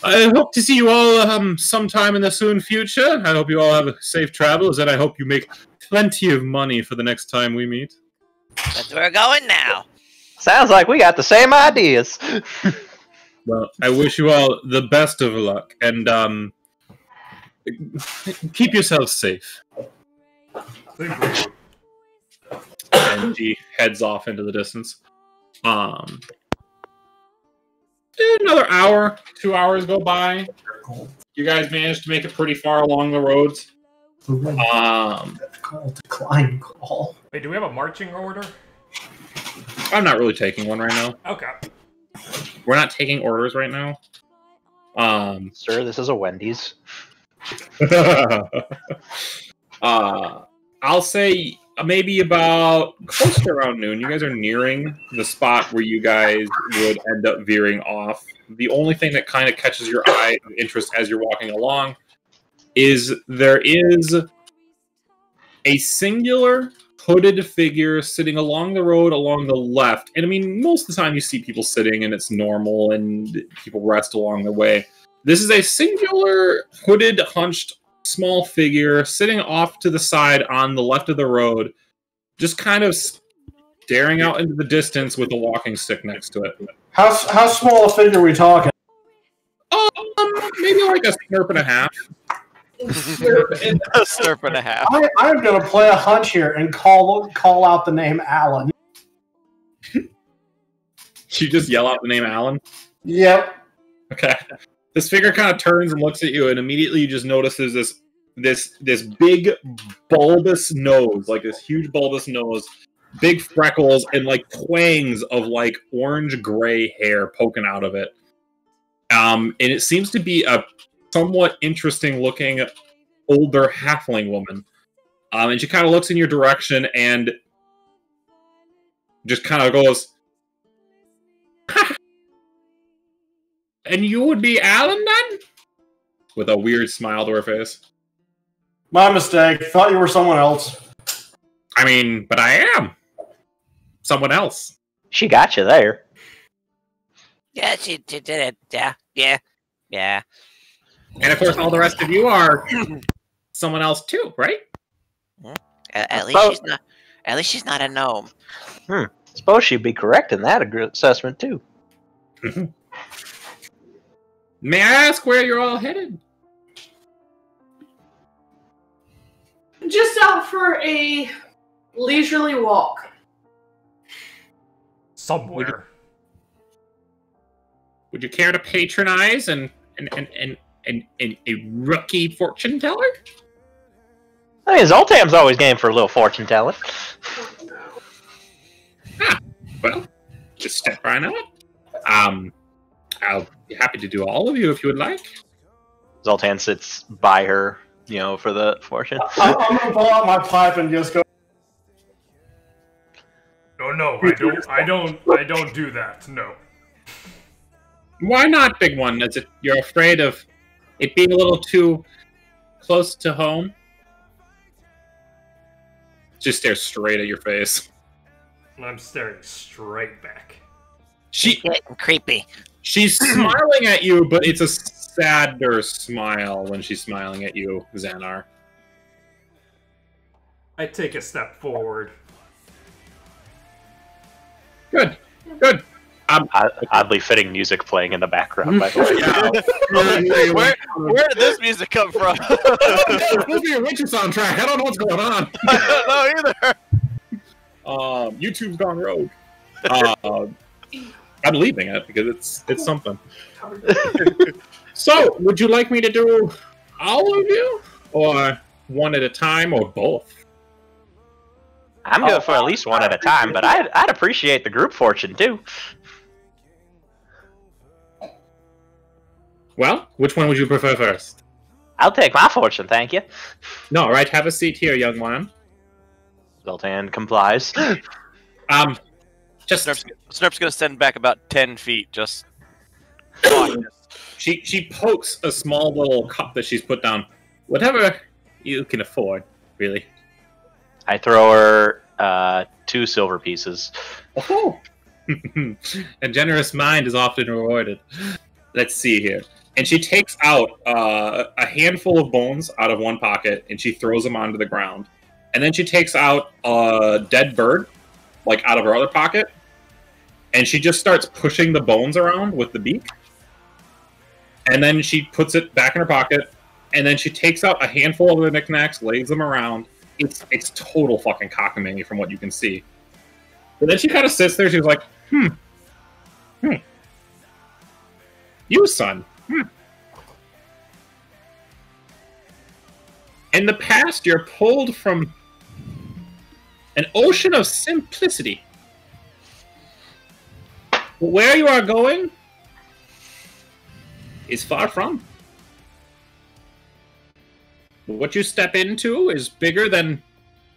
"I hope to see you all sometime in the soon future. I hope you all have safe travels, and I hope you make plenty of money for the next time we meet." That's where we're going now. Sounds like we got the same ideas. Well, I wish you all the best of luck, and keep yourselves safe. And she heads off into the distance. Another hour, 2 hours go by. You guys managed to make it pretty far along the roads. Decline call. Wait, do we have a marching order? I'm not really taking one right now. Okay. We're not taking orders right now. Sir, this is a Wendy's. I'll say maybe about close to around noon. You guys are nearing the spot where you guys would end up veering off. The only thing that kind of catches your eye and interest as you're walking along is there is a singular hooded figure sitting along the road along the left. And I mean, most of the time you see people sitting and it's normal and people rest along the way. This is a singular hooded, hunched, small figure sitting off to the side on the left of the road, just kind of staring out into the distance with a walking stick next to it. How small a figure are we talking? Maybe like a snurp and a half. A snurp and a half. I'm going to play a hunch here and call out the name Alan. You just yell out the name Alan? Yep. Okay. This figure kind of turns and looks at you, and immediately you just notices this big bulbous nose, like this huge bulbous nose, big freckles and like twangs of like orange-gray hair poking out of it. And it seems to be a somewhat interesting-looking older halfling woman. And she kind of looks in your direction and just kind of goes, "And you would be Alan then?" With a weird smile to her face. My mistake. Thought you were someone else. I mean, but I am someone else. She got you there. Yeah, she did it. Yeah. And of course, all the rest of you are someone else too, right? At least she's not a gnome. Suppose she'd be correct in that assessment too. May I ask where you're all headed? Just out for a leisurely walk. Somewhere. Would you care to patronize a rookie fortune teller? I mean, Zoltam's always game for a little fortune telling. Well, just step right on. I'll be happy to do all of you if you would like. Zoltan sits by her, for the fortune. I'm gonna pull out my pipe and just go. No, I don't do that. No. Why not, big one? Is it you're afraid of it being a little too close to home? Just stare straight at your face. I'm staring straight back. She's getting creepy. She's smiling at you, but it's a sadder smile when she's smiling at you, Xanar. I take a step forward. Good. Oddly fitting music playing in the background, by the way. Where did this music come from? It's supposed to be a Witcher soundtrack. I don't know what's going on. I don't know either. YouTube's gone rogue. I'm leaving it because it's something. So, would you like me to do all of you, or one at a time, or both? I'm good for at least one at a time, but I'd appreciate the group fortune too. Well, which one would you prefer first? I'll take my fortune, thank you. No, right. Have a seat here, young one. Zoltan complies. Just Snurp's gonna send back about 10 feet. Just she pokes a small little cup that she's put down. Whatever you can afford, really. I throw her 2 silver pieces. Oh, a generous mind is often rewarded. Let's see here. And she takes out a handful of bones out of one pocket, and she throws them onto the ground. And then she takes out a dead bird, like out of her other pocket, and she just starts pushing the bones around with the beak. And then she puts it back in her pocket, and then she takes out a handful of the knickknacks, lays them around. It's total fucking cockamamie from what you can see. But then she kind of sits there. She's like, You, son. In the past, you're pulled from an ocean of simplicity. But where you are going is far from. What you step into is bigger than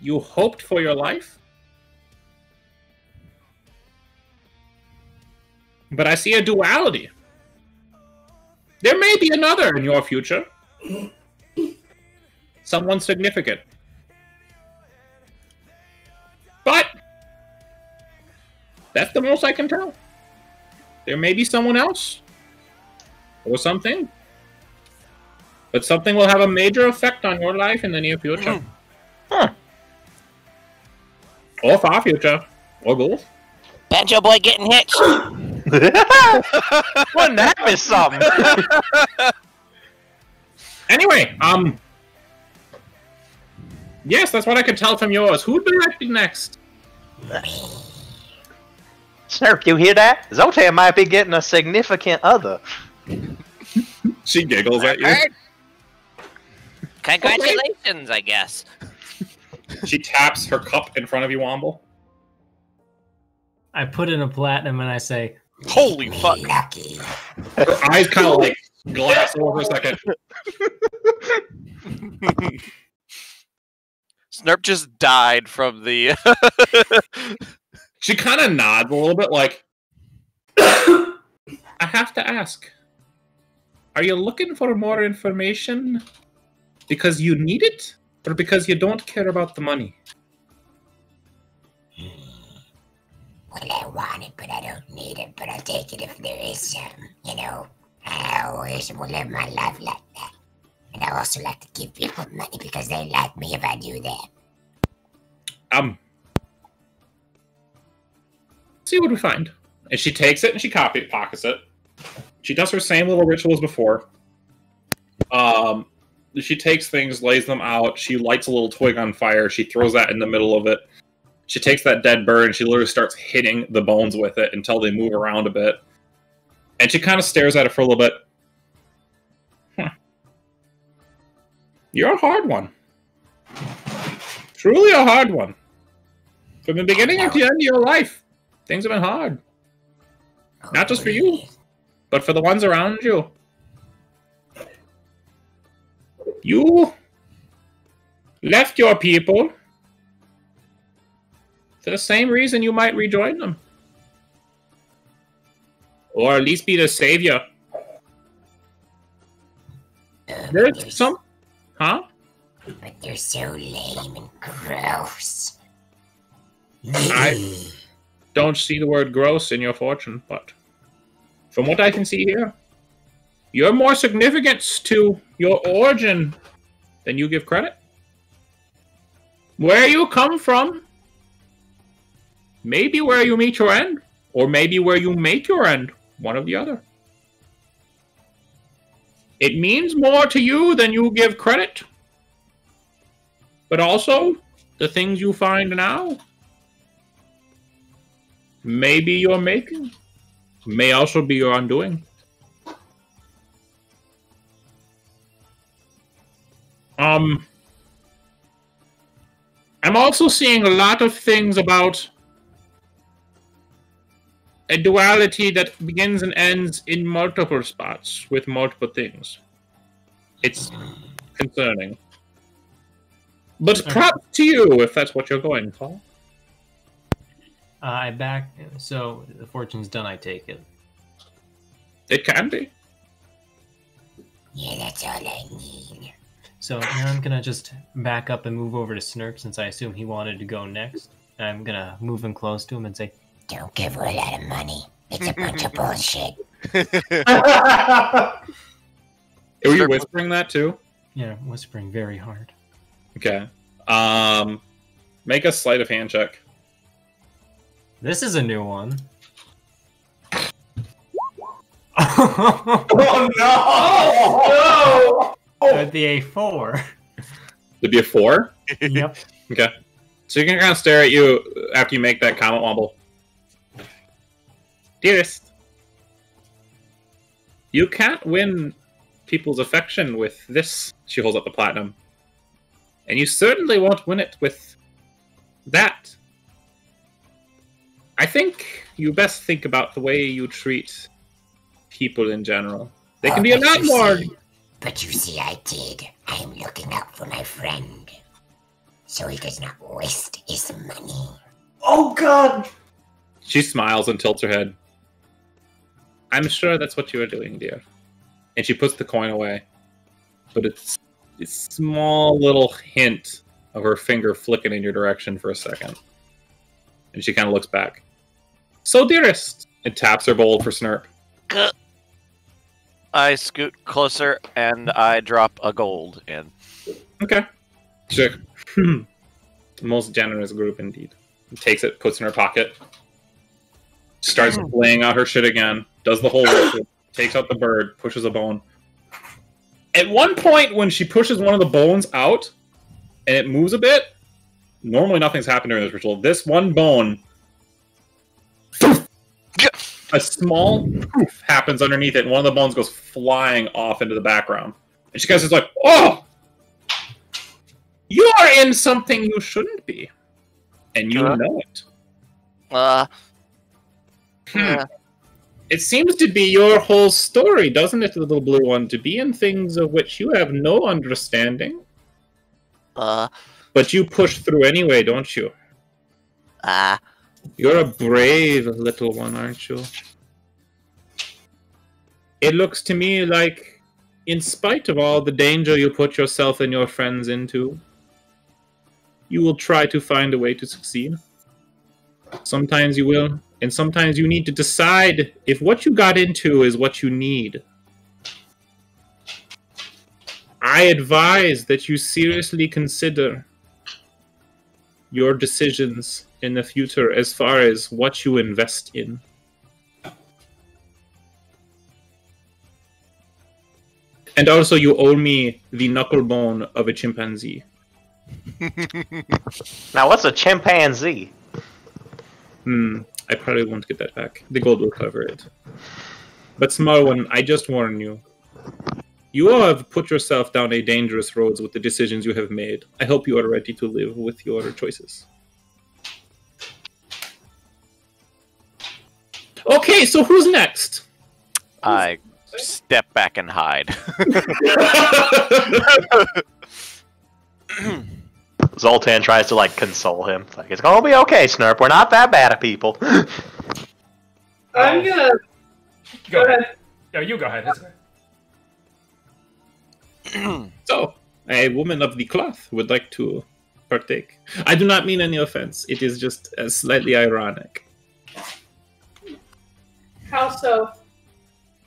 you hoped for your life. But I see a duality. There may be another in your future. Someone significant. But that's the most I can tell. There may be someone else. Or something. But something will have a major effect on your life in the near future. Or far future. Or both. Banjo Boy getting hitched. Wouldn't that miss something? Anyway, yes, that's what I could tell from yours. Who'd be acting next? Snurp, you hear that? Zoltan might be getting a significant other. She giggles at you. Congratulations, I guess. She taps her cup in front of you, Womble. I put in a platinum and I say, "Holy fuck!" Lucky. Her eyes kind of like glass over for a second. Snurp just died from the. She kind of nods a little bit, like. I have to ask. Are you looking for more information because you need it, or because you don't care about the money? Well, I want it, but I don't need it. But I'll take it if there is some. You know, I always will live my life like that. And I also like to give people money because they like me if I do that. See what we find. And she takes it and she pockets it. She does her same little rituals before. She takes things, lays them out. She lights a little twig on fire. She throws that in the middle of it. She takes that dead bird and she literally starts hitting the bones with it until they move around a bit. And she kind of stares at it for a little bit. You're a hard one. Truly a hard one. From the beginning to the end of your life, things have been hard. Not just for you, but for the ones around you. You left your people for the same reason you might rejoin them. Or at least be the savior. There's some... Huh? But they're so lame and gross. I don't see the word gross in your fortune, but from what I can see here, you're more significance to your origin than you give credit. Where you come from, maybe where you meet your end, or maybe where you make your end, one or the other. It means more to you than you give credit. But also, the things you find now, maybe your making, may also be your undoing. I'm also seeing a lot of things about a duality that begins and ends in multiple spots with multiple things. It's concerning. But props to you if that's what you're going for. I back. So the fortune's done. I take it. It can be. Yeah, that's all I need. So now I'm gonna just back up and move over to Snurp since I assume he wanted to go next. I'm gonna move him close to him and say, "Don't give her a lot of money. It's a bunch of bullshit." Are you whispering that too? Yeah, whispering very hard. Okay. Make a sleight of hand check. This is a new one. Oh no! No! That'd be a 4. It'd be a 4? Yep. Okay. So you can kind of stare at you after you make that comment wobble. Dearest, you can't win people's affection with this. She holds up the platinum. And you certainly won't win it with that. I think you best think about the way you treat people in general. They can be a lot more... But you see, I did. I am looking out for my friend. So he does not waste his money. Oh, God! She smiles and tilts her head. I'm sure that's what you are doing, dear. And she puts the coin away. But it's a small little hint of her finger flicking in your direction for a second. And she kind of looks back. So, dearest! And taps her bowl for Snurp. I scoot closer and I drop a gold in. Okay. Sure. Most generous group indeed. Takes it, puts it in her pocket. Starts laying out her shit again. Does the whole ritual. Takes out the bird. Pushes a bone. At one point, when she pushes one of the bones out, and it moves a bit, normally nothing's happened during this ritual. This one bone, a small poof happens underneath it, and one of the bones goes flying off into the background. And she goes, like, "Oh! You are in something you shouldn't be. And you know it." It seems to be your whole story, doesn't it, little blue one? To be in things of which you have no understanding. But you push through anyway, don't you? You're a brave little one, aren't you? It looks to me like, in spite of all the danger you put yourself and your friends into, you will try to find a way to succeed. Sometimes you will, and sometimes you need to decide if what you got into is what you need. I advise that you seriously consider your decisions in the future as far as what you invest in. And also, you owe me the knuckle bone of a chimpanzee. Now, what's a chimpanzee? I probably won't get that back. The gold will cover it. But small one, I just warn you. You all have put yourself down a dangerous road with the decisions you have made. I hope you are ready to live with your choices. Okay, so who's next? I step back and hide. Zoltan tries to like console him. It's like, it's gonna be okay, Snurp. We're not that bad at people. I'm gonna go ahead. No, you go ahead. That's okay. So, a woman of the cloth would like to partake. I do not mean any offense. It is just slightly ironic. How so?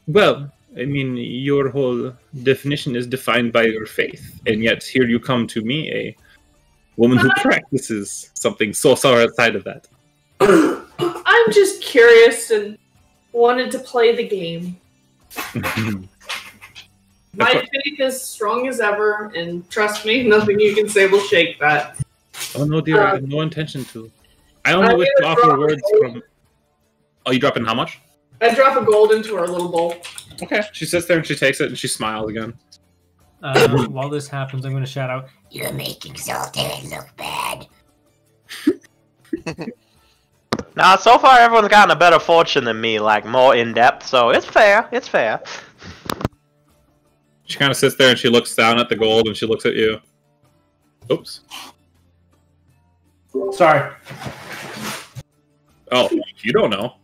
Well, I mean, your whole definition is defined by your faith, and yet here you come to me, a woman who practices something so far outside of that. I'm just curious and wanted to play the game. My faith is strong as ever, and trust me, nothing you can say will shake that. Oh no, dear, I have no intention to. I only wish to offer words from... Oh, you dropping how much? I drop a gold into her little bowl. Okay. She sits there and she takes it and she smiles again. While this happens, I'm going to shout out, "You're making Zoltan look bad." Now, so far everyone's gotten a better fortune than me, like more in depth. So it's fair. It's fair. She kind of sits there and she looks down at the gold and she looks at you. Oops. Sorry. Oh, you don't know.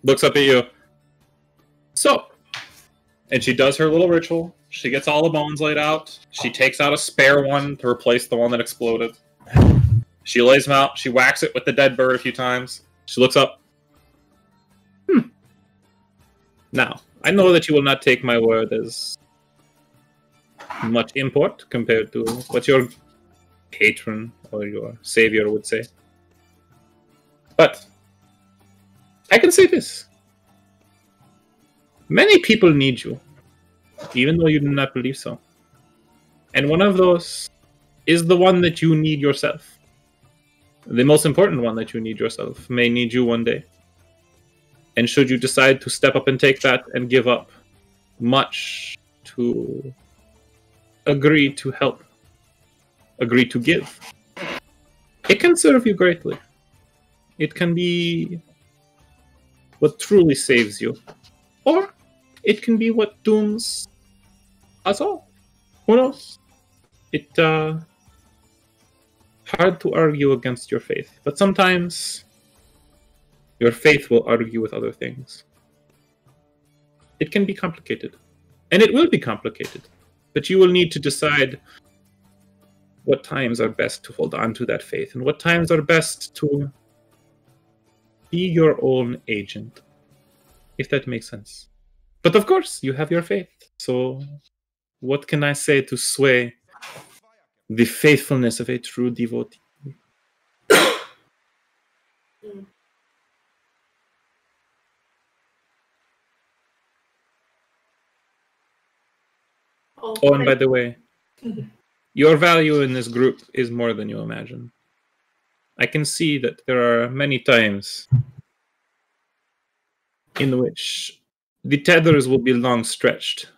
Looks up at you. So, and she does her little ritual. She gets all the bones laid out. She takes out a spare one to replace the one that exploded. She lays them out. She whacks it with the dead bird a few times. She looks up. Now, I know that you will not take my word as much import compared to what your patron or your savior would say. But I can say this. Many people need you, even though you do not believe so. And one of those is the one that you need yourself. The most important one that you need yourself may need you one day. And should you decide to step up and take that and give up much to agree to help, agree to give, it can serve you greatly. It can be what truly saves you. Or it can be what dooms us all. Who knows? It's hard to argue against your faith. But sometimes your faith will argue with other things. It can be complicated. And it will be complicated. But you will need to decide what times are best to hold on to that faith and what times are best to be your own agent, if that makes sense. But of course, you have your faith. So what can I say to sway the faithfulness of a true devotee? Oh, and by the way, your value in this group is more than you imagine. I can see that there are many times in which the tethers will be long stretched,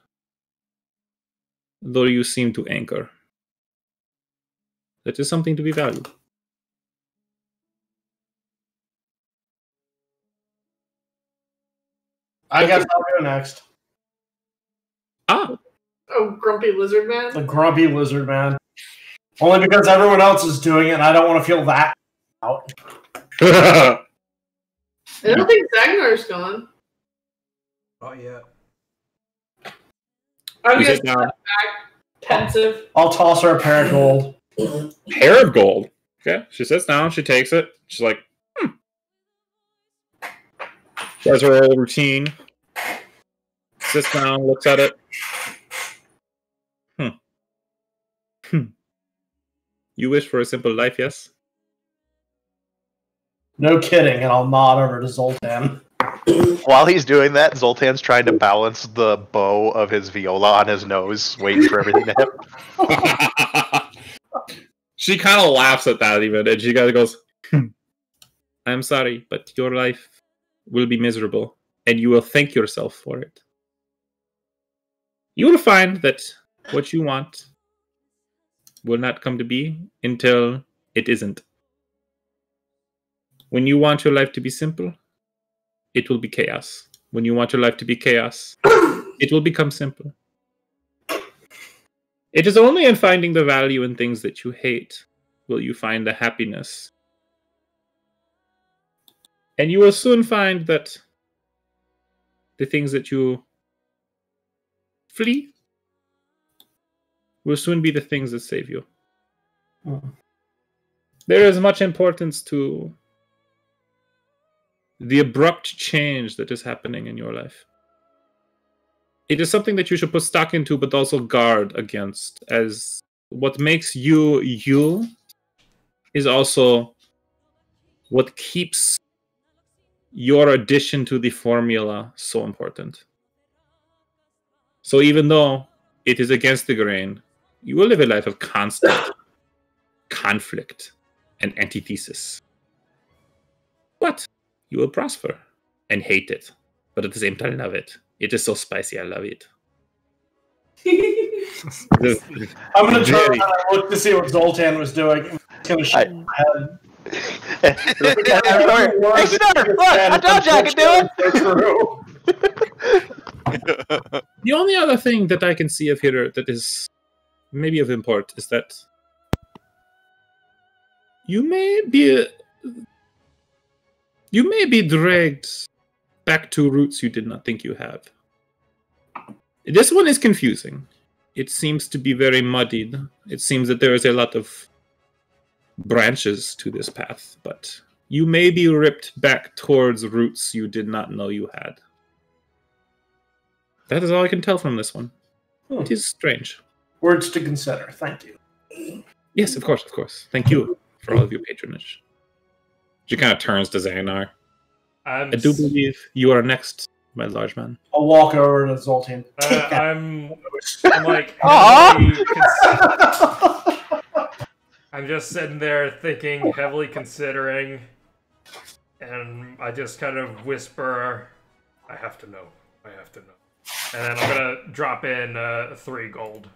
though you seem to anchor. That is something to be valued. I guess I'll go next. Ah. Oh, grumpy lizard man. The grumpy lizard man. Only because everyone else is doing it, and I don't want to feel that out. I don't think Zagnar's gone. Not yet. I'm You gonna sit step down. back, pensive. I'll toss her a pair of gold. Pair of gold. Okay. She sits down. She takes it. She's like, She has her old routine. Sits down, looks at it. You wish for a simple life, yes? No kidding, and I'll nod over to Zoltan. While he's doing that, Zoltan's trying to balance the bow of his viola on his nose, waiting for everything to happen. She kind of laughs at that even, and she kind of goes, I'm sorry, but your life will be miserable, and you will thank yourself for it. You will find that what you want will not come to be until it isn't. When you want your life to be simple, it will be chaos. When you want your life to be chaos, it will become simple. It is only in finding the value in things that you hate will you find the happiness. And you will soon find that the things that you flee will soon be the things that save you. There is much importance to the abrupt change that is happening in your life. It is something that you should put stock into, but also guard against, as what makes you you is also what keeps your addition to the formula so important. So even though it is against the grain, you will live a life of constant conflict and antithesis. But you will prosper and hate it, but at the same time love it. It is so spicy, I love it. I'm going to turn around and look to see what Zoltan was doing. Going to shake my head. Hey, Snurf, look, I told you I could do it! The only other thing that I can see of here that is maybe of import is that you may be dragged back to roots you did not think you have. This one is confusing. It seems to be very muddied. It seems that there is a lot of branches to this path, but you may be ripped back towards roots you did not know you had. That is all I can tell from this one. It is strange. Words to consider. Thank you. Yes, of course, of course. Thank you for all of your patronage. She kind of turns to Xanar. I do believe you are next, my large man. I'll walk over to Zoltan. I'm like, I'm just sitting there thinking, heavily considering, and I just kind of whisper, I have to know. I have to know. And then I'm going to drop in 3 gold.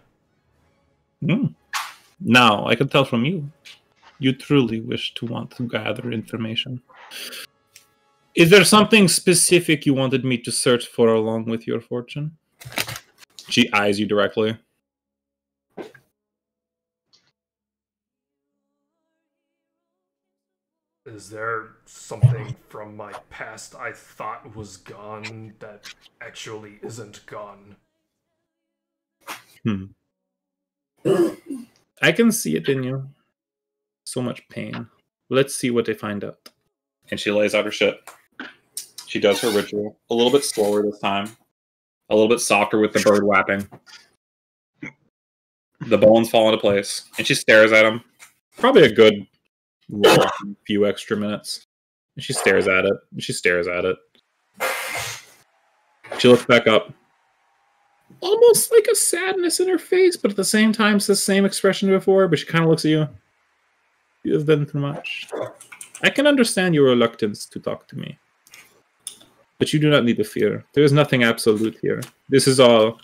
Now, I can tell from you, you truly wish to want to gather information. Is there something specific you wanted me to search for along with your fortune? She eyes you directly. Is there something from my past I thought was gone that actually isn't gone? I can see it in you. So much pain. Let's see what they find out. And she lays out her shit. She does her ritual. A little bit slower this time. A little bit softer with the bird whapping. The bones fall into place. And she stares at him. Probably a good few extra minutes. And she stares at it. And she stares at it. She looks back up. Almost like a sadness in her face, but at the same time it's the same expression before, but she kind of looks at you. You have been through much. I can understand your reluctance to talk to me. But you do not need to fear. There is nothing absolute here. This is all,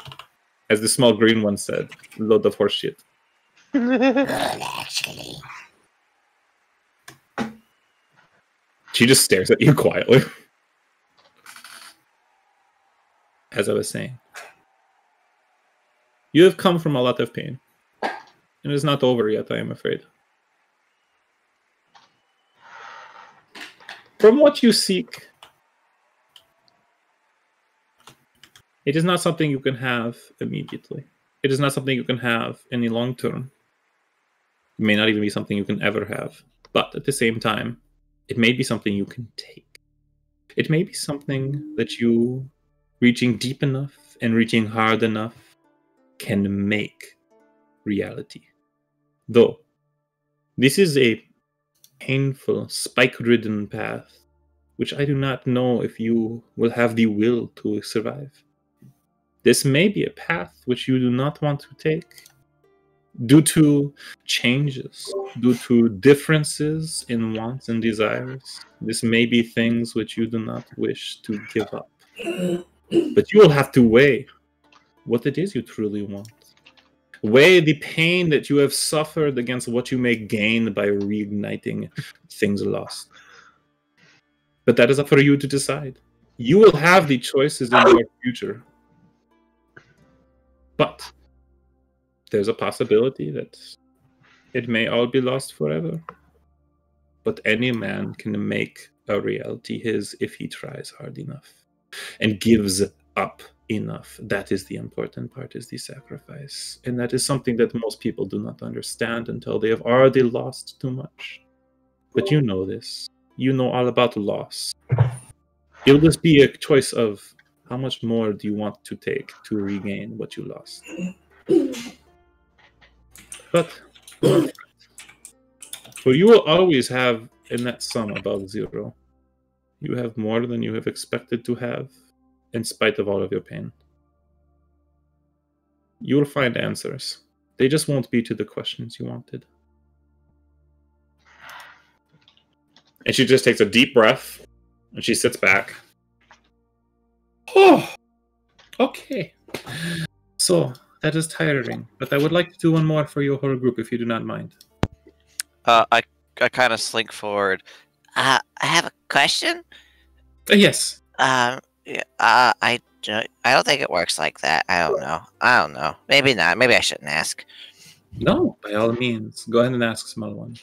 as the small green one said, a load of horseshit. Well, actually. She just stares at you quietly. as I was saying, you have come from a lot of pain. And it's not over yet, I am afraid. From what you seek, it is not something you can have immediately. It is not something you can have in the long term. It may not even be something you can ever have. But at the same time, it may be something you can take. It may be something that you, reaching deep enough and reaching hard enough, can make reality. Though, this is a painful, spike-ridden path, which I do not know if you will have the will to survive. This may be a path which you do not want to take, due to changes, due to differences in wants and desires. This may be things which you do not wish to give up. But you will have to weigh what it is you truly want. Weigh the pain that you have suffered against what you may gain by reigniting things lost. But that is up for you to decide. You will have the choices in your future. But there's a possibility that it may all be lost forever. But any man can make a reality his if he tries hard enough and gives up enough. That is the important part, is the sacrifice. And that is something that most people do not understand until they have already lost too much. But you know this. You know all about loss. It will just be a choice of how much more do you want to take to regain what you lost. But for you will always have a net sum above zero. You have more than you have expected to have, in spite of all of your pain. You will find answers. They just won't be to the questions you wanted. And she just takes a deep breath, and she sits back. Oh, okay. So, that is tiring, but I would like to do one more for your whole group, if you do not mind. I kind of slink forward. I have a question. Yes. I don't think it works like that. I don't know. Maybe not. Maybe I shouldn't ask. No, by all means. Go ahead and ask, small one.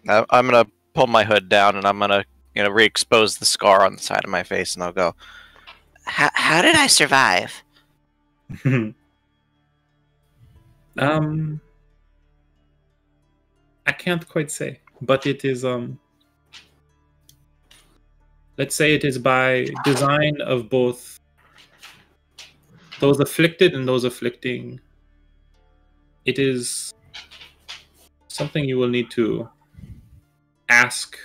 I'm gonna pull my hood down and I'm gonna, re-expose the scar on the side of my face, and I'll go. How did I survive? I can't quite say, but it is let's say it is by design of both those afflicted and those afflicting. It is something you will need to ask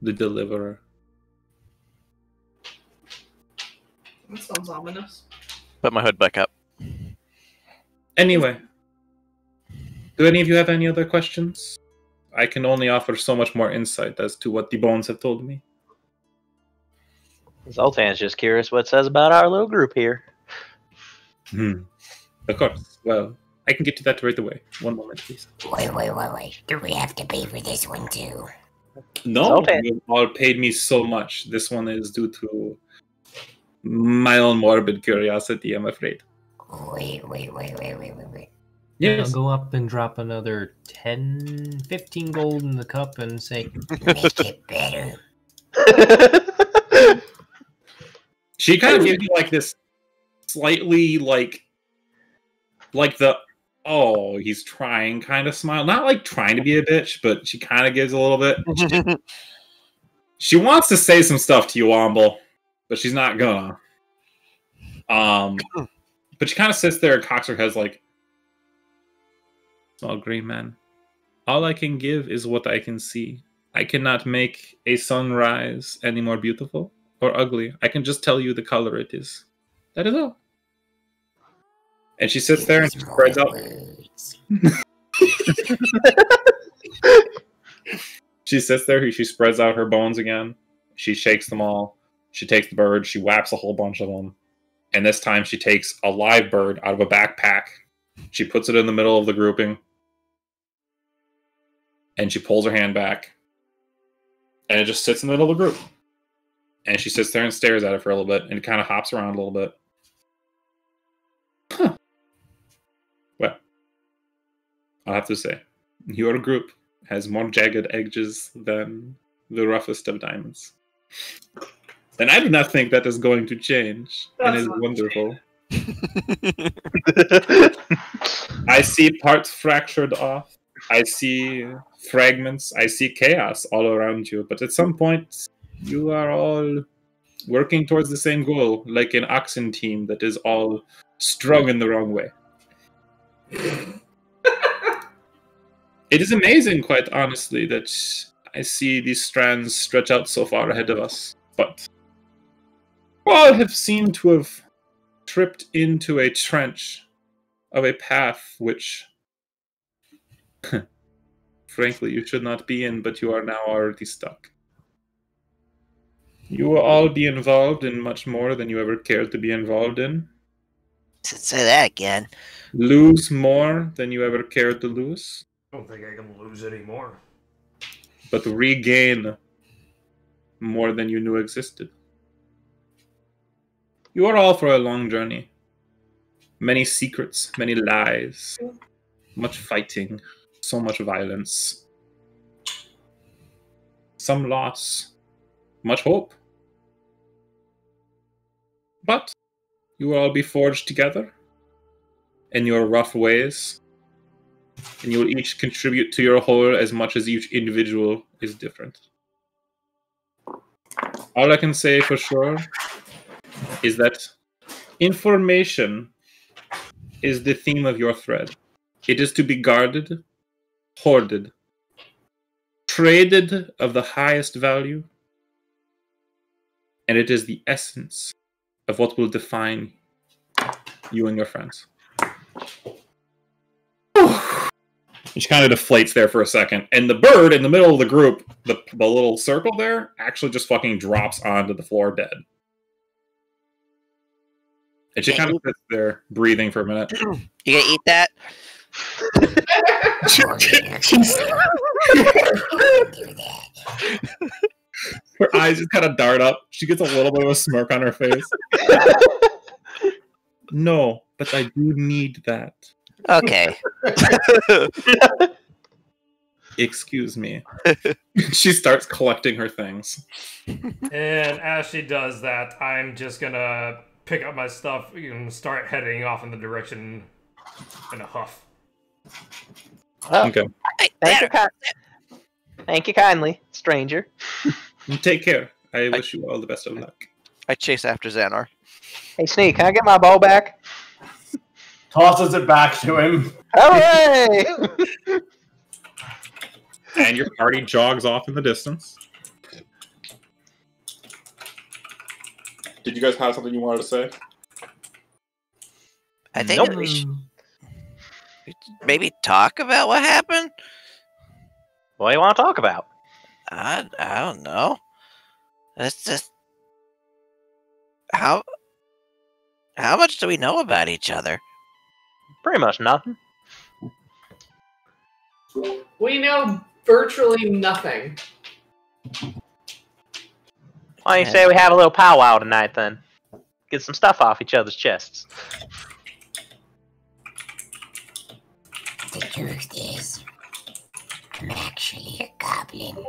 the deliverer. That sounds ominous. Put my hood back up. Anyway, do any of you have any other questions? I can only offer so much more insight as to what the bones have told me. Zoltan's just curious what it says about our little group here. Of course. Well, I can get to that right away. One moment, please. Wait. Do we have to pay for this one too? No, Zoltan. you all paid me so much. This one is due to my own morbid curiosity, I'm afraid. Wait. Yes. I'll go up and drop another 10, 15 gold in the cup and say, Make it better. She kind of gives you like this slightly like the he's trying kind of smile. Not like trying to be a bitch, but she kind of gives a little bit. She wants to say some stuff to you, Womble, but she's not gonna. But she kind of sits there and cocks her head like, small green man. All I can give is what I can see. I cannot make a sunrise any more beautiful or ugly. I can just tell you the color it is. That is all. And she sits there and she spreads out. She sits there, she spreads out her bones again. She shakes them all. She takes the bird, she whaps a whole bunch of them. And this time she takes a live bird out of a backpack. She puts it in the middle of the grouping. And she pulls her hand back. And it just sits in the middle of the group. And she sits there and stares at it for a little bit. And it kind of hops around a little bit. I'll have to say. Your group has more jagged edges than the roughest of diamonds. And I do not think that is going to change. And That's is not wonderful. I see parts fractured off. I see fragments. I see chaos all around you. But at some point, you are all working towards the same goal, like an oxen team that is all strung in the wrong way. It is amazing, quite honestly, that I see these strands stretch out so far ahead of us. But all have seemed to have tripped into a trench of a path which, frankly, you should not be in, but you are now already stuck. You will all be involved in much more than you ever cared to be involved in. Say that again. Lose more than you ever cared to lose. I don't think I can lose anymore. But regain more than you knew existed. You are all for a long journey. Many secrets, many lies, much fighting, so much violence. Some loss, much hope. But you will all be forged together in your rough ways, and you will each contribute to your whole as much as each individual is different. All I can say for sure is that information is the theme of your thread. It is to be guarded, hoarded, traded of the highest value, and it is the essence of what will define you and your friends. She kind of deflates there for a second, and the bird in the middle of the group, the little circle there, actually just fucking drops onto the floor dead. And she kind of sits there, breathing for a minute. You gonna eat that? Her eyes just kind of dart up. She gets a little bit of a smirk on her face. No, but I do need that. Okay. Excuse me. She starts collecting her things. And as she does that, I'm just gonna pick up my stuff and start heading off in the direction in a huff. Oh, Okay. thank you kindly, stranger. Take care. I wish you all the best of luck. I chase after Xanar. Hey, Sneak, can I get my bow back? Tosses it back to him. Hooray! And your party jogs off in the distance. Did you guys have something you wanted to say? I think we should maybe talk about what happened. What do you want to talk about? I don't know. It's just how much do we know about each other? Pretty much nothing. We know virtually nothing. Why don't you say we have a little powwow tonight, then? Get some stuff off each other's chests. The truth is, I'm actually a goblin.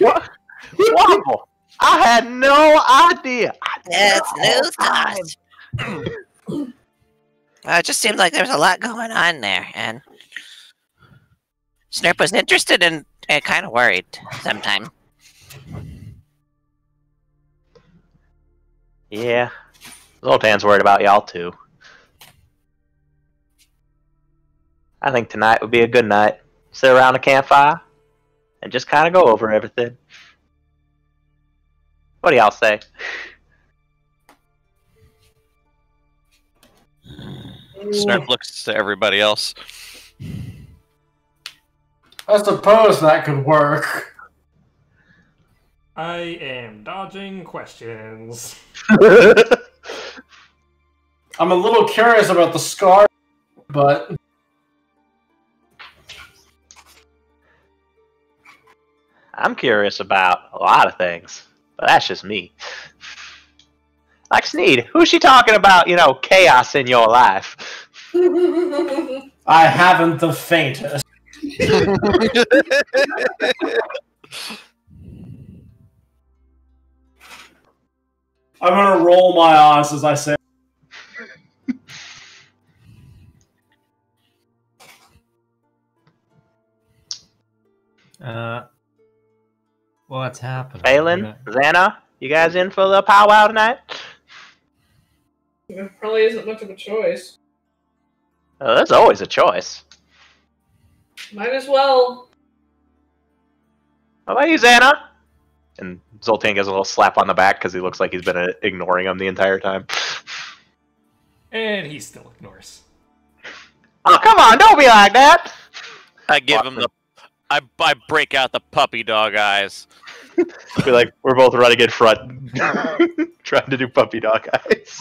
What? Waffle! I had no idea. That's news to us. It just seemed like there was a lot going on there, and Snurp was interested and kind of worried sometimes. Yeah. Zoltan's worried about y'all, too. I think tonight would be a good night. Sit around a campfire and just kind of go over everything. What do y'all say? Snurp looks to everybody else. I suppose that could work. I am dodging questions. I'm a little curious about the scar, but I'm curious about a lot of things, but that's just me. Like Sneed, who's she talking about, chaos in your life? I haven't the faintest. I'm gonna roll my eyes as I say. What's happening? Phelan, Xana, you guys in for the powwow tonight? There probably isn't much of a choice. There's always a choice. Might as well. How about you, Xana? And Zoltan gets a little slap on the back because he looks like he's been ignoring him the entire time. And he still ignores. Oh, come on, don't be like that! I give him the... I break out the puppy dog eyes. Be like, we're both running in front, trying to do puppy dog eyes.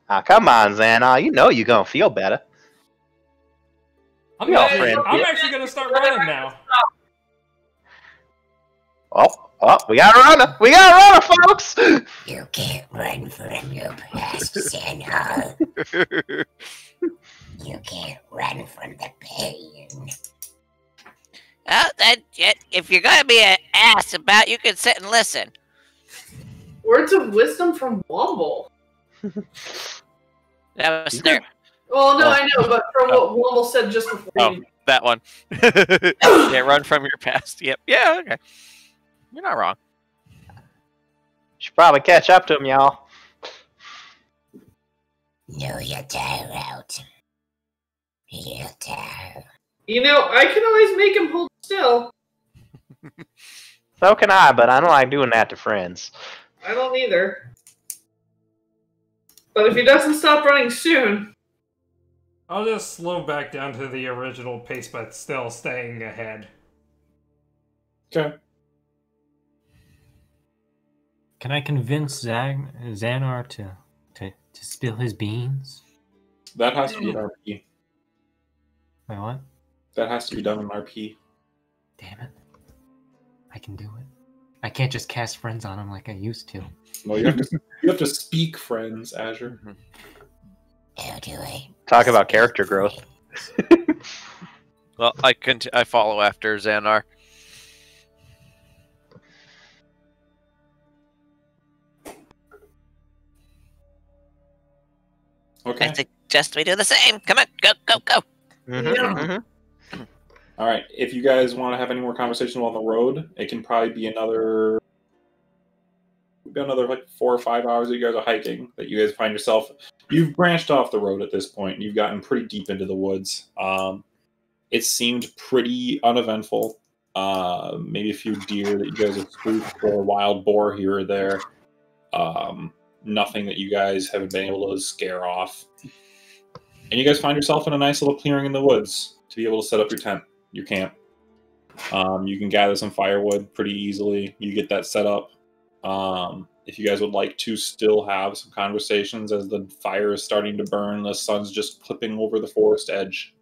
Ah, come on, Xana. You know you're gonna feel better. I'm actually gonna start running now. Oh, we got a runner! We got a runner, folks! You can't run from your past, Xana. You can't run from the pain. Well, then, if you're gonna be an ass about, you can sit and listen. Words of wisdom from Womble. That was Snurp. Well, no, I know, but from what Womble said just before. Oh, that one. Yeah, run from your past. Yep. Yeah, okay. You're not wrong. Should probably catch up to him, y'all. No, you're tired out. You're tired. You know, I can always make him hold still. So can I, but I don't like doing that to friends. I don't either. But if he doesn't stop running soon... I'll just slow back down to the original pace, but still staying ahead. Okay. Can I convince Xanar to spill his beans? That has to be an RP. Wait, what? That has to be done in RP. Damn it. I can do it. I can't just cast friends on him like I used to. No, you have to speak friends, Azure. How do I? Talk about character growth. Well, I follow after Xanar. Okay. I suggest we do the same. Come on, go, go, go. All right. If you guys want to have any more conversation on the road, it can probably be another like 4 or 5 hours that you guys are hiking. That you guys find yourself. You've branched off the road at this point. You've gotten pretty deep into the woods. It seemed pretty uneventful. Maybe a few deer that you guys have spooked, or a wild boar here or there. Nothing that you guys haven't been able to scare off. And you guys find yourself in a nice little clearing in the woods to be able to set up your tent, your camp. You can gather some firewood pretty easily. You get that set up. If you guys would like to still have some conversations as the fire is starting to burn, the sun's just clipping over the forest edge.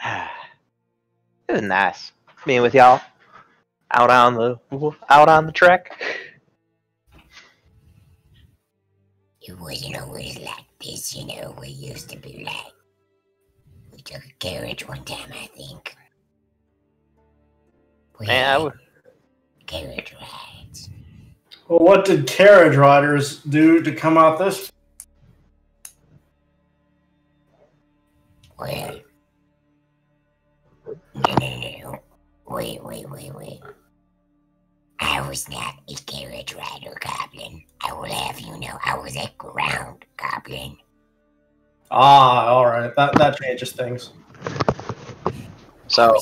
It was nice being with y'all out on the trek. It wasn't always like this, you know. We used to be like... We took a carriage one time, I think. Carriage rides. Well, what did carriage riders do to come out this? Well... No. Wait. I was not a carriage rider goblin. I will have you know I was a ground goblin. Ah, alright. That changes things. So,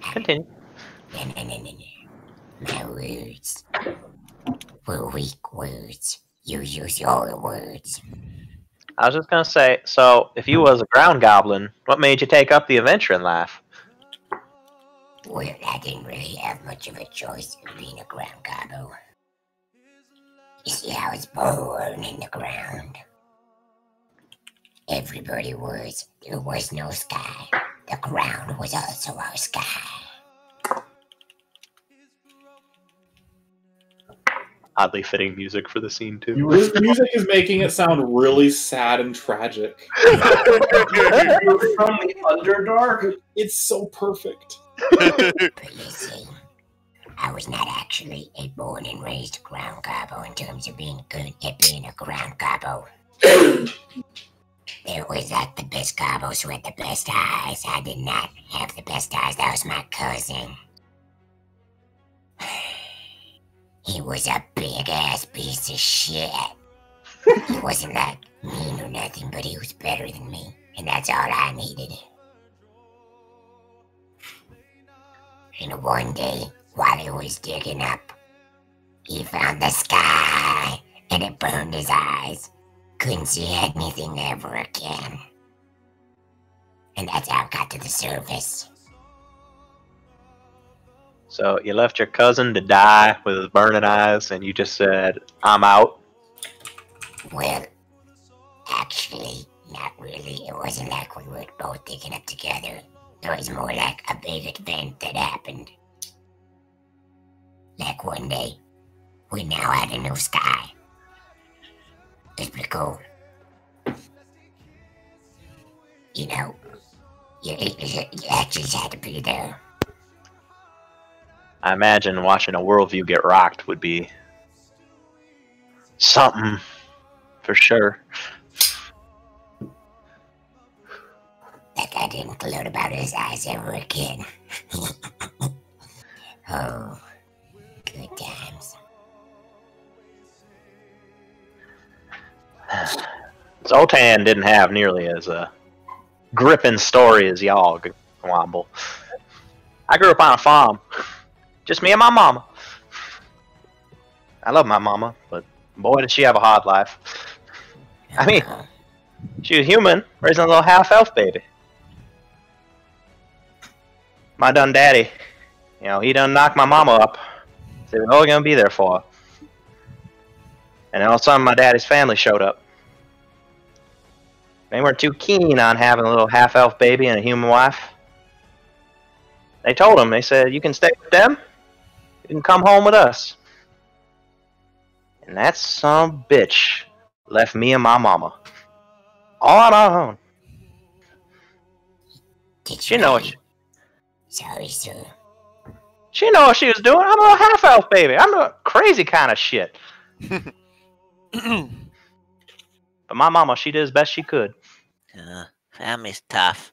continue. No. My words were weak words. You use your words. I was just gonna say, so if you was a ground goblin, what made you take up the adventuring life? Well, I didn't really have much of a choice of being a ground gobbo. You see, I was born in the ground. Everybody was. There was no sky. The ground was also our sky. oddly fitting music for the scene too. This music is making it sound really sad and tragic. You're from the Underdark? It's so perfect. But you see, I was not actually a born and raised ground gobbo in terms of being good at being a ground gobbo. There was not the best gobbos who had the best eyes. I did not have the best eyes. That was my cousin. He was a big-ass piece of shit. He wasn't that mean or nothing, but he was better than me. And that's all I needed. And one day, while he was digging up, he found the sky, and it burned his eyes. Couldn't see anything ever again. And that's how it got to the surface. So you left your cousin to die with his burning eyes, and you just said, "I'm out." Well, actually, not really. It wasn't like we were both digging up together. It was more like a big event that happened. Like one day, we now had a new sky. It's pretty cool. You know, you actually had to be there. I imagine watching a worldview get rocked would be something for sure. That guy didn't gloat about his eyes ever again. Oh, good times. Zoltan didn't have nearly as a gripping story as y'all, Womble. I grew up on a farm. Just me and my mama. I love my mama, but boy did she have a hard life. I mean, she was human, raising a little half-elf baby. My done daddy, you know, he done knocked my mama up. They were all gonna be there for her. And then all of a sudden my daddy's family showed up. They weren't too keen on having a little half-elf baby and a human wife. They told him, they said, you can stay with them, you can come home with us. And that some bitch left me and my mama. All on our own. She know what Sorry, sir. She know what she was doing. I'm a little half-elf baby. I'm doing crazy kind of shit. But my mama, she did as best she could. Family's tough.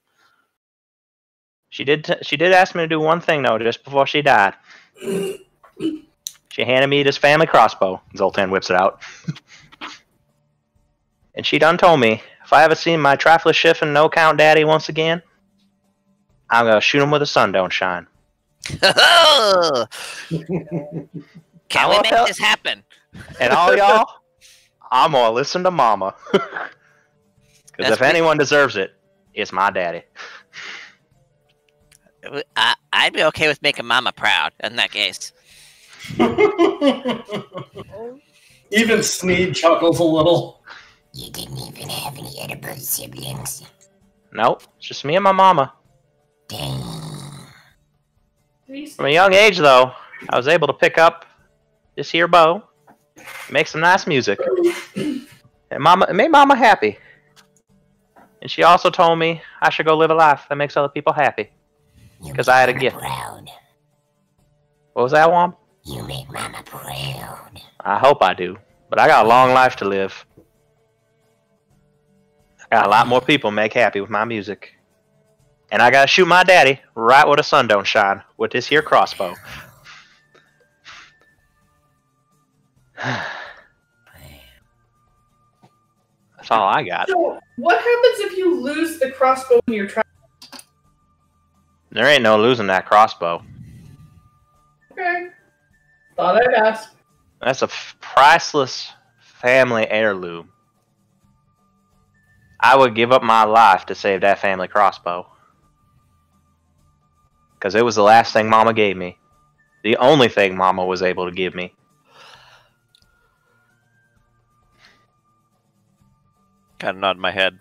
She did ask me to do one thing though, just before she died. She handed me this family crossbow. Zoltan whips it out. And she done told me, if I ever see my trifler Shift no count daddy once again, I'm gonna shoot him with the sun don't shine. Can we make this happen? And all y'all, I'm gonna listen to mama. Because if anyone deserves it, it's my daddy. I'd be okay with making mama proud in that case. Even Sneed chuckles a little. You didn't even have any edible siblings. Nope, it's just me and my mama. Dang. From a young age, though, I was able to pick up this here bow, make some nice music, and it made mama happy. And she also told me I should go live a life that makes other people happy. Because I had a gift. Proud. What was that, Womp? You make mama proud. I hope I do. But I got a long life to live. I got a lot more people make happy with my music. And I gotta shoot my daddy right where the sun don't shine with this here crossbow. That's all I got. So, what happens if you lose the crossbow in your trap? There ain't no losing that crossbow. Okay. Thought I'd ask. That's a priceless family heirloom. I would give up my life to save that family crossbow. Because it was the last thing Mama gave me. The only thing Mama was able to give me. Kind of nod my head.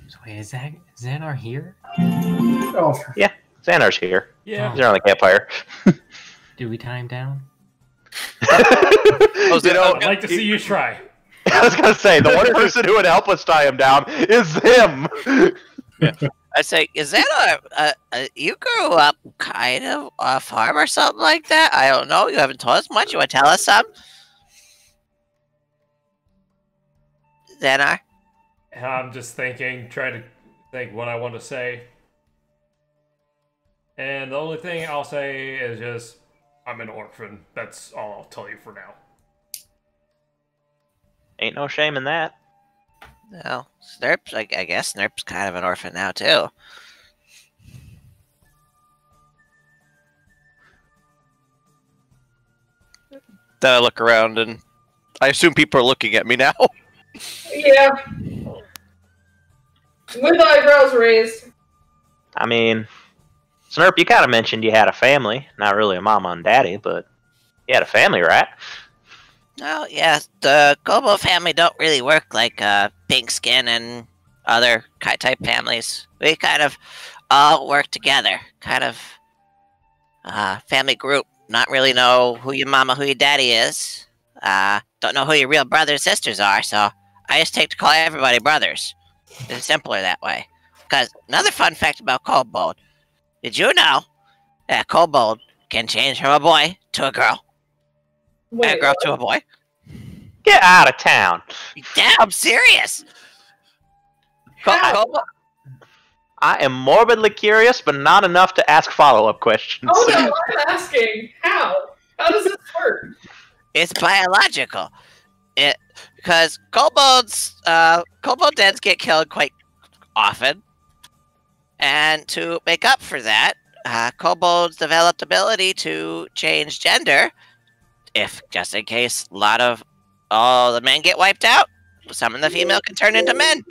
So wait, is Xanar here? Oh. Yeah, Xanar's here. Yeah. He's on the campfire. Did we tie him down? I'd like to see you try. I was gonna say the one person who would help us tie him down is him. I say, is that you grew up kind of on a farm or something like that? I don't know. You haven't told us much. You want to tell us something? Xanar? I'm just trying to think what I want to say. And the only thing I'll say is just, I'm an orphan. That's all I'll tell you for now. Ain't no shame in that. No, Snurp's, I guess Snurp's kind of an orphan now, too. Then I look around and I assume people are looking at me now. Yeah. With eyebrows raised. I mean, Snurp, you kind of mentioned you had a family. Not really a mama and daddy, but you had a family, right? Oh, yeah, the Kobold family don't really work like Pinkskin and other type families. We kind of all work together. Kind of family group. Not really know who your mama, who your daddy is. Don't know who your real brothers and sisters are, so I just take to call everybody brothers. It's simpler that way. Because another fun fact about Kobold. Did you know that Kobold can change from a boy to a girl? Wait, and a girl to a boy? Get out of town. Yeah, I'm serious. Kobold? I am morbidly curious, but not enough to ask follow-up questions. Oh no, I'm asking. How? How does this work? It's biological. Because kobold dads get killed quite often. And to make up for that, kobolds developed ability to change gender. If, just in case, a lot of all the men get wiped out, some of the female can turn into men.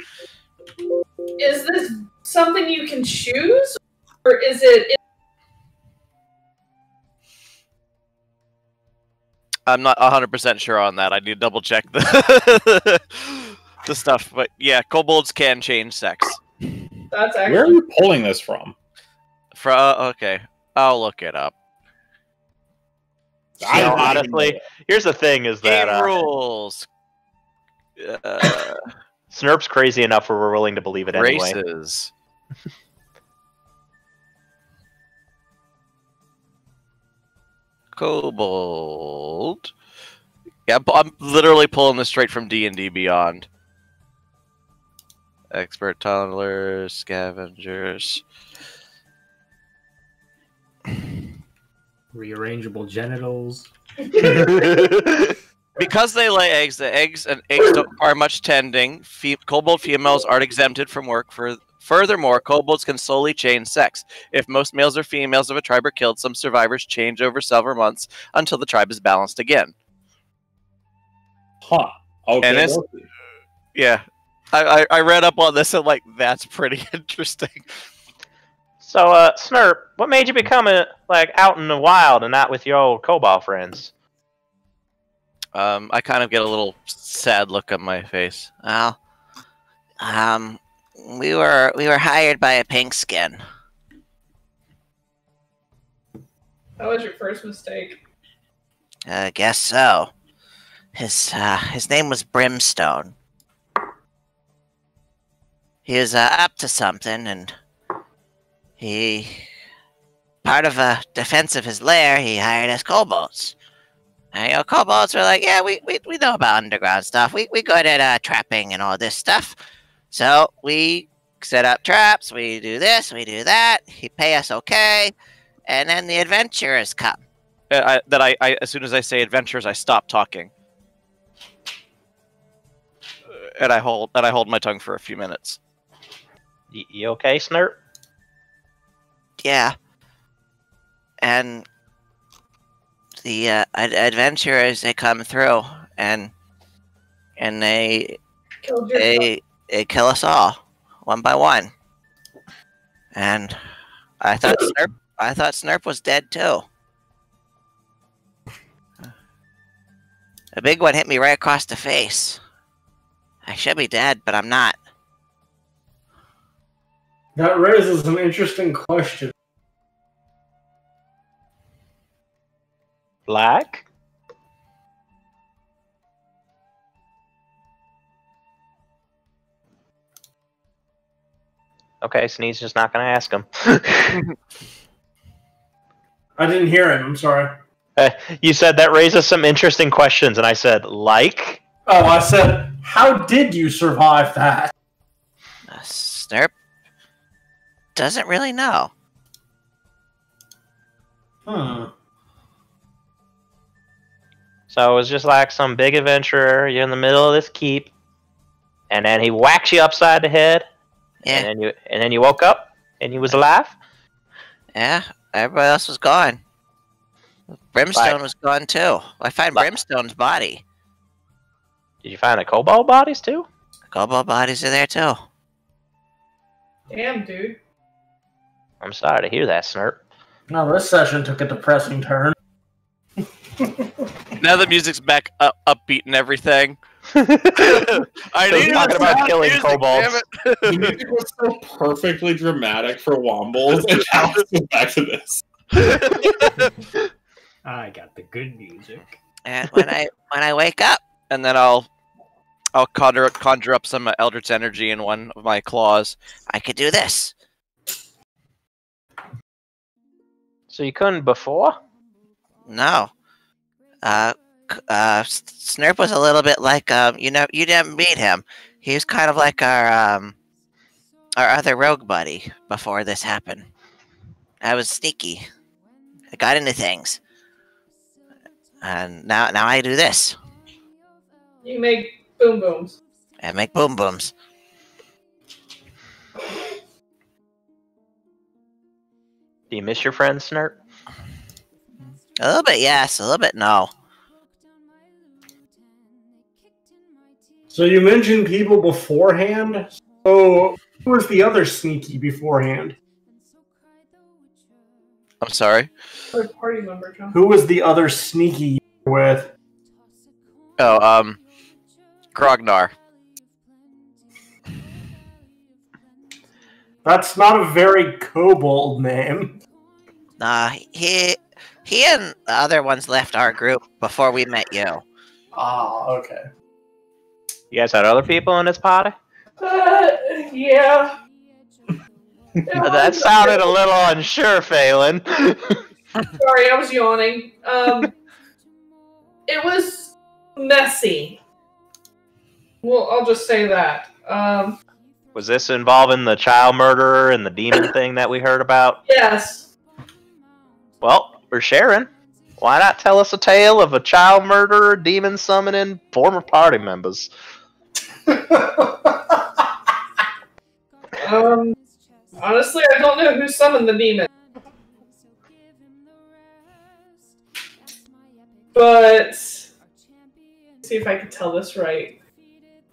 Is this something you can choose? Or is it... I'm not 100% sure on that. I need to double check the the stuff. But yeah, kobolds can change sex. That's actually... Where are you pulling this from? Okay, I'll look it up. Honestly, here's the thing: is that Game rules. Snurp's crazy enough where we're willing to believe it anyway. Races. Kobold. Yeah, I'm literally pulling this straight from D&D Beyond. Expert tunnelers, scavengers. Rearrangeable genitals. Because they lay eggs, the eggs don't require much tending. Kobold females aren't exempted from work. Furthermore, kobolds can slowly change sex. If most males or females of a tribe are killed, some survivors change over several months until the tribe is balanced again. Huh. Okay. And yeah. I read up on this and that's pretty interesting. So, Snurp, what made you become out in the wild and not with your old kobold friends? I kind of get a little sad look on my face. Well, we were hired by a Pinkskin. That was your first mistake. I guess so. His name was Brimstone. He was up to something, and part of a defense of his lair, he hired us kobolds. And, kobolds were like, yeah, we know about underground stuff. We good at trapping and all this stuff. So we set up traps. We do this. We do that. He pay us okay, and then the adventurers come. As soon as I say adventurers, I stop talking, and I hold my tongue for a few minutes. You okay, Snurp? Yeah. And the adventurers, they come through, and they kill us all one by one. And I thought Snurp was dead too. A big one hit me right across the face. I should be dead, but I'm not. That raises an interesting question. Black? Okay, Sneed's just not going to ask him. I didn't hear him. I'm sorry. You said that raises some interesting questions, and I said, like? Oh, I said, how did you survive that? Snurp doesn't really know. So it was just like some big adventurer. You're in the middle of this keep, and then he whacks you upside the head. Yeah. And then you woke up, and you was alive. Yeah. Everybody else was gone. Brimstone was gone too. I find Brimstone's body. Did you find the kobold bodies too? The kobold bodies are there too. Damn, dude. I'm sorry to hear that, Snurp. No, this session took a depressing turn. Now the music's back upbeat and everything. I need talking about killing kobolds. The music was so perfectly dramatic for Wombles, and now it's back to this. I got the good music. And when I wake up, And then I'll conjure up some Eldritch energy in one of my claws. I could do this. So you couldn't before? No. Snurp was a little bit like you didn't meet him. He was kind of like our other rogue buddy before this happened. I was sneaky. I got into things. And now I do this. You make boom booms. I make boom booms. Do you miss your friend, Snurp? A little bit yes, a little bit no. So you mentioned people beforehand. So who was the other sneaky beforehand? I'm sorry? Third party member, John. Who was the other sneaky you were with? Oh, Grognar. That's not a very kobold name. Nah, he and the other ones left our group before we met you. Ah, okay. You guys had other people in this party? Yeah. That sounded a little unsure, Phelan. Sorry, I was yawning. It was messy. Well, I'll just say that. Was this involving the child murderer and the demon thing that we heard about? Yes. Well, we're sharing. Why not tell us a tale of a child murderer, demon summoning former party members? Honestly, I don't know who summoned the demon. But let's see if I can tell this right.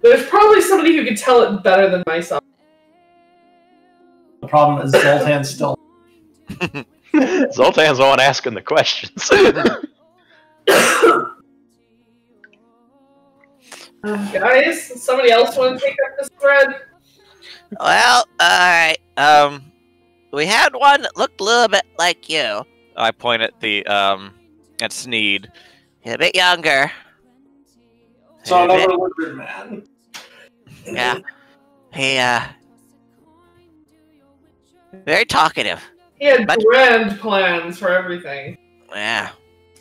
There's probably somebody who can tell it better than myself. The problem is Zoltan's still. Zoltan's the one asking the questions. Guys, somebody else want to take up this thread? Well, alright. We had one that looked a little bit like you. I point at at Sneed. He's a bit younger. So another lizard man. Yeah. He, very talkative. He had grand plans for everything. Yeah.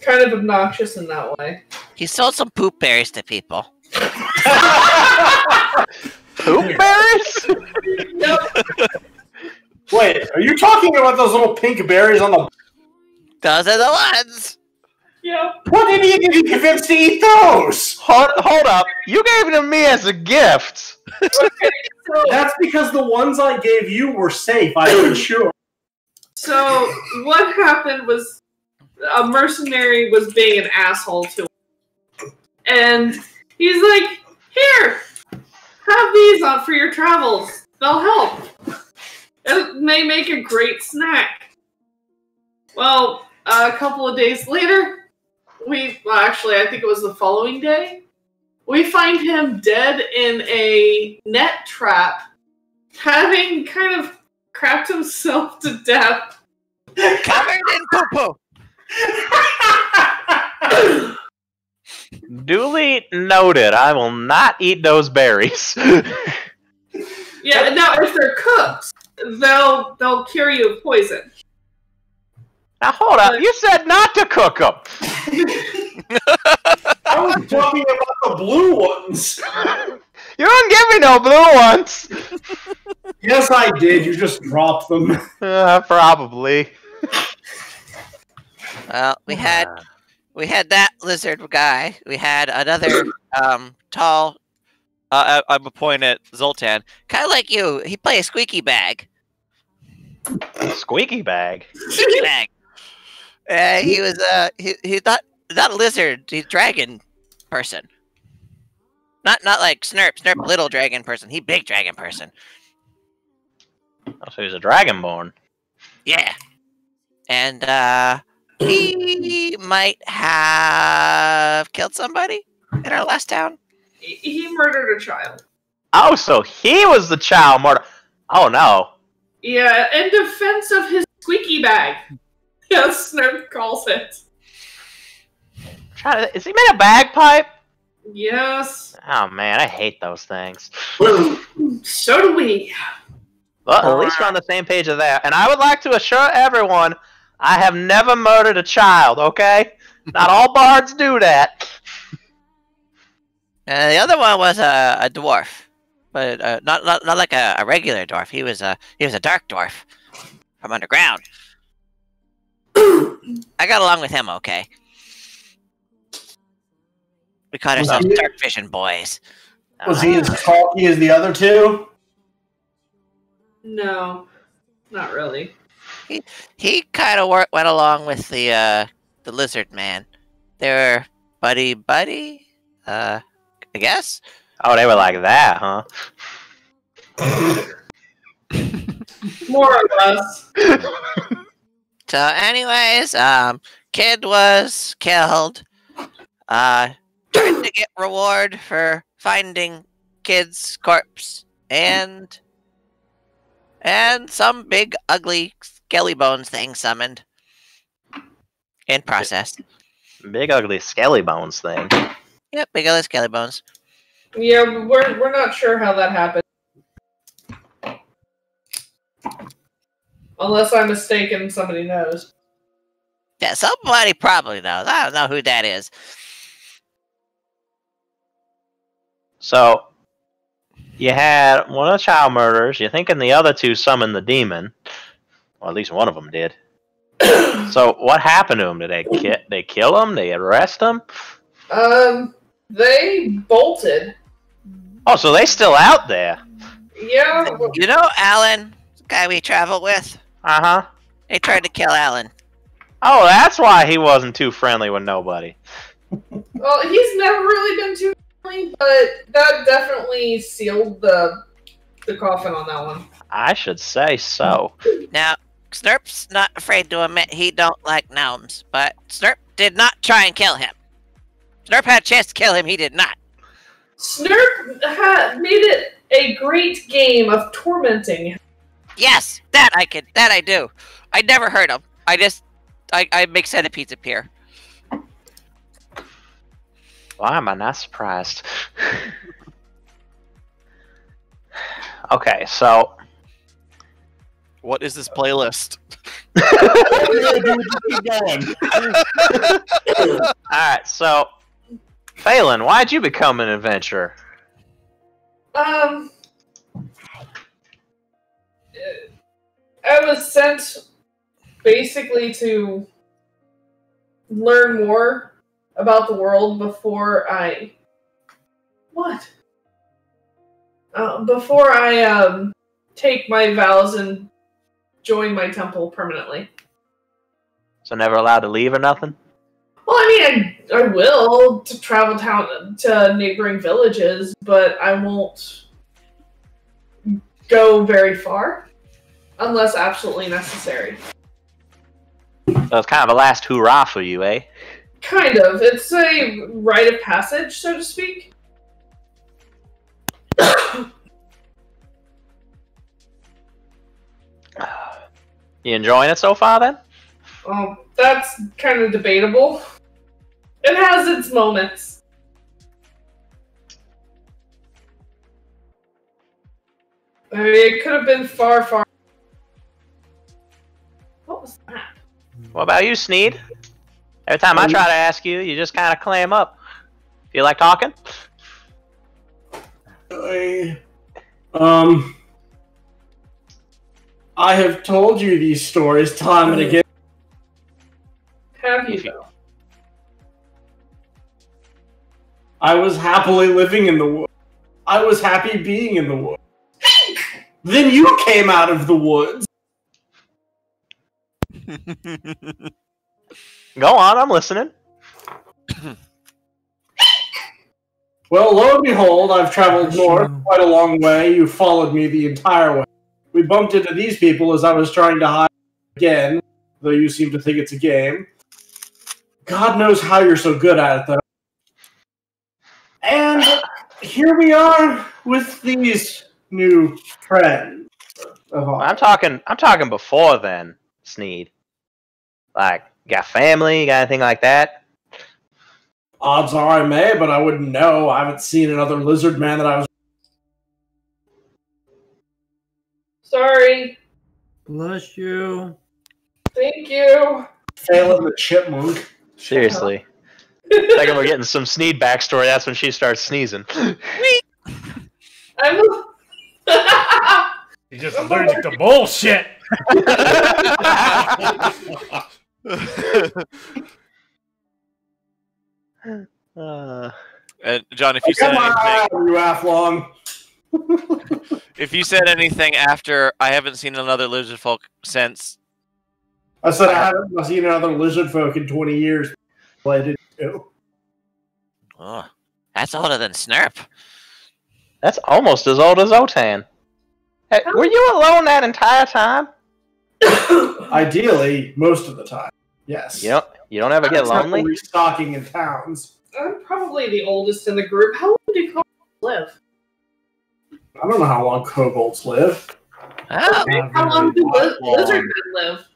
Kind of obnoxious in that way. He sold some poop berries to people. Poop berries? Yep. Wait, are you talking about those little pink berries on the... Those are the ones! Yep. What idiot did you convince to eat those? Hold up. You gave them to me as a gift. Okay, so That's because the ones I gave you were safe, I'm sure. So what happened was a mercenary was being an asshole to him. And he's like, here, have these on for your travels. They'll help. And they make a great snack. Well, a couple of days later, actually, I think it was the following day, we find him dead in a net trap, having kind of cracked himself to death. Covered in poo-poo! Duly noted. I will not eat those berries. Yeah, now if they're cooked, they'll cure you of poison. Now hold up, you said not to cook them. I was talking about the blue ones. You don't give me no blue ones. Yes, I did. You just dropped them. Probably. Well, we had that lizard guy. We had another tall. I'm gonna point at Zoltan. Kind of like you. He played a squeaky bag. Squeaky bag. Squeaky bag. He was he not a lizard. He's a dragon person. Not like Snurp. Snurp little dragon person. He big dragon person. Oh, so he's a dragonborn. Yeah. And he might have killed somebody in our last town. He murdered a child. Oh, so he was the child murder. Oh no. Yeah, in defense of his squeaky bag. Yes, Snurp calls it. Is he made a bagpipe? Yes. Oh man, I hate those things. So do we. Well, at least we're on the same page of that. And I would like to assure everyone, I have never murdered a child, okay? Not all bards do that. The other one was a dwarf, but not like a regular dwarf. He was a dark dwarf from underground. I got along with him okay. We called ourselves Dark Vision Boys. Was he as talky as the other two? No, not really. He kind of went along with the lizard man. They were buddy. I guess. Oh, they were like that, huh? More or less. So, anyways, kid was killed. Trying to get reward for finding kid's corpse and some big ugly skelly bones thing summoned. In process. Big ugly skelly bones thing. Yep, big ugly skelly bones. Yeah, we're not sure how that happened. Unless I'm mistaken, somebody knows. Yeah, somebody probably knows. I don't know who that is. So, you had one of the child murderers. You're thinking the other two summoned the demon. Or at least one of them did. So, what happened to him? Did they kill him? They arrest him? They bolted. Oh, so they still out there? Yeah. You know Alan, the guy we travel with? Uh-huh. They tried to kill Alan. Oh, that's why he wasn't too friendly with nobody. Well, he's never really been too friendly, but that definitely sealed the coffin on that one. I should say so. Now, Snurp's not afraid to admit he don't like gnomes, but Snurp did not try and kill him. Snurp had a chance to kill him, he did not. Snurp made it a great game of tormenting him. Yes, that I do. I never hurt him. I make centipedes appear. Why am I not surprised? Okay, so... What is this playlist? Alright, so... Phelan, why'd you become an adventurer? I was sent basically to learn more about the world before I take my vows and join my temple permanently. So never allowed to leave or nothing? Well, I mean, I will to travel to neighboring villages, but I won't go very far unless absolutely necessary. So it's kind of a last hurrah for you, eh? Kind of. It's a rite of passage, so to speak. You enjoying it so far, then? That's kind of debatable. It has its moments. I mean, it could have been far, far was that? What about you, Sneed? Every time I try to ask you, you just kind of clam up. Feel like talking? I have told you these stories time and again. Have you though? I was happily living in the woods. I was happy being in the woods. Then you came out of the woods. Go on, I'm listening. Well, lo and behold, I've traveled north quite a long way. You followed me the entire way. We bumped into these people as I was trying to hide again, though you seem to think it's a game. God knows how you're so good at it, though. And here we are with these new friends of ours. I'm talking before then, Sneed. Like, got family, got anything like that? Odds are I may, but I wouldn't know. I haven't seen another lizard man that I was... Sorry. Bless you. Thank you. Failing the chipmunk. Seriously. Second we're getting some Sneed backstory, that's when she starts sneezing. I'm... You're just allergic to bullshit! John, if you said anything, you Athlon. if you said anything after I haven't seen another lizard folk since, I said I haven't seen another lizard folk in 20 years. Well, I didn't do. Oh, that's older than Snurp. That's almost as old as Otan. Hey, were you alone that entire time? Ideally, most of the time. Yes. You don't ever get lonely? Restocking in towns. I'm probably the oldest in the group. How long do kobolds live? I don't know how long kobolds live. Oh. How long do lizard men live?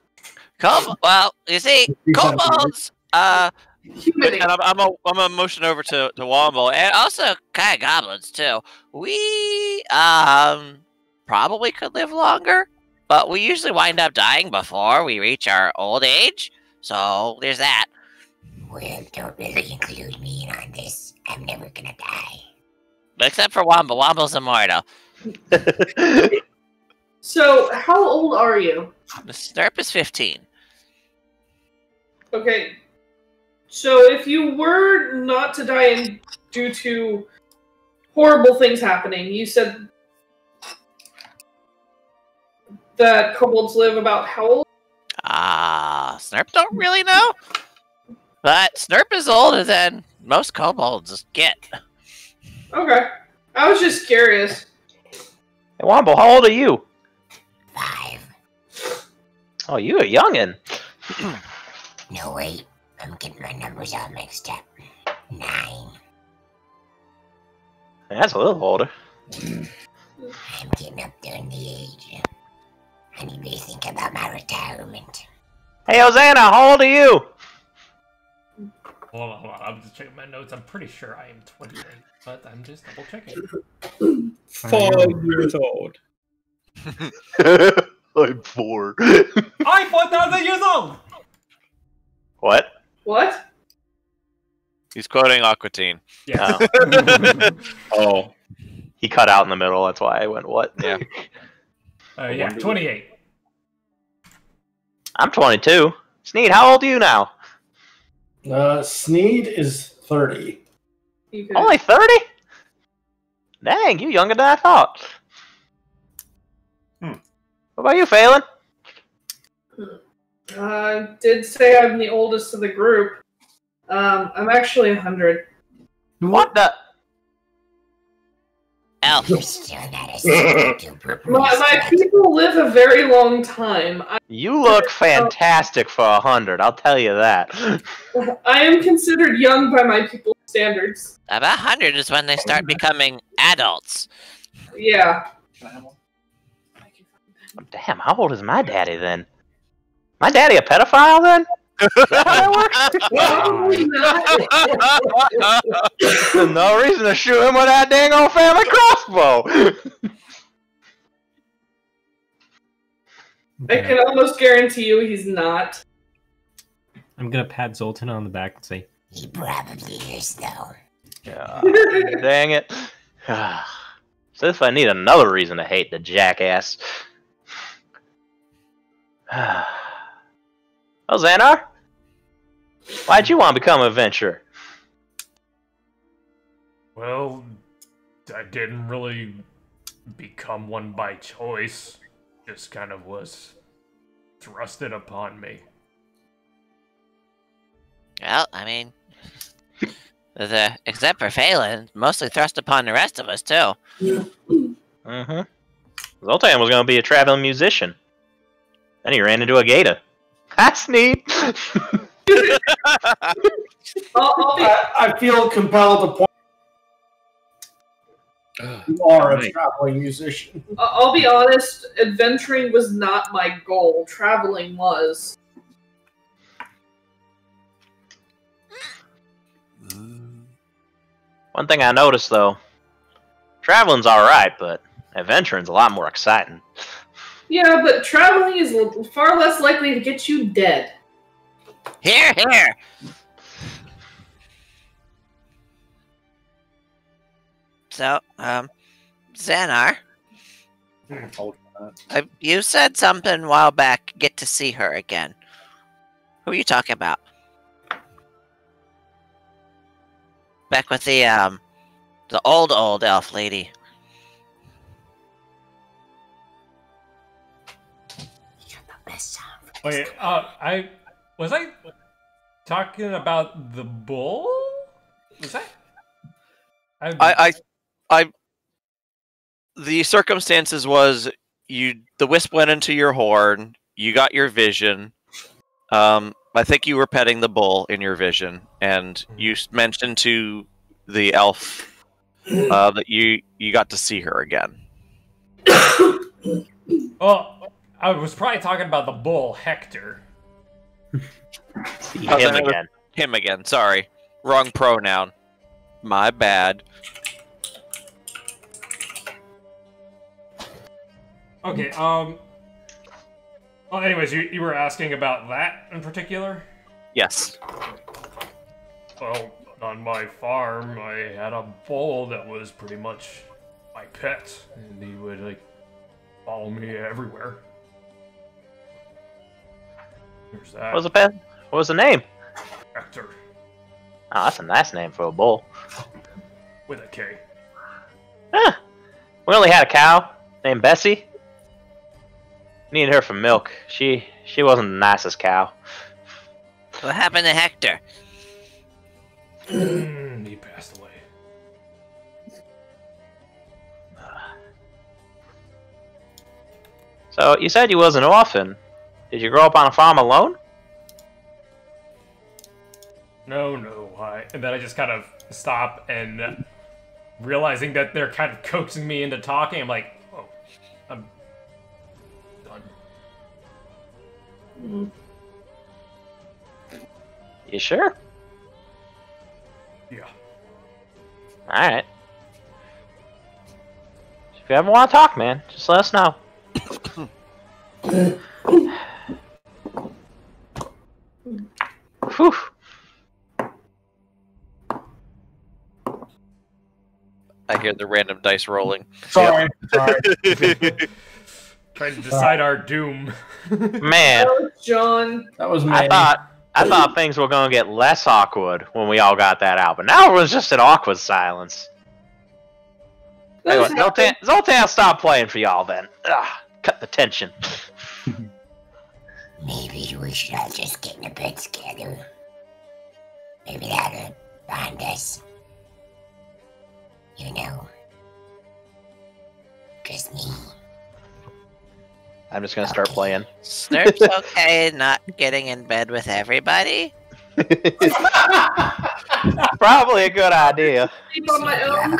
Well, you see, kobolds, and I'm a motion over to Womble, and also kind of goblins too. We probably could live longer, but we usually wind up dying before we reach our old age. So there's that. Well, don't really include me in on this. I'm never gonna die. Except for Womble. Womble's immortal. So, how old are you? The Snurp is 15. Okay. So, if you were not to die due to horrible things happening, you said that kobolds live about how old? Snurp don't really know. But Snurp is older than most kobolds get. Okay. I was just curious. Hey, Womble, how old are you? 5. Oh, you a youngin'. No, wait. I'm getting my numbers all mixed up. 9. That's a little older. I'm getting up there in the age. I need to think about my retirement. Hey, Hosanna, how old are you? Hold on. I'm just checking my notes. I'm pretty sure I am 28, but I'm just double checking. 5 years old. I'm 4. I'm 4,000 years old! What? What? He's quoting Aqua Teen. Yeah. Oh. He cut out in the middle, that's why I went, what? Yeah. Yeah, 28. I'm 22. Sneed, how old are you now? Sneed is 30. Only 30? Dang, you younger than I thought. What about you, Phelan? Did say I'm the oldest of the group. I'm actually 100. What the? Elf. My people live a very long time. You look fantastic for 100, I'll tell you that. I am considered young by my people's standards. About 100 is when they start becoming adults. Yeah. Damn, how old is my daddy then? My daddy a pedophile then? Is that how that works? There's no reason to shoot him with that dang old family crossbow. I can almost guarantee you he's not. I'm gonna pat Zoltan on the back and say, He probably is, though. Yeah, dang it. So if I need another reason to hate the jackass. Well, Xanar? Why'd you want to become an adventurer? Well, I didn't really become one by choice. Just kind of was thrusted upon me. Well, I mean, except for Phelan, mostly thrust upon the rest of us, too. Mm-hmm. Zoltan was going to be a traveling musician. Then he ran into a gator. That's neat! I feel compelled to point. You are a traveling musician. I'll be honest, adventuring was not my goal. Traveling was. One thing I noticed, though, traveling's alright, but adventuring's a lot more exciting. Yeah, but traveling is far less likely to get you dead. Here, here! So, Xanar, you said something a while back, get to see her again. Who are you talking about? Back with the old elf lady. Wait, I talking about the bull? Was that? The circumstances was the wisp went into your horn, you got your vision. I think you were petting the bull in your vision, and you mentioned to the elf that you got to see her again. Well, I was probably talking about the bull, Hector. See him again. Him again, sorry. Wrong pronoun. My bad. Okay, well, anyways, you were asking about that in particular? Yes. Well, on my farm, I had a bull that was pretty much my pet, and he would, like, follow me everywhere. There's that. What was the pet? What was the name? Hector. Oh, that's a nice name for a bull. With a K. Huh. We only had a cow named Bessie. Needed her for milk. She wasn't the nicest cow. What happened to Hector? He passed away. So, you said you was an orphan. Did you grow up on a farm alone? No. And then I just kind of stop, and realizing that they're kind of coaxing me into talking, I'm like, oh, I'm done. You sure? Yeah. Alright. If you ever want to talk, man, just let us know. Whew. I hear the random dice rolling. Sorry. Trying to decide our doom. Man, John. That was me. I thought things were gonna get less awkward when we all got that out, but now it was just an awkward silence. Anyway, Zoltan, stop playing for y'all then. Ugh, cut the tension. Maybe we should all just get in a bed together. Maybe that'll bind us. You know. Just me. I'm just gonna start playing. Snurp's okay not getting in bed with everybody? Probably a good idea. Sleep on my own.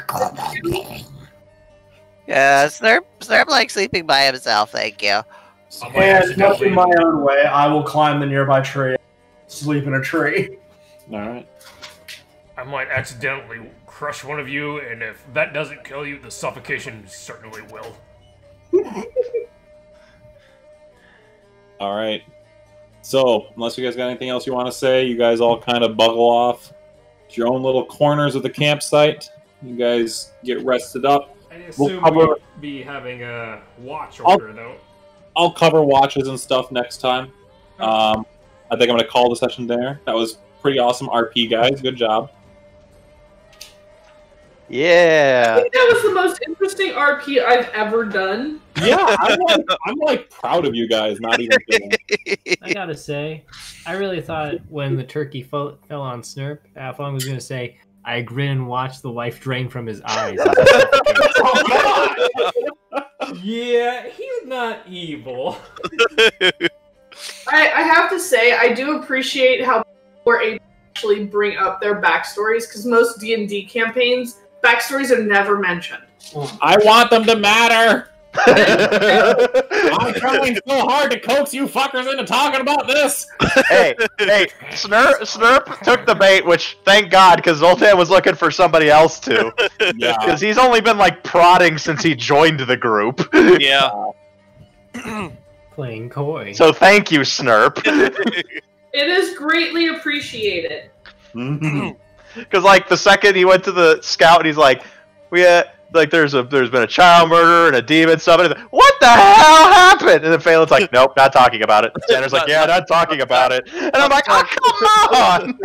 Yeah, Snurp likes sleeping by himself, thank you. And much in my own way, I will climb the nearby tree, sleep in a tree. Alright. I might accidentally crush one of you, and if that doesn't kill you, the suffocation certainly will. All right. So, unless you guys got anything else you want to say, you guys all kind of buckle off to your own little corners of the campsite. You guys get rested up. I assume we'll be having a watch order, though. I'll cover watches and stuff next time. I think I'm going to call the session there. That was pretty awesome RP, guys. Good job. Yeah. I think that was the most interesting RP I've ever done. Yeah, I'm like proud of you guys. Not even kidding. I gotta say, I really thought when the turkey fell on Snurp, Aflong was gonna say, "I grin and watch the life drain from his eyes." Yeah, he's not evil. I have to say, I do appreciate how we're able to actually bring up their backstories, because most D&D campaigns, backstories are never mentioned. I want them to matter. I'm trying so hard to coax you fuckers into talking about this. hey, Snurp took the bait, which thank God, because Zoltan was looking for somebody else too. Yeah, because he's only been like prodding since he joined the group. Yeah. Playing coy. So thank you, Snurp. It is greatly appreciated. Because like the second he went to the scout, and he's like, there's been a child murder and a demon stuff. And what the hell happened? And then Phelan's like, nope, not talking about it. Tanner's like, yeah, not talking about it. And I'm like, oh, come on.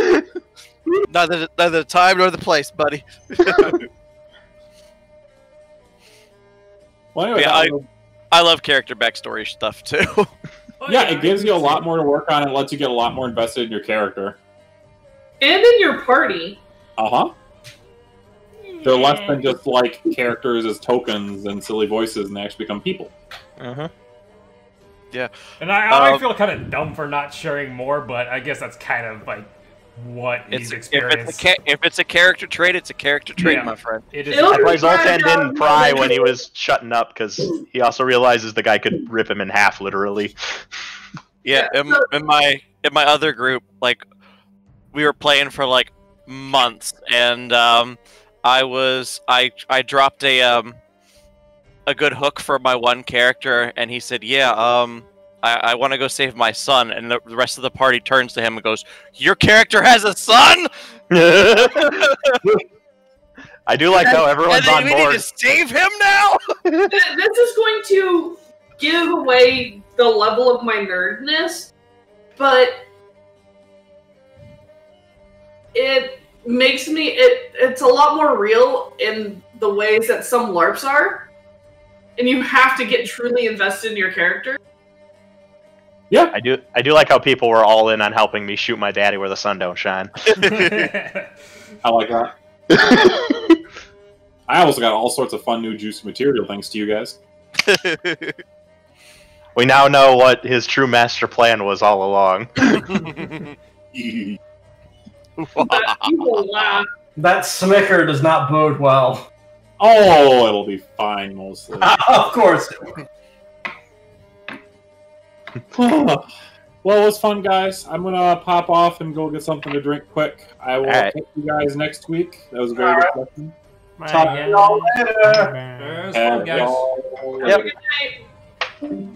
Neither the time nor the place, buddy. Well, anyway, yeah, I love character backstory stuff too. Yeah, it gives you a lot more to work on. It lets you get a lot more invested in your character. And in your party. Uh-huh. They're less than just like characters as tokens and silly voices, and they actually become people. Uh-huh. Yeah. And I feel kind of dumb for not sharing more, but I guess that's kind of like what he's experienced. If it's a character trait, it's a character trait, Yeah. my friend. It is. That's why Zoltan didn't pry when he was shutting up, because he also realizes the guy could rip him in half, literally. Yeah, in my other group, like we were playing for like months, and I dropped a good hook for my one character, and he said, "Yeah, I want to go save my son," and the rest of the party turns to him and goes, "Your character has a son?" I do like how everyone's on we board. need to save him now. This is going to give away the level of my nerdness, but it makes me it's a lot more real in the ways that some LARPs are, and you have to get truly invested in your character. Yeah, I do like how people were all in on helping me shoot my daddy where the sun don't shine. I like that. I also got all sorts of fun new juicy material thanks to you guys. We now know what his true master plan was all along. You will laugh. That smicker does not bode well. Oh, it'll be fine mostly. Of course it will. Well, it was fun, guys. I'm gonna pop off and go get something to drink quick. I will catch you guys next week. That was a very good session. Talk to y'all later. It's fun, guys. Have a good night.